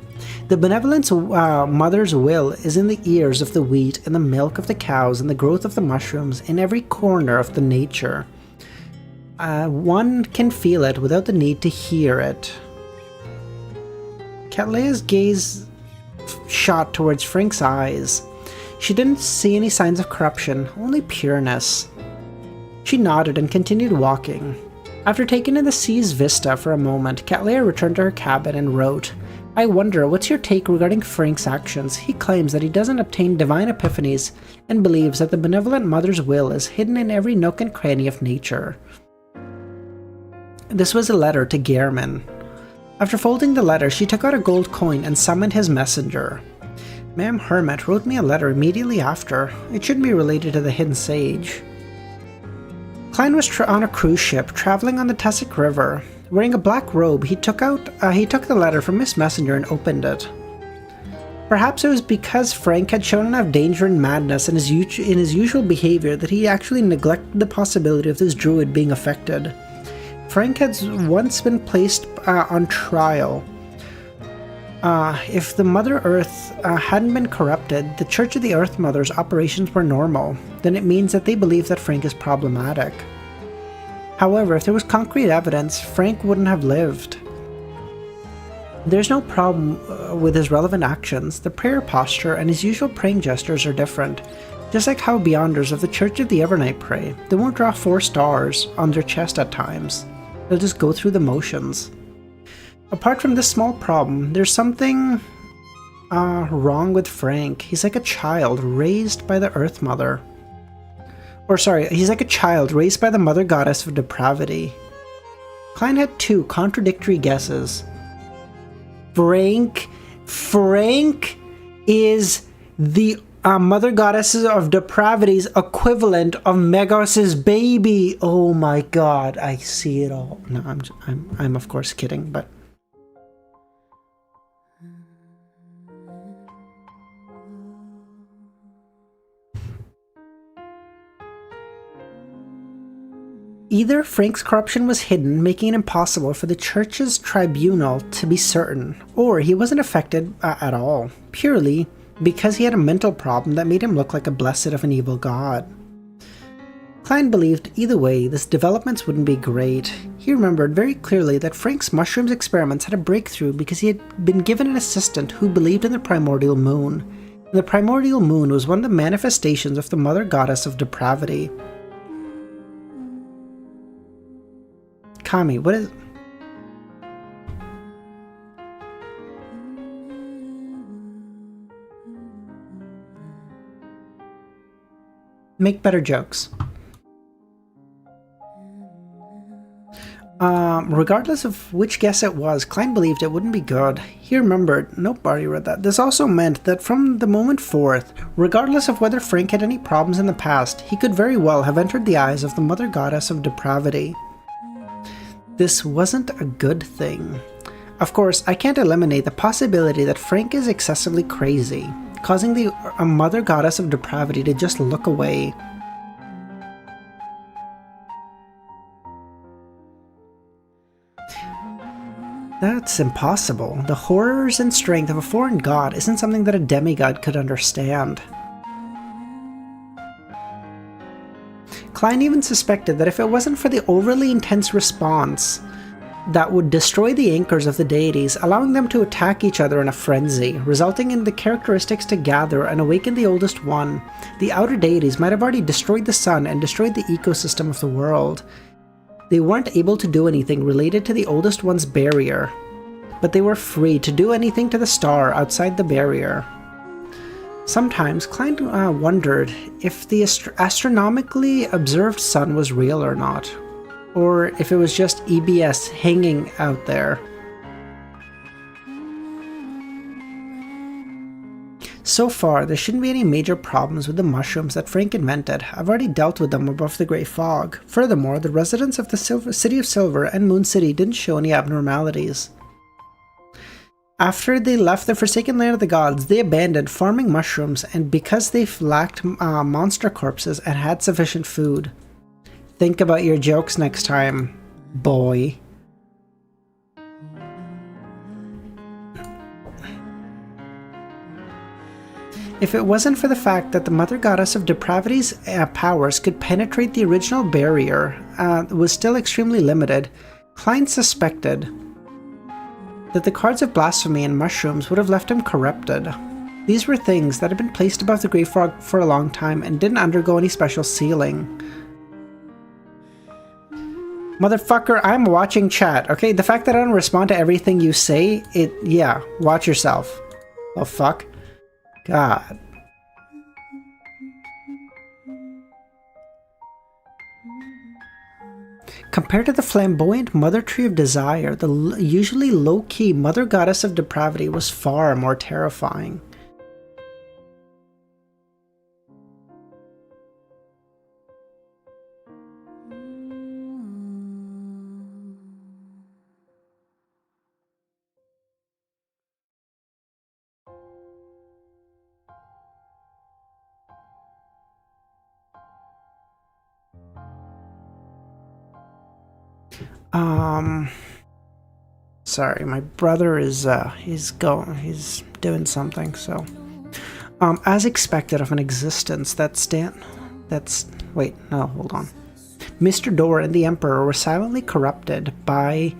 The benevolence mother's will is in the ears of the wheat and the milk of the cows and the growth of the mushrooms in every corner of the nature. One can feel it without the need to hear it. Cattleya's gaze shot towards Frank's eyes. She didn't see any signs of corruption, only pureness. She nodded and continued walking. After taking in the sea's vista for a moment, Cattleya returned to her cabin and wrote, I wonder, what's your take regarding Frank's actions? He claims that he doesn't obtain divine epiphanies and believes that the benevolent mother's will is hidden in every nook and cranny of nature. This was a letter to Gehrman. After folding the letter, she took out a gold coin and summoned his messenger. Ma'am Hermit wrote me a letter immediately after. It should be related to the hidden sage. Klein was on a cruise ship traveling on the Tussock River. Wearing a black robe, he took the letter from his messenger and opened it. Perhaps it was because Frank had shown enough danger and madness in his usual behavior that he actually neglected the possibility of this druid being affected. Frank had once been placed on trial. If the Mother Earth hadn't been corrupted, the Church of the Earth Mother's operations were normal, then it means that they believe that Frank is problematic. However, if there was concrete evidence, Frank wouldn't have lived. There's no problem with his relevant actions. The prayer posture and his usual praying gestures are different. Just like how Beyonders of the Church of the Evernight pray. They won't draw 4 stars on their chest at times. They'll just go through the motions. Apart from this small problem, there's something wrong with Frank. He's like a child raised by the Earth Mother. He's like a child raised by the Mother Goddess of Depravity. Klein had 2 contradictory guesses. Frank Frank is the mother goddess of depravity's equivalent of Megos's baby. Oh my god, I see it all. No, I'm of course kidding, but either Frank's corruption was hidden, making it impossible for the church's tribunal to be certain, or he wasn't affected at all, purely because he had a mental problem that made him look like a blessed of an evil god. Klein believed either way, this developments wouldn't be great. He remembered very clearly that Frank's mushrooms experiments had a breakthrough because he had been given an assistant who believed in the primordial moon. And the primordial moon was one of the manifestations of the mother goddess of depravity. Kami, what is... Make better jokes. Regardless of which guess it was, Klein believed it wouldn't be good. He remembered, nope, already read that. This also meant that from the moment forth, regardless of whether Frank had any problems in the past, he could very well have entered the eyes of the mother goddess of depravity. This wasn't a good thing. Of course, I can't eliminate the possibility that Frank is excessively crazy, causing the mother goddess of depravity to just look away. That's impossible. The horrors and strength of a foreign god isn't something that a demigod could understand. Klein even suspected that if it wasn't for the overly intense response that would destroy the anchors of the deities, allowing them to attack each other in a frenzy, resulting in the characteristics to gather and awaken the oldest one, the outer deities might have already destroyed the sun and destroyed the ecosystem of the world. They weren't able to do anything related to the oldest one's barrier, but they were free to do anything to the star outside the barrier. Sometimes Klein wondered if the astronomically observed sun was real or not, or if it was just EBS hanging out there. So far, there shouldn't be any major problems with the mushrooms that Frank invented. I've already dealt with them above the Grey Fog. Furthermore, the residents of the City of Silver and Moon City didn't show any abnormalities. After they left the Forsaken Land of the Gods, they abandoned farming mushrooms, and because they lacked monster corpses and had sufficient food. Think about your jokes next time, boy. If it wasn't for the fact that the Mother Goddess of Depravity's powers could penetrate the original barrier, was still extremely limited, Klein suspected that the cards of blasphemy and mushrooms would have left him corrupted. These were things that had been placed above the Grey Fog for a long time and didn't undergo any special sealing. Motherfucker, I'm watching chat, okay? The fact that I don't respond to everything you say, yeah, watch yourself. Oh, fuck. God. Compared to the flamboyant Mother Tree of Desire, the usually low-key Mother Goddess of Depravity was far more terrifying. Sorry, my brother is, he's doing something, so. As expected of an existence wait, no, hold on. Mr. Dor and the Emperor were silently corrupted by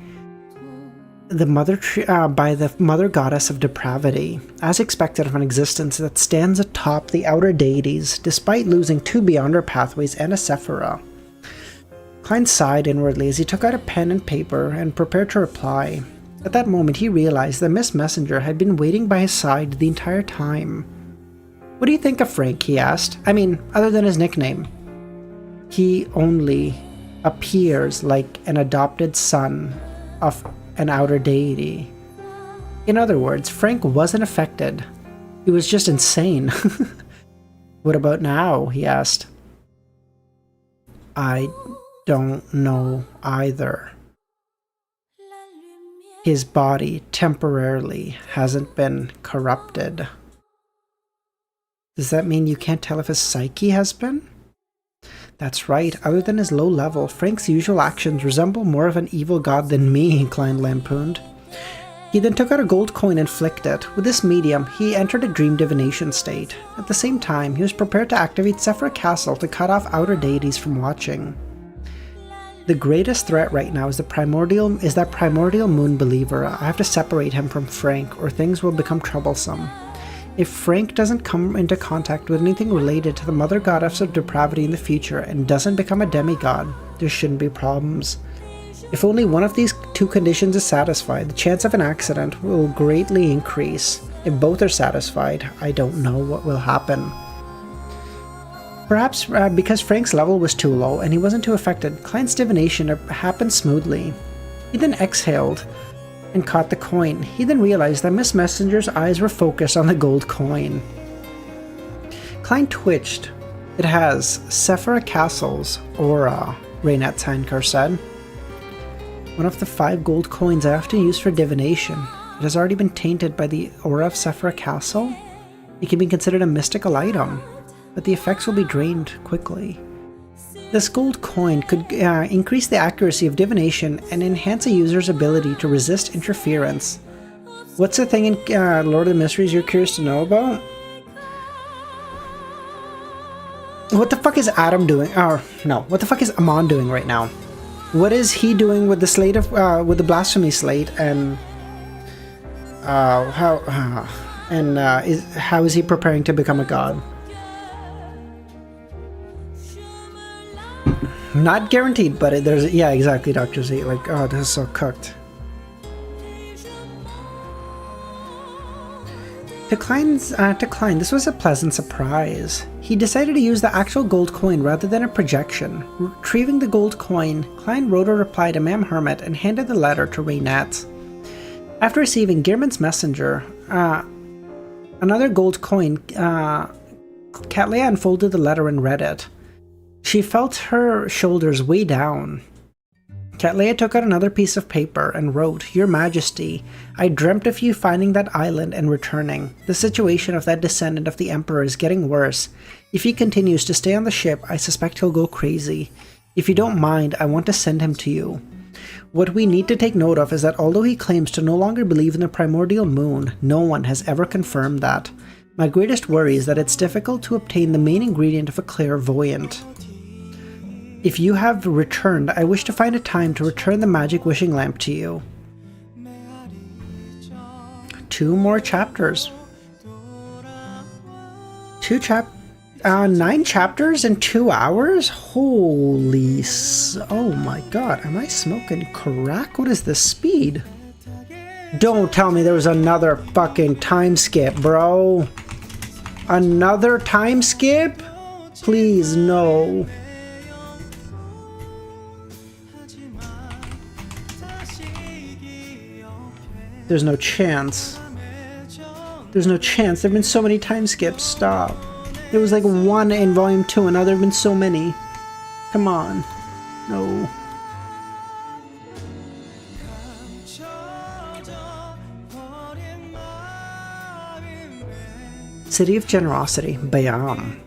the Mother Goddess of Depravity, as expected of an existence that stands atop the outer deities, despite losing 2 Beyonder pathways and a Sephira. Klein sighed inwardly as he took out a pen and paper and prepared to reply. At that moment, he realized that Miss Messenger had been waiting by his side the entire time. "What do you think of Frank?" he asked. "I mean, other than his nickname." "He only appears like an adopted son of an outer deity." In other words, Frank wasn't affected. He was just insane. What about now? He asked. I don't know either. His body temporarily hasn't been corrupted. Does that mean you can't tell if his psyche has been? That's right. Other than his low level, Frank's usual actions resemble more of an evil god than me, Klein lampooned. He then took out a gold coin and flicked it. With this medium, he entered a dream divination state. At the same time, he was prepared to activate Sephira Castle to cut off outer deities from watching. The greatest threat right now is that primordial moon believer. I have to separate him from Frank, or things will become troublesome. If Frank doesn't come into contact with anything related to the mother goddess of depravity in the future and doesn't become a demigod, there shouldn't be problems. If only one of these two conditions is satisfied, the chance of an accident will greatly increase. If both are satisfied, I don't know what will happen. Perhaps because Frank's level was too low and he wasn't too affected, Klein's divination happened smoothly. He then exhaled and caught the coin. He then realized that Miss Messenger's eyes were focused on the gold coin. Klein twitched. It has Sephira Castle's aura, Raynette Sankar said. One of the 5 gold coins I often use for divination. It has already been tainted by the aura of Sephira Castle. It can be considered a mystical item, but the effects will be drained quickly. This gold coin could increase the accuracy of divination and enhance a user's ability to resist interference. What's the thing in Lord of the Mysteries you're curious to know about? What the fuck is Adam doing? What the fuck is Amon doing right now? What is he doing with the slate of with the blasphemy slate, and how is he preparing to become a god? Not guaranteed, but yeah, exactly, Dr. Z. Like, oh, this is so cooked. To Klein, this was a pleasant surprise. He decided to use the actual gold coin rather than a projection. Retrieving the gold coin, Klein wrote a reply to Ma'am Hermit and handed the letter to Raynette. After receiving Gearman's messenger, another gold coin, Cattleya unfolded the letter and read it. She felt her shoulders weigh down. Cattleya took out another piece of paper and wrote, Your Majesty, I dreamt of you finding that island and returning. The situation of that descendant of the Emperor is getting worse. If he continues to stay on the ship, I suspect he'll go crazy. If you don't mind, I want to send him to you. What we need to take note of is that although he claims to no longer believe in the primordial moon, no one has ever confirmed that. My greatest worry is that it's difficult to obtain the main ingredient of a clairvoyant. If you have returned, I wish to find a time to return the magic wishing lamp to you. 2 more chapters. 9 chapters in 2 hours? Holy oh my god, am I smoking crack? What is the speed? Don't tell me there was another fucking time skip, bro. Another time skip? Please, no. There's no chance. There's no chance. There have been so many time skips. Stop. There was like 1 in volume 2 and now there have been so many. Come on. No. City of Generosity, Bayam.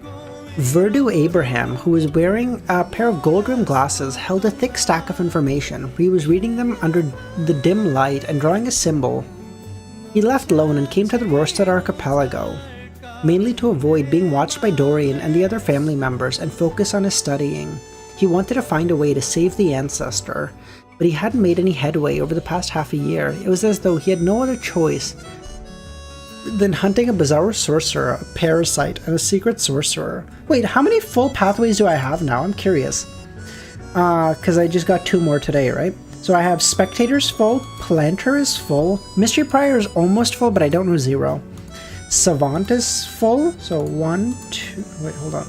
Verdu Abraham, who was wearing a pair of gold-rimmed glasses, held a thick stack of information. He was reading them under the dim light and drawing a symbol. He left alone and came to the Rorstad archipelago, mainly to avoid being watched by Dorian and the other family members and focus on his studying. He wanted to find a way to save the ancestor, but he hadn't made any headway over the past half a year. It was as though he had no other choice than hunting a bizarre sorcerer, a parasite, and a secret sorcerer. Wait, how many full pathways do I have now? I'm curious. Because I just got 2 more today, right? So I have Spectator's full, Planter is full, Mystery Prior is almost full, but I don't know 0. Savant is full, so 1, 2, wait, hold on.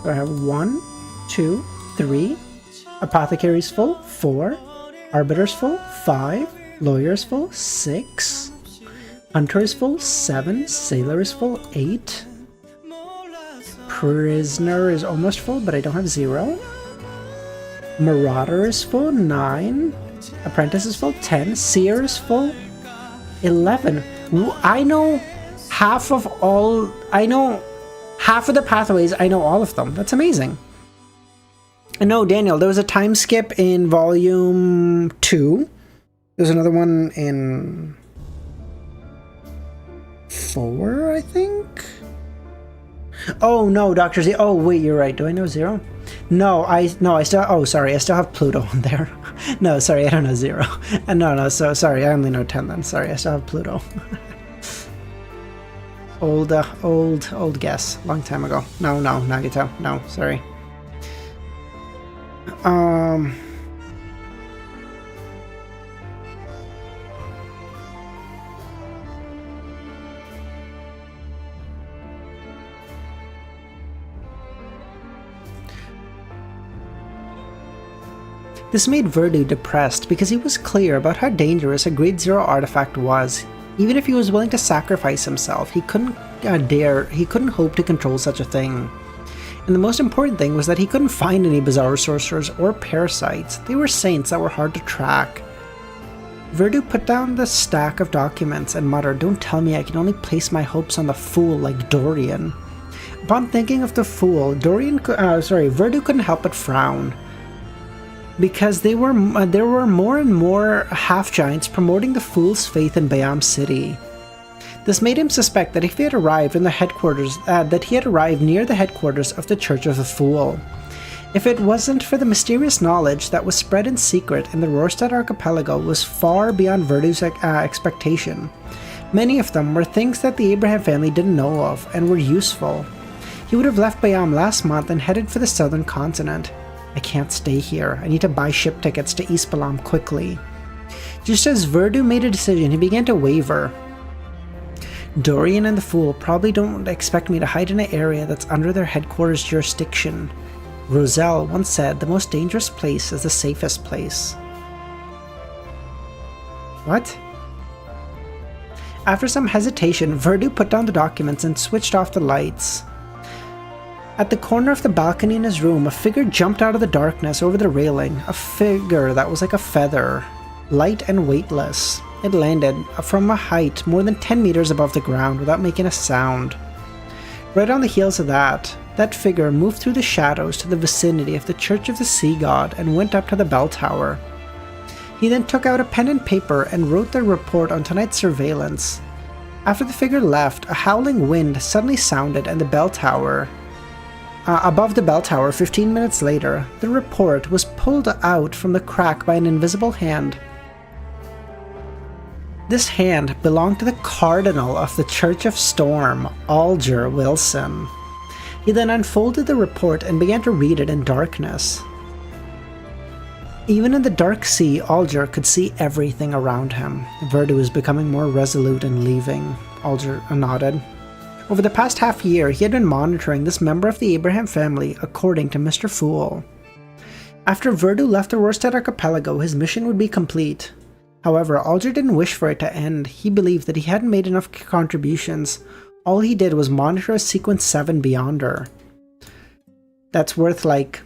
So I have 1, 2, 3. Apothecary's full, 4. Arbiter's full, 5. Lawyer is full, 6. Hunter is full, 7. Sailor is full, 8. Prisoner is almost full, but I don't have 0. Marauder is full, 9. Apprentice is full, 10. Seer is full, 11. I know half of the pathways. I know all of them. That's amazing. And no, Daniel, there was a time skip in volume 2. There's another one in 4, I think. Oh no, Dr. Z. Oh wait, you're right. Do I know 0? No, I still. Oh, sorry, I still have Pluto on there. No, sorry, I don't know 0. No. So sorry, I only know 10 then. Sorry, I still have Pluto. Old guess, long time ago. No, Nagito. No, sorry. This made Verdu depressed because he was clear about how dangerous a Grade 0 artifact was. Even if he was willing to sacrifice himself, he couldn't hope to control such a thing. And the most important thing was that he couldn't find any bizarre sorcerers or parasites. They were saints that were hard to track. Verdu put down the stack of documents and muttered, "Don't tell me I can only place my hopes on the fool like Dorian." Upon thinking of the fool, Verdu couldn't help but frown. Because there were more and more half-giants promoting the fool's faith in Bayam City. This made him suspect that if he had arrived in the headquarters, near the headquarters of the Church of the Fool. If it wasn't for the mysterious knowledge that was spread in secret in the Rorstad archipelago was far beyond Verdu's expectation. Many of them were things that the Abraham family didn't know of and were useful. He would have left Bayam last month and headed for the southern continent. I can't stay here. I need to buy ship tickets to East Balam quickly. Just as Verdu made a decision, he began to waver. Dorian and the Fool probably don't expect me to hide in an area that's under their headquarters jurisdiction. Roselle once said the most dangerous place is the safest place. What? After some hesitation, Verdu put down the documents and switched off the lights. At the corner of the balcony in his room, a figure jumped out of the darkness over the railing, a figure that was like a feather, light and weightless. It landed from a height more than 10 meters above the ground without making a sound. Right on the heels of that figure moved through the shadows to the vicinity of the Church of the Sea God and went up to the bell tower. He then took out a pen and paper and wrote the report on tonight's surveillance. After the figure left, a howling wind suddenly sounded and the bell tower... above the bell tower 15 minutes later, the report was pulled out from the crack by an invisible hand. This hand belonged to the Cardinal of the Church of Storm, Alger Wilson. He then unfolded the report and began to read it in darkness. Even in the dark sea, Alger could see everything around him. Verdu was becoming more resolute in leaving. Alger nodded. Over the past half year, he had been monitoring this member of the Abraham family, according to Mr. Fool. After Verdu left the Rorstad archipelago, his mission would be complete. However, Alger didn't wish for it to end. He believed that he hadn't made enough contributions. All he did was monitor a Sequence 7 Beyonder. That's worth, like,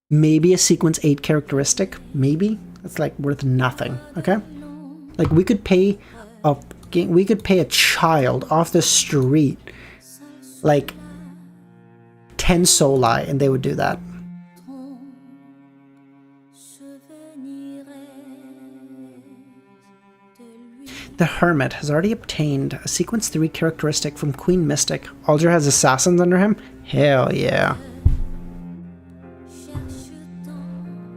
maybe a Sequence 8 characteristic. Maybe. That's, like, worth nothing, okay? Like, we could pay a child off the street like 10 soli and they would do that. The Hermit has already obtained a Sequence 3 characteristic from Queen Mystic. Alger has assassins under him? Hell yeah.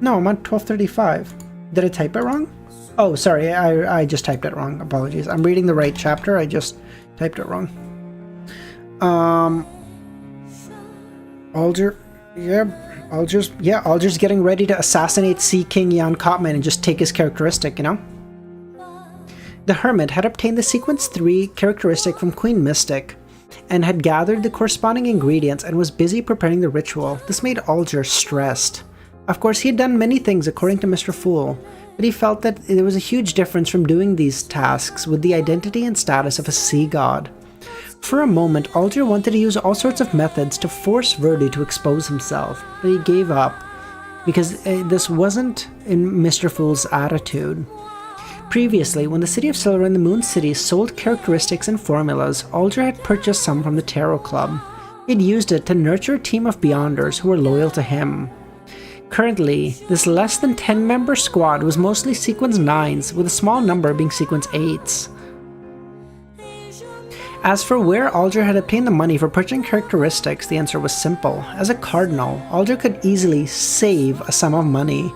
No, I'm on 1235. Did I type it wrong? Oh, sorry, I just typed it wrong. Apologies. I'm reading the right chapter, I just typed it wrong. Alger's getting ready to assassinate Sea King Jan Kopman and just take his characteristic, you know? The Hermit had obtained the Sequence 3 characteristic from Queen Mystic, and had gathered the corresponding ingredients and was busy preparing the ritual. This made Alger stressed. Of course, he had done many things according to Mr. Fool, but he felt that there was a huge difference from doing these tasks with the identity and status of a sea god. For a moment, Audrey wanted to use all sorts of methods to force Verdi to expose himself, but he gave up, because this wasn't in Mr. Fool's attitude. Previously, when the City of Silver and the Moon City sold characteristics and formulas, Audrey had purchased some from the Tarot Club. He had used it to nurture a team of Beyonders who were loyal to him. Currently, this less than 10-member squad was mostly Sequence 9s, with a small number being Sequence 8s. As for where Audrey had obtained the money for purchasing characteristics, the answer was simple. As a cardinal, Audrey could easily save a sum of money.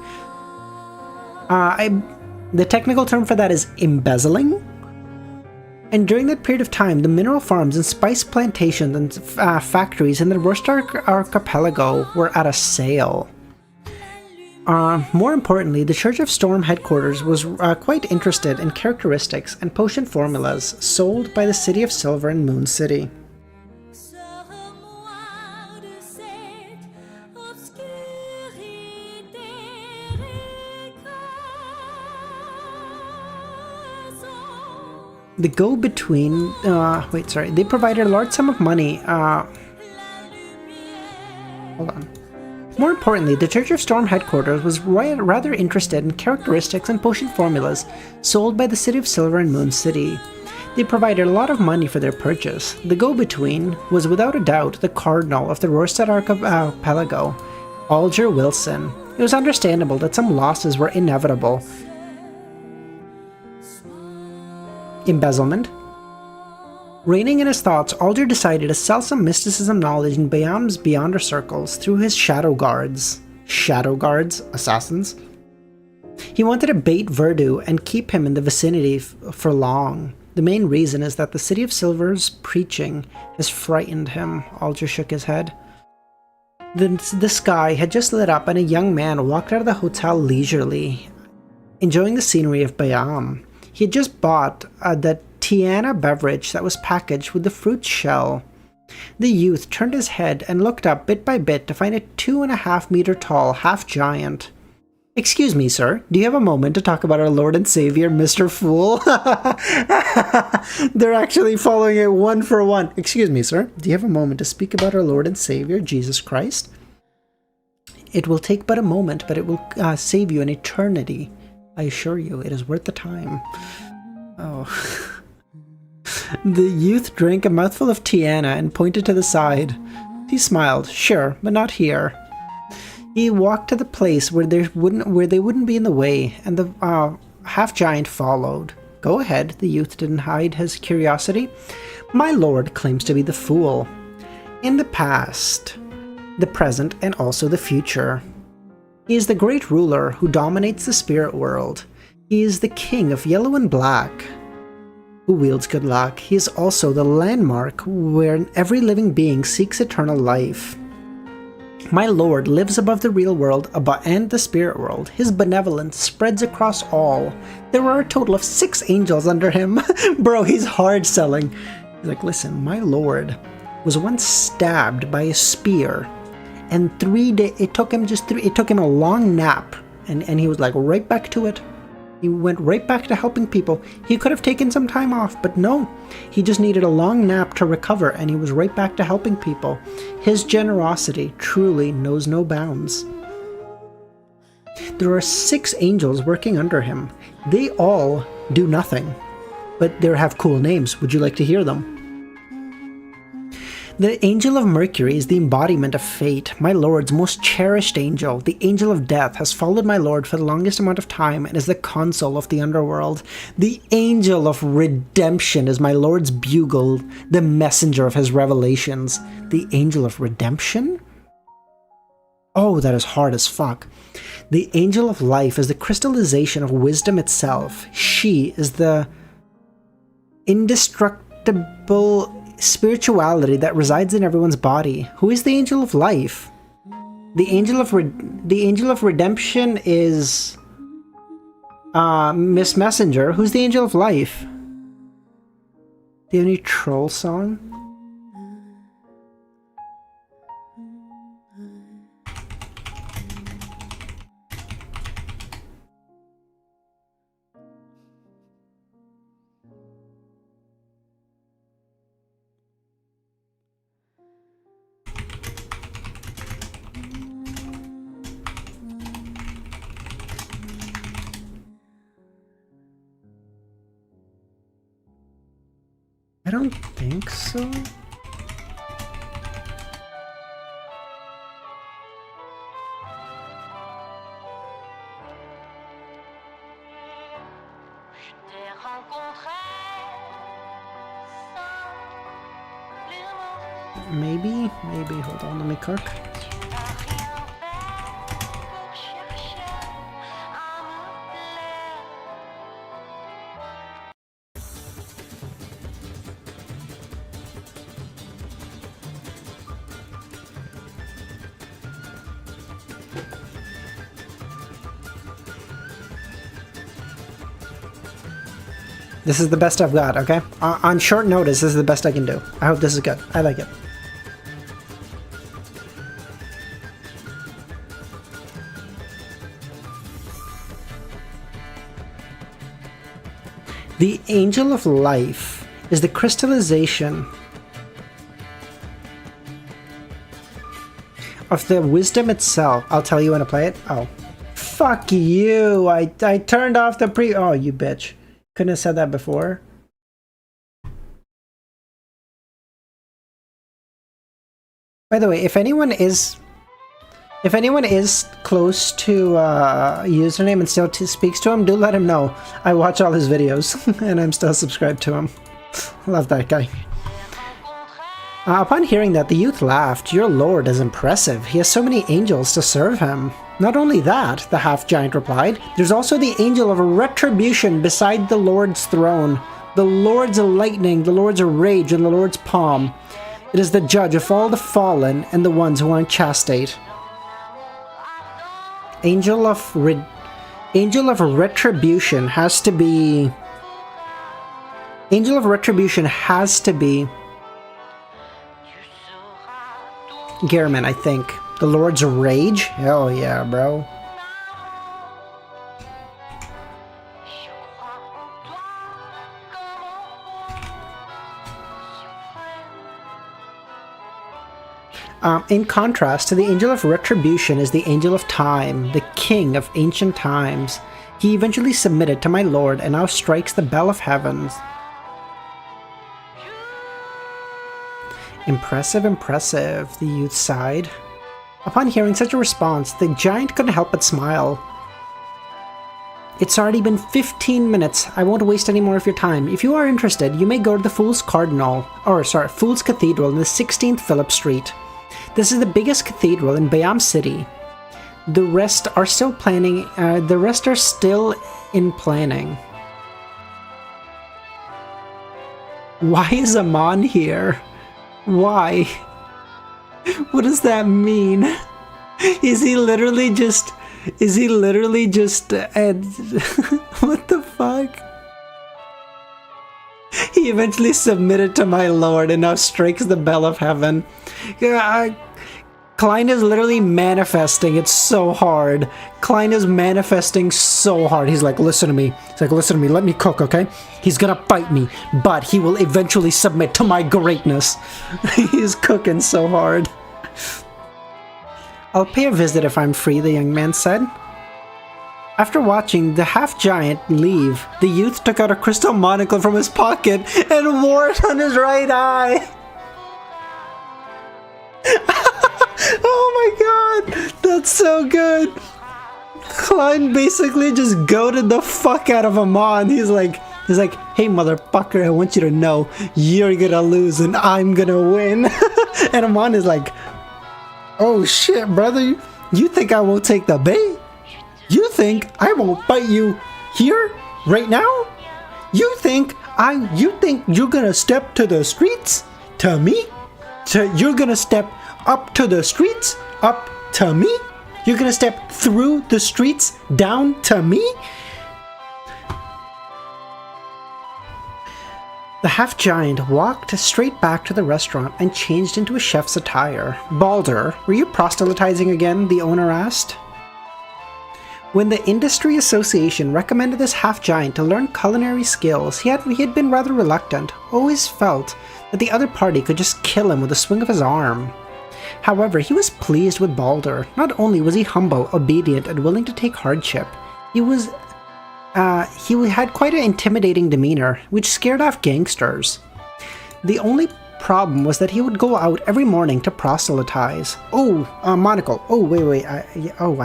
The technical term for that is embezzling. And during that period of time, the mineral farms and spice plantations and factories in the Worcester Archipelago were at a sale. More importantly, the Church of Storm headquarters was quite interested in characteristics and potion formulas sold by the City of Silver and Moon City. The go-between, they provided a large sum of money, hold on. More importantly, the Church of Storm headquarters was rather interested in characteristics and potion formulas sold by the City of Silver and Moon City. They provided a lot of money for their purchase. The go-between was without a doubt the Cardinal of the Rorstad Archipelago, Alger Wilson. It was understandable that some losses were inevitable. Embezzlement. Reining in his thoughts, Alder decided to sell some mysticism knowledge in Beyonder circles through his shadow guards. Shadow guards? Assassins? He wanted to bait Verdu and keep him in the vicinity for long. The main reason is that the City of Silver's preaching has frightened him. Alder shook his head. The sky had just lit up and a young man walked out of the hotel leisurely, enjoying the scenery of Bayam. He had just bought that Tiana beverage that was packaged with the fruit shell. The youth turned his head and looked up bit by bit to find a 2.5-meter tall half-giant. "Excuse me, sir, do you have a moment to talk about our Lord and Savior, Mr. Fool?" They're actually following it one for one. "Excuse me, sir, do you have a moment to speak about our Lord and Savior, Jesus Christ? It will take but a moment, but it will save you an eternity. I assure you, it is worth the time." Oh. The youth drank a mouthful of Tiana and pointed to the side. He smiled. "Sure, but not here." He walked to the place where they wouldn't be in the way, and the half-giant followed. "Go ahead," the youth didn't hide his curiosity. "My lord claims to be the Fool. In the past, the present, and also the future. He is the great ruler who dominates the spirit world. He is the king of yellow and black, who wields good luck. He is also the landmark where every living being seeks eternal life. My lord lives above the real world and the spirit world. His benevolence spreads across all. There are a total of 6 angels under him." Bro, he's hard selling. He's like, "Listen, my lord was once stabbed by a spear, and 3 days, it took him a long nap, and he was like right back to it. He went right back to helping people. He could have taken some time off, but no. He just needed a long nap to recover, and he was right back to helping people. His generosity truly knows no bounds. There are 6 angels working under him. They all do nothing, but they have cool names. Would you like to hear them? The Angel of Mercury is the embodiment of fate, my lord's most cherished angel. The Angel of Death has followed my lord for the longest amount of time and is the consul of the underworld. The Angel of Redemption is my lord's bugle, the messenger of his revelations. The Angel of Redemption? Oh, that is hard as fuck. The Angel of Life is the crystallization of wisdom itself. She is the indestructible spirituality that resides in everyone's body. Who is the Angel of Life? The Angel of Redemption is Miss Messenger. Who's the Angel of Life? Do you have any troll song? don't think so. Maybe, hold on, let me cook. This is the best I've got, okay? On short notice, this is the best I can do. I hope this is good. I like it. The Angel of Life is the crystallization of the wisdom itself. I'll tell you when to play it. Oh. Fuck you! I turned off the pre- Oh, you bitch. Couldn't have said that before. By the way, if anyone is close to username and still speaks to him, do let him know. I watch all his videos and I'm still subscribed to him. Love that guy. Upon hearing that, the youth laughed. Your lord is impressive. He has so many angels to serve him. Not only that, the half-giant replied, there's also the angel of retribution beside the lord's throne. The lord's lightning, the lord's rage, and the lord's palm. It is the judge of all the fallen and the ones who aren't chastised. Angel of retribution has to be... Angel of retribution has to be... Gehrman, I think. The Lord's Rage? Hell yeah, bro. In contrast to the Angel of Retribution is the Angel of Time, the king of ancient times. He eventually submitted to my lord and now strikes the bell of heavens. Impressive, impressive, the youth sighed. Upon hearing such a response, the giant couldn't help but smile. It's already been 15 minutes. I won't waste any more of your time. If you are interested, you may go to the Fool's Cathedral in the 16th Phillip Street. This is the biggest cathedral in Bayam City. The rest are still in planning. Why is Amon here? Why? What does that mean? Is he literally just what the fuck? He eventually submitted to my lord and now strikes the bell of heaven. Klein is literally manifesting. It's so hard. Klein is manifesting so hard. He's like, listen to me. He's like, listen to me. Let me cook, okay? He's gonna fight me, but he will eventually submit to my greatness. He's cooking so hard. I'll pay a visit if I'm free, the young man said. After watching the half-giant leave, the youth took out a crystal monocle from his pocket and wore it on his right eye. Oh my god, that's so good. Klein basically just goaded the fuck out of Amon. He's like, hey motherfucker, I want you to know you're gonna lose and I'm gonna win. And Amon is like, oh shit, brother, you think I won't take the bait? You think I won't fight you here, right now? You think you're gonna step to the streets to me? You're gonna step up to the streets up to me? You're gonna step through the streets down to me? The half-giant walked straight back to the restaurant and changed into a chef's attire. Balder, were you proselytizing again? The owner asked. When the Industry Association recommended this half-giant to learn culinary skills, he had been rather reluctant, always felt that the other party could just kill him with a swing of his arm. However, he was pleased with Balder. Not only was he humble, obedient, and willing to take hardship, he had quite an intimidating demeanor, which scared off gangsters. The only problem was that he would go out every morning to proselytize. Oh, monocle. Oh, wait. I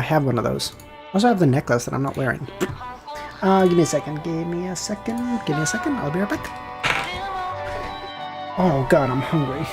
have one of those. I also have the necklace that I'm not wearing. Give me a second. I'll be right back. Oh god, I'm hungry.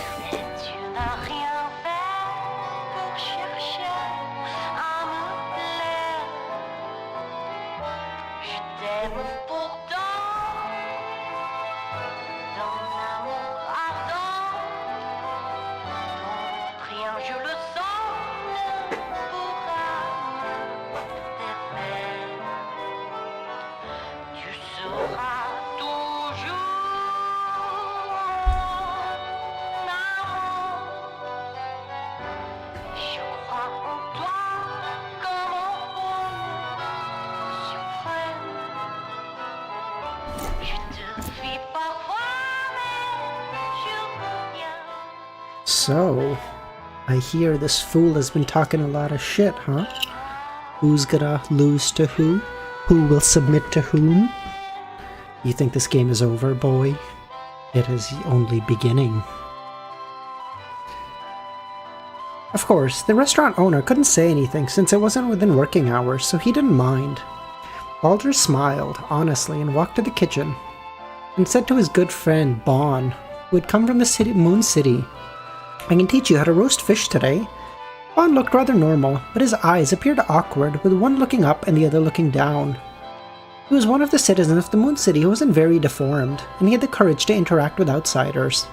So, I hear this fool has been talking a lot of shit, huh? Who's gonna lose to who? Who will submit to whom? You think this game is over, boy? It is only beginning. Of course, the restaurant owner couldn't say anything since it wasn't within working hours, so he didn't mind. Baldur smiled, honestly, and walked to the kitchen, and said to his good friend, Bon, who had come from the Moon City, I can teach you how to roast fish today. Bon looked rather normal, but his eyes appeared awkward, with one looking up and the other looking down. He was one of the citizens of the Moon City who wasn't very deformed, and he had the courage to interact with outsiders.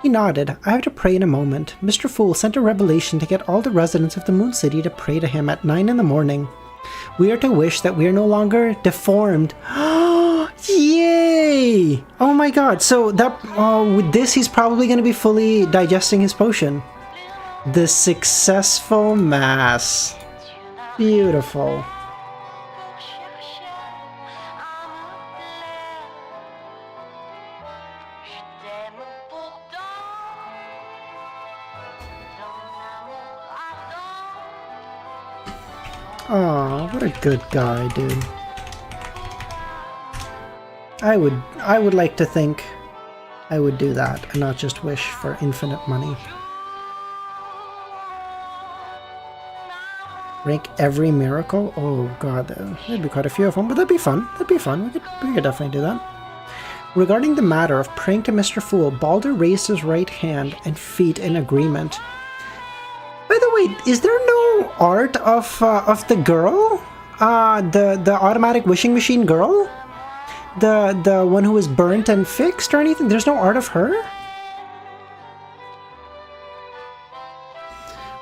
He nodded. I have to pray in a moment. Mr. Fool sent a revelation to get all the residents of the Moon City to pray to him at 9 in the morning. We are to wish that we are no longer deformed. Yay! Oh my god, so that with this he's probably going to be fully digesting his potion. The successful mass. Beautiful. Aw, what a good guy, dude. I would like to think I would do that and not just wish for infinite money. Rank every miracle? Oh god, there'd be quite a few of them, but that'd be fun. We could definitely do that. Regarding the matter of praying to Mr. Fool, Baldur raised his right hand and feet in agreement. By the way, is there no art of the girl? The automatic wishing machine girl? The one who was burnt and fixed or anything? There's no art of her?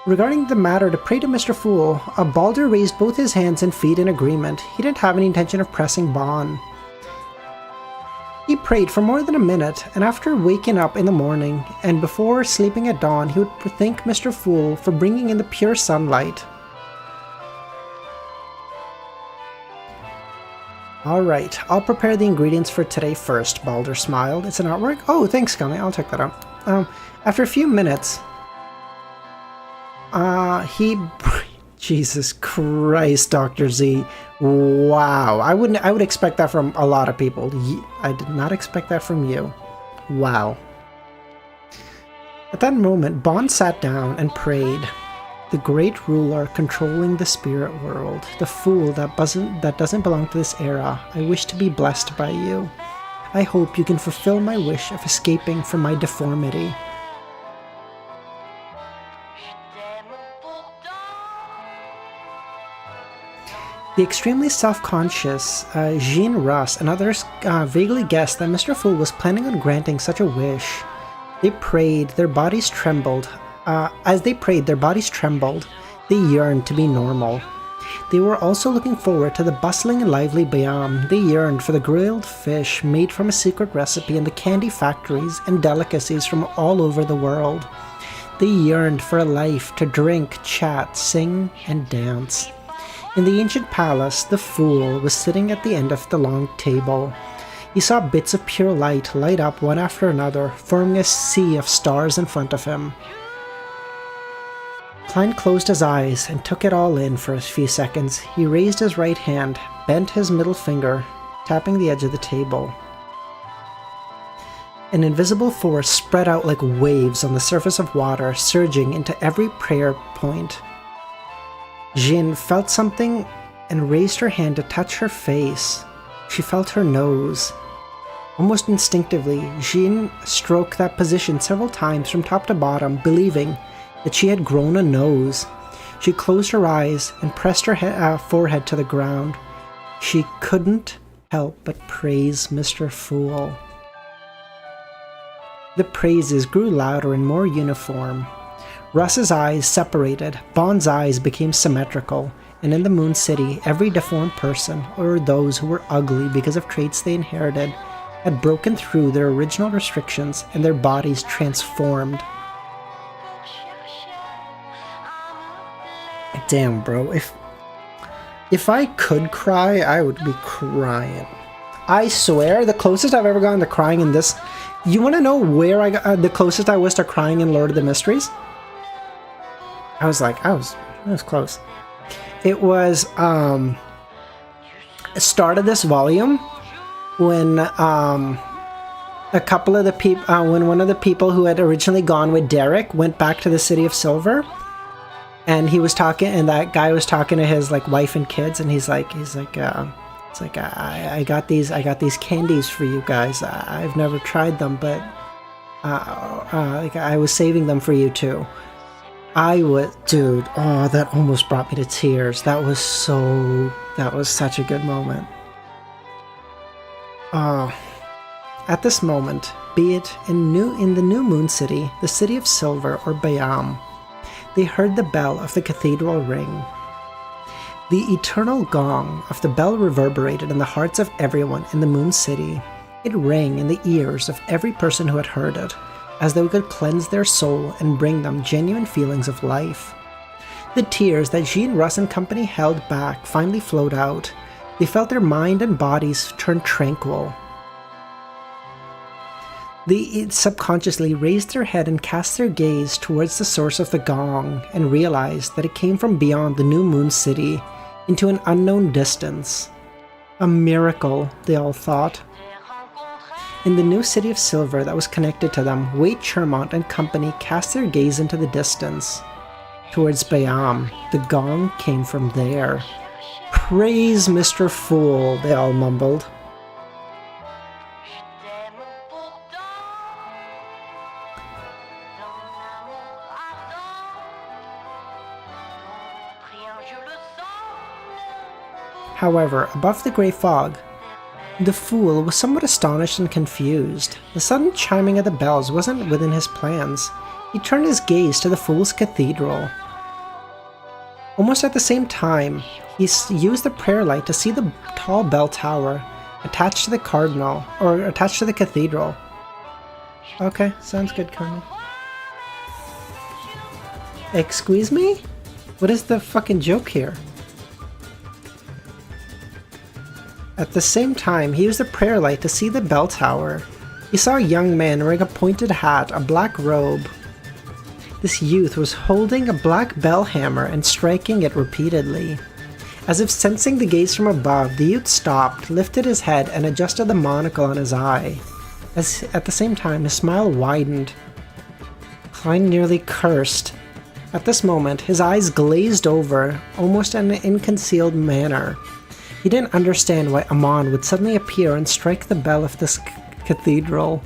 Regarding the matter to pray to Mr. Fool, Baldur raised both his hands and feet in agreement. He didn't have any intention of pressing Bon. He prayed for more than a minute, and after waking up in the morning, and before sleeping at dawn, he would thank Mr. Fool for bringing in the pure sunlight. Alright, I'll prepare the ingredients for today first, Baldur smiled. It's an artwork? Oh, thanks, Gummy, I'll check that out. After a few minutes, Jesus Christ, Dr. Z. Wow. I would expect that from a lot of people. I did not expect that from you. Wow. At that moment, Bon sat down and prayed. The great ruler controlling the spirit world, the fool that doesn't belong to this era, I wish to be blessed by you. I hope you can fulfill my wish of escaping from my deformity. The extremely self-conscious Jean Russ and others vaguely guessed that Mr. Fool was planning on granting such a wish. They prayed, their bodies trembled. As they prayed, their bodies trembled. They yearned to be normal. They were also looking forward to the bustling and lively Bayam. They yearned for the grilled fish made from a secret recipe and the candy factories and delicacies from all over the world. They yearned for a life to drink, chat, sing, and dance. In the ancient palace, the fool was sitting at the end of the long table. He saw bits of pure light light up one after another, forming a sea of stars in front of him. Klein closed his eyes and took it all in for a few seconds. He raised his right hand, bent his middle finger, tapping the edge of the table. An invisible force spread out like waves on the surface of water, surging into every prayer point. Jin felt something and raised her hand to touch her face. She felt her nose. Almost instinctively, Jin stroked that position several times from top to bottom, believing that she had grown a nose. She closed her eyes and pressed her forehead to the ground. She couldn't help but praise Mr. Fool. The praises grew louder and more uniform. Russ's eyes separated, Bond's eyes became symmetrical, and in the Moon City, every deformed person, or those who were ugly because of traits they inherited, had broken through their original restrictions and their bodies transformed. Damn, bro, if I could cry, I would be crying. I swear, the closest I've ever gotten to crying in this... You want to know where I got the closest I was to crying in Lord of the Mysteries? I was close. It was, start of this volume, when, a couple of the people, when one of the people who had originally gone with Derek went back to the City of Silver, and he was talking, and that guy was talking to his, like, wife and kids, and he's like, I got these candies for you guys. I've never tried them, but like I was saving them for you too. Dude, oh, that almost brought me to tears. That was such a good moment. At this moment, be it in the New Moon City, the City of Silver, or Bayam, they heard the bell of the cathedral ring. The eternal gong of the bell reverberated in the hearts of everyone in the Moon City. It rang in the ears of every person who had heard it, as though it could cleanse their soul and bring them genuine feelings of life. The tears that Jean, Russ, and company held back finally flowed out. They felt their mind and bodies turn tranquil. They subconsciously raised their head and cast their gaze towards the source of the gong and realized that it came from beyond the New Moon City, into an unknown distance. A miracle, they all thought. In the new City of Silver that was connected to them, Wade Chermont and company cast their gaze into the distance. Towards Bayam, the gong came from there. Praise Mr. Fool, they all mumbled. However, above the grey fog, the Fool was somewhat astonished and confused. The sudden chiming of the bells wasn't within his plans. He turned his gaze to the Fool's cathedral. Almost at the same time, he used the prayer light to see the tall bell tower attached to the cardinal, or attached to the cathedral. Okay, sounds good, Carmen. Excuse me? What is the fucking joke here? At the same time, he used the prayer light to see the bell tower. He saw a young man wearing a pointed hat, a black robe. This youth was holding a black bell hammer and striking it repeatedly. As if sensing the gaze from above, the youth stopped, lifted his head, and adjusted the monocle on his eye. At the same time, his smile widened. Klein nearly cursed. At this moment, his eyes glazed over, almost in an unconcealed manner. He didn't understand why Amon would suddenly appear and strike the bell of this cathedral.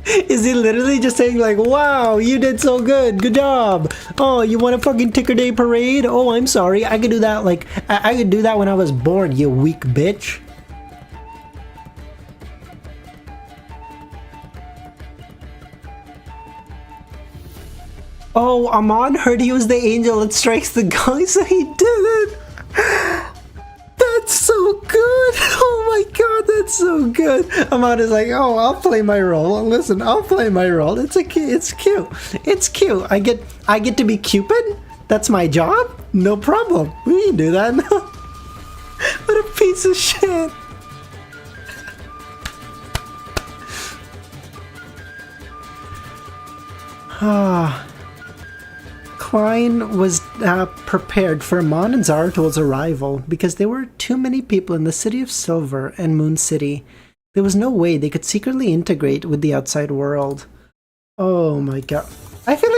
Is he literally just saying like, wow, you did so good, good job. Oh, you want a fucking ticker day parade? Oh, I'm sorry, I could do that like, I could do that when I was born, you weak bitch. Oh, Amon heard he was the angel that strikes the gong, so he did it. That's so good! Oh my god, that's so good! Amon is like, oh, I'll play my role. Listen, I'll play my role. It's cute. It's cute. I get to be Cupid? That's my job? No problem. We can do that. What a piece of shit. Ah. Klein was prepared for Amon and Zaratul's arrival because there were too many people in the City of Silver and Moon City. There was no way they could secretly integrate with the outside world. Oh my god. I feel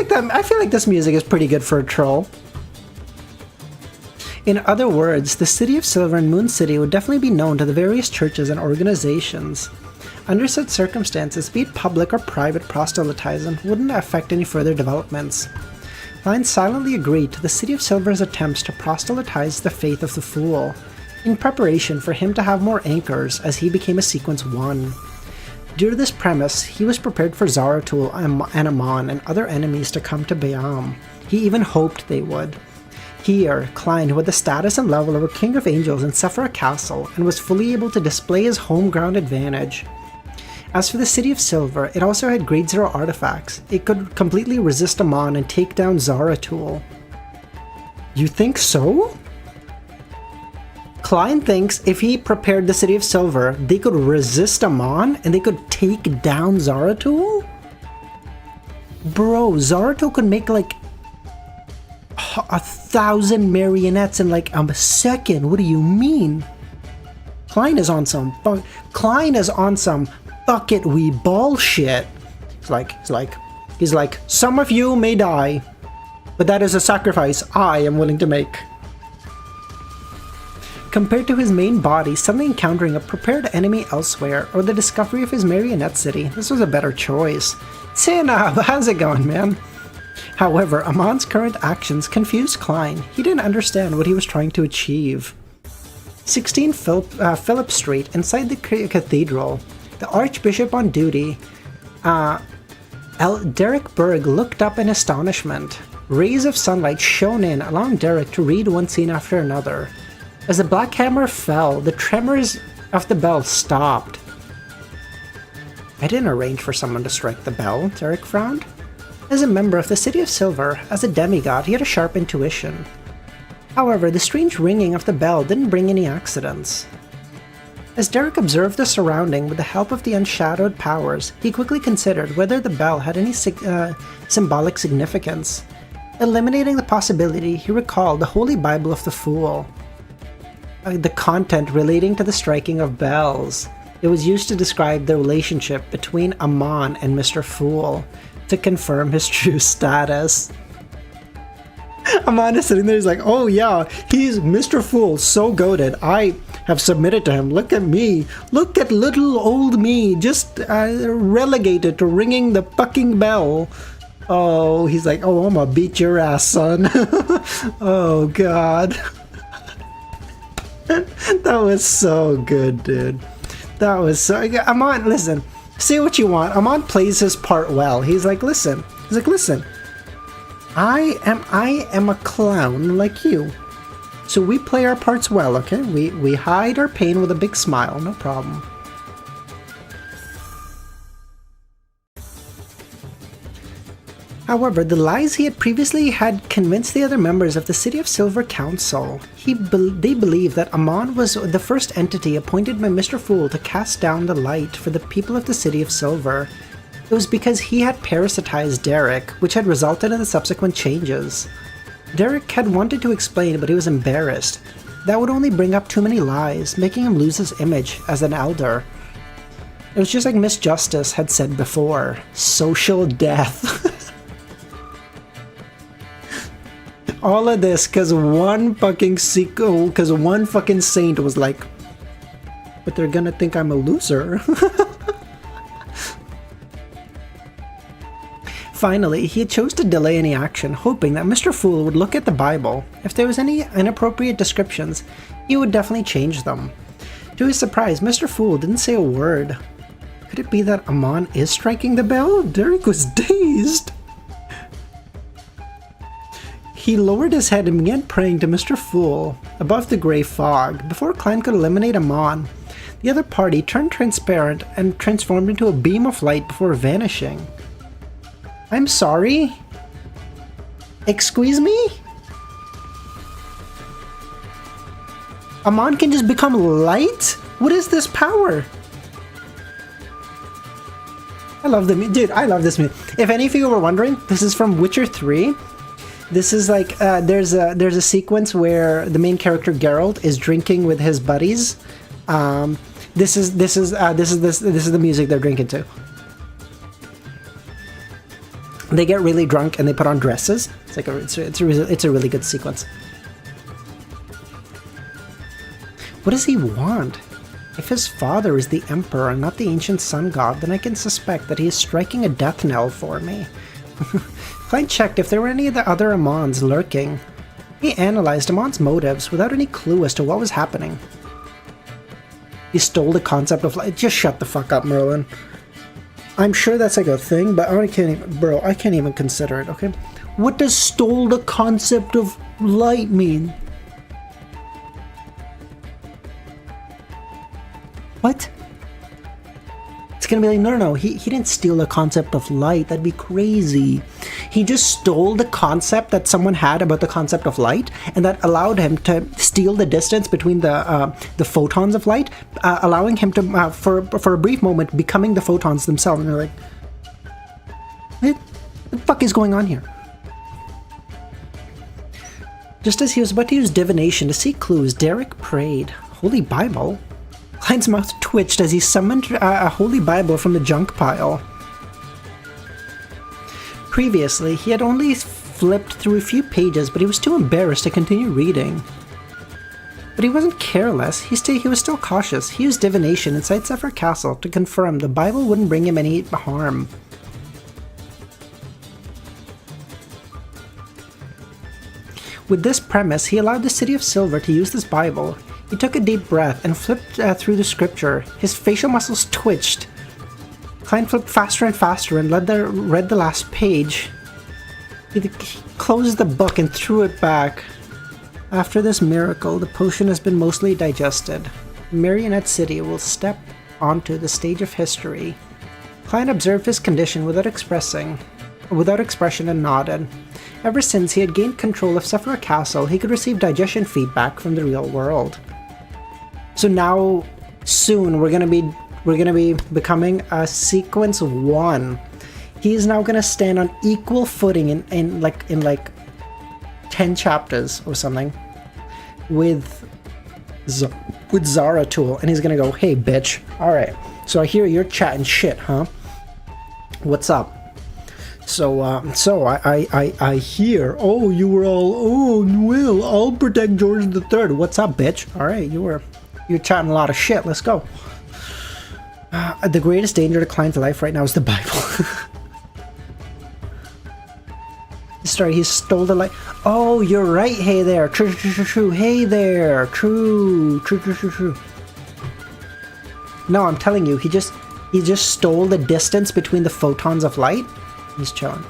like this music is pretty good for a troll. In other words, the City of Silver and Moon City would definitely be known to the various churches and organizations. Under such circumstances, be it public or private proselytizing wouldn't affect any further developments. Klein silently agreed to the City of Silver's attempts to proselytize the faith of the Fool, in preparation for him to have more anchors as he became a Sequence 1. Due to this premise, he was prepared for Zaratul and Amon and other enemies to come to Bayam. He even hoped they would. Here, Klein, who had the status and level of a King of Angels in Sephira Castle and was fully able to display his home ground advantage. As for the City of Silver, it also had Grade 0 artifacts. It could completely resist Amon and take down Zaratul. You think so? Klein thinks if he prepared the City of Silver, they could resist Amon and they could take down Zaratul? Bro, Zaratul could make like 1,000 marionettes in like a second. What do you mean? Klein is on some bucket we bullshit. He's like, some of you may die, but that is a sacrifice I am willing to make. Compared to his main body, suddenly encountering a prepared enemy elsewhere, or the discovery of his marionette city, this was a better choice. Sinab, how's it going, man? However, Amon's current actions confused Klein. He didn't understand what he was trying to achieve. 16 Phillip Street, inside the cathedral. The Archbishop on duty, Derek Berg, looked up in astonishment. Rays of sunlight shone in, allowing Derek to read one scene after another. As the black hammer fell, the tremors of the bell stopped. I didn't arrange for someone to strike the bell, Derek frowned. As a member of the City of Silver, as a demigod, he had a sharp intuition. However, the strange ringing of the bell didn't bring any accidents. As Derek observed the surrounding with the help of the unshadowed powers, he quickly considered whether the bell had any symbolic significance. Eliminating the possibility, he recalled the Holy Bible of the Fool. The content relating to the striking of bells. It was used to describe the relationship between Amon and Mr. Fool, to confirm his true status. Amon is sitting there, he's like, oh yeah, he's Mr. Fool, so goated. I have submitted to him. Look at me. Look at little old me, just relegated to ringing the fucking bell. Oh, he's like, oh, I'm gonna beat your ass, son. Oh, God. That was so good, dude. That was so... Amon, listen. Say what you want. Amon plays his part well. He's like, listen. I am a clown like you. So we play our parts well, okay? We hide our pain with a big smile. No problem. However, the lies he had previously had convinced the other members of the City of Silver Council. They believed that Amon was the first entity appointed by Mr. Fool to cast down the light for the people of the City of Silver. It was because he had parasitized Derek, which had resulted in the subsequent changes. Derek had wanted to explain, but he was embarrassed. That would only bring up too many lies, making him lose his image as an elder. It was just like Miss Justice had said before, social death. All of this because one fucking saint was like, but they're gonna think I'm a loser. Finally, he chose to delay any action, hoping that Mr. Fool would look at the Bible. If there was any inappropriate descriptions, he would definitely change them. To his surprise, Mr. Fool didn't say a word. Could it be that Amon is striking the bell? Derek was dazed. He lowered his head and began praying to Mr. Fool above the grey fog. Before Klein could eliminate Amon, the other party turned transparent and transformed into a beam of light before vanishing. I'm sorry? Excuse me? Amon can just become light? What is this power? I love the dude, I love this movie. If any of you were wondering, this is from Witcher 3. This is like, there's a sequence where the main character Geralt is drinking with his buddies. This is the music they're drinking to. They get really drunk and they put on dresses. It's like it's a really good sequence. What does he want? If his father is the Emperor and not the ancient sun god, then I can suspect that he is striking a death knell for me. Klein checked if there were any of the other Amons lurking. He analyzed Amon's motives without any clue as to what was happening. He stole the concept of light. Just shut the fuck up, Merlin. I'm sure that's like a thing, but I can't even, bro, I can't even consider it, okay? What does stole the concept of light mean? What? It's gonna be like, no, he didn't steal the concept of light. That'd be crazy. He just stole the concept that someone had about the concept of light, and that allowed him to steal the distance between the photons of light, allowing him to, for a brief moment, becoming the photons themselves. And they're like, what the fuck is going on here? Just as he was about to use divination to seek clues, Derek prayed. Holy Bible? Klein's mouth twitched as he summoned a holy Bible from the junk pile. Previously, he had only flipped through a few pages, but he was too embarrassed to continue reading. But he wasn't careless. He was still cautious. He used divination inside Zephyr Castle to confirm the Bible wouldn't bring him any harm. With this premise, he allowed the City of Silver to use this Bible. He took a deep breath and flipped through the scripture. His facial muscles twitched. Klein flipped faster and faster and read the last page. He closed the book and threw it back. After this miracle, the potion has been mostly digested. Marionette City will step onto the stage of history. Klein observed his condition without expression and nodded. Ever since he had gained control of Zephyr Castle, he could receive digestion feedback from the real world. So now, soon, we're gonna be becoming a sequence 1. He is now gonna stand on equal footing in like 10 chapters or something with Zaratul, and he's gonna go, "Hey, bitch! All right, so I hear you're chatting shit, huh? What's up? So I hear. Oh, you were all. Oh, well, I'll protect George III. What's up, bitch? All right, you're chatting a lot of shit. Let's go. The greatest danger to Klein's life right now is the Bible. Sorry, he stole the light. Oh, you're right. Hey there. True. Hey there. True. No, I'm telling you, he just stole the distance between the photons of light. He's chilling.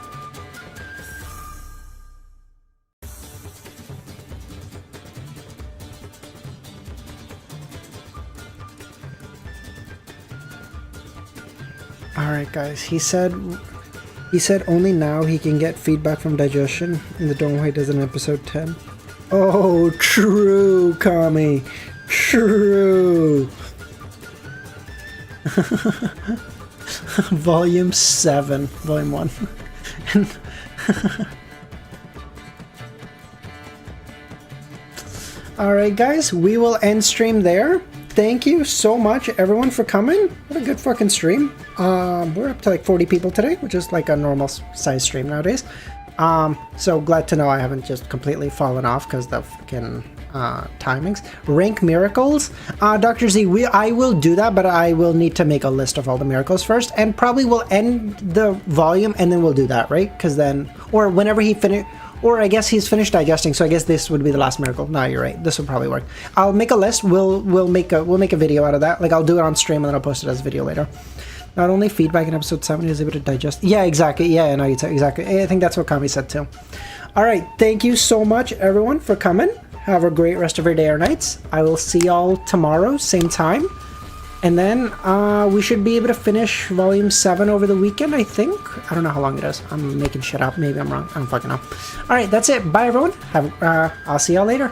Alright guys, he said only now he can get feedback from digestion, and the Donghue does in episode 10. Oh, true, Kami. True. Volume 7, Volume 1. Alright guys, we will end stream there. Thank you so much everyone for coming. What a good fucking stream. We're up to like 40 people today, which is like a normal size stream nowadays. So glad to know I haven't just completely fallen off because the fucking timings. Rank miracles. Dr. Z, I will do that, but I will need to make a list of all the miracles first, and probably we'll end the volume and then we'll do that, right? Because then, or whenever he finish, or I guess he's finished digesting, so I guess this would be the last miracle. No, you're right. This will probably work. I'll make a list. We'll make a video out of that. Like I'll do it on stream and then I'll post it as a video later. Not only feedback in episode 7 is able to digest. Yeah, exactly. Yeah, no, exactly. I think that's what Kami said too. All right. Thank you so much, everyone, for coming. Have a great rest of your day or nights. I will see y'all tomorrow, same time. And then we should be able to finish Volume 7 over the weekend, I think. I don't know how long it is. I'm making shit up. Maybe I'm wrong. I don't fucking know. All right, that's it. Bye, everyone. I'll see y'all later.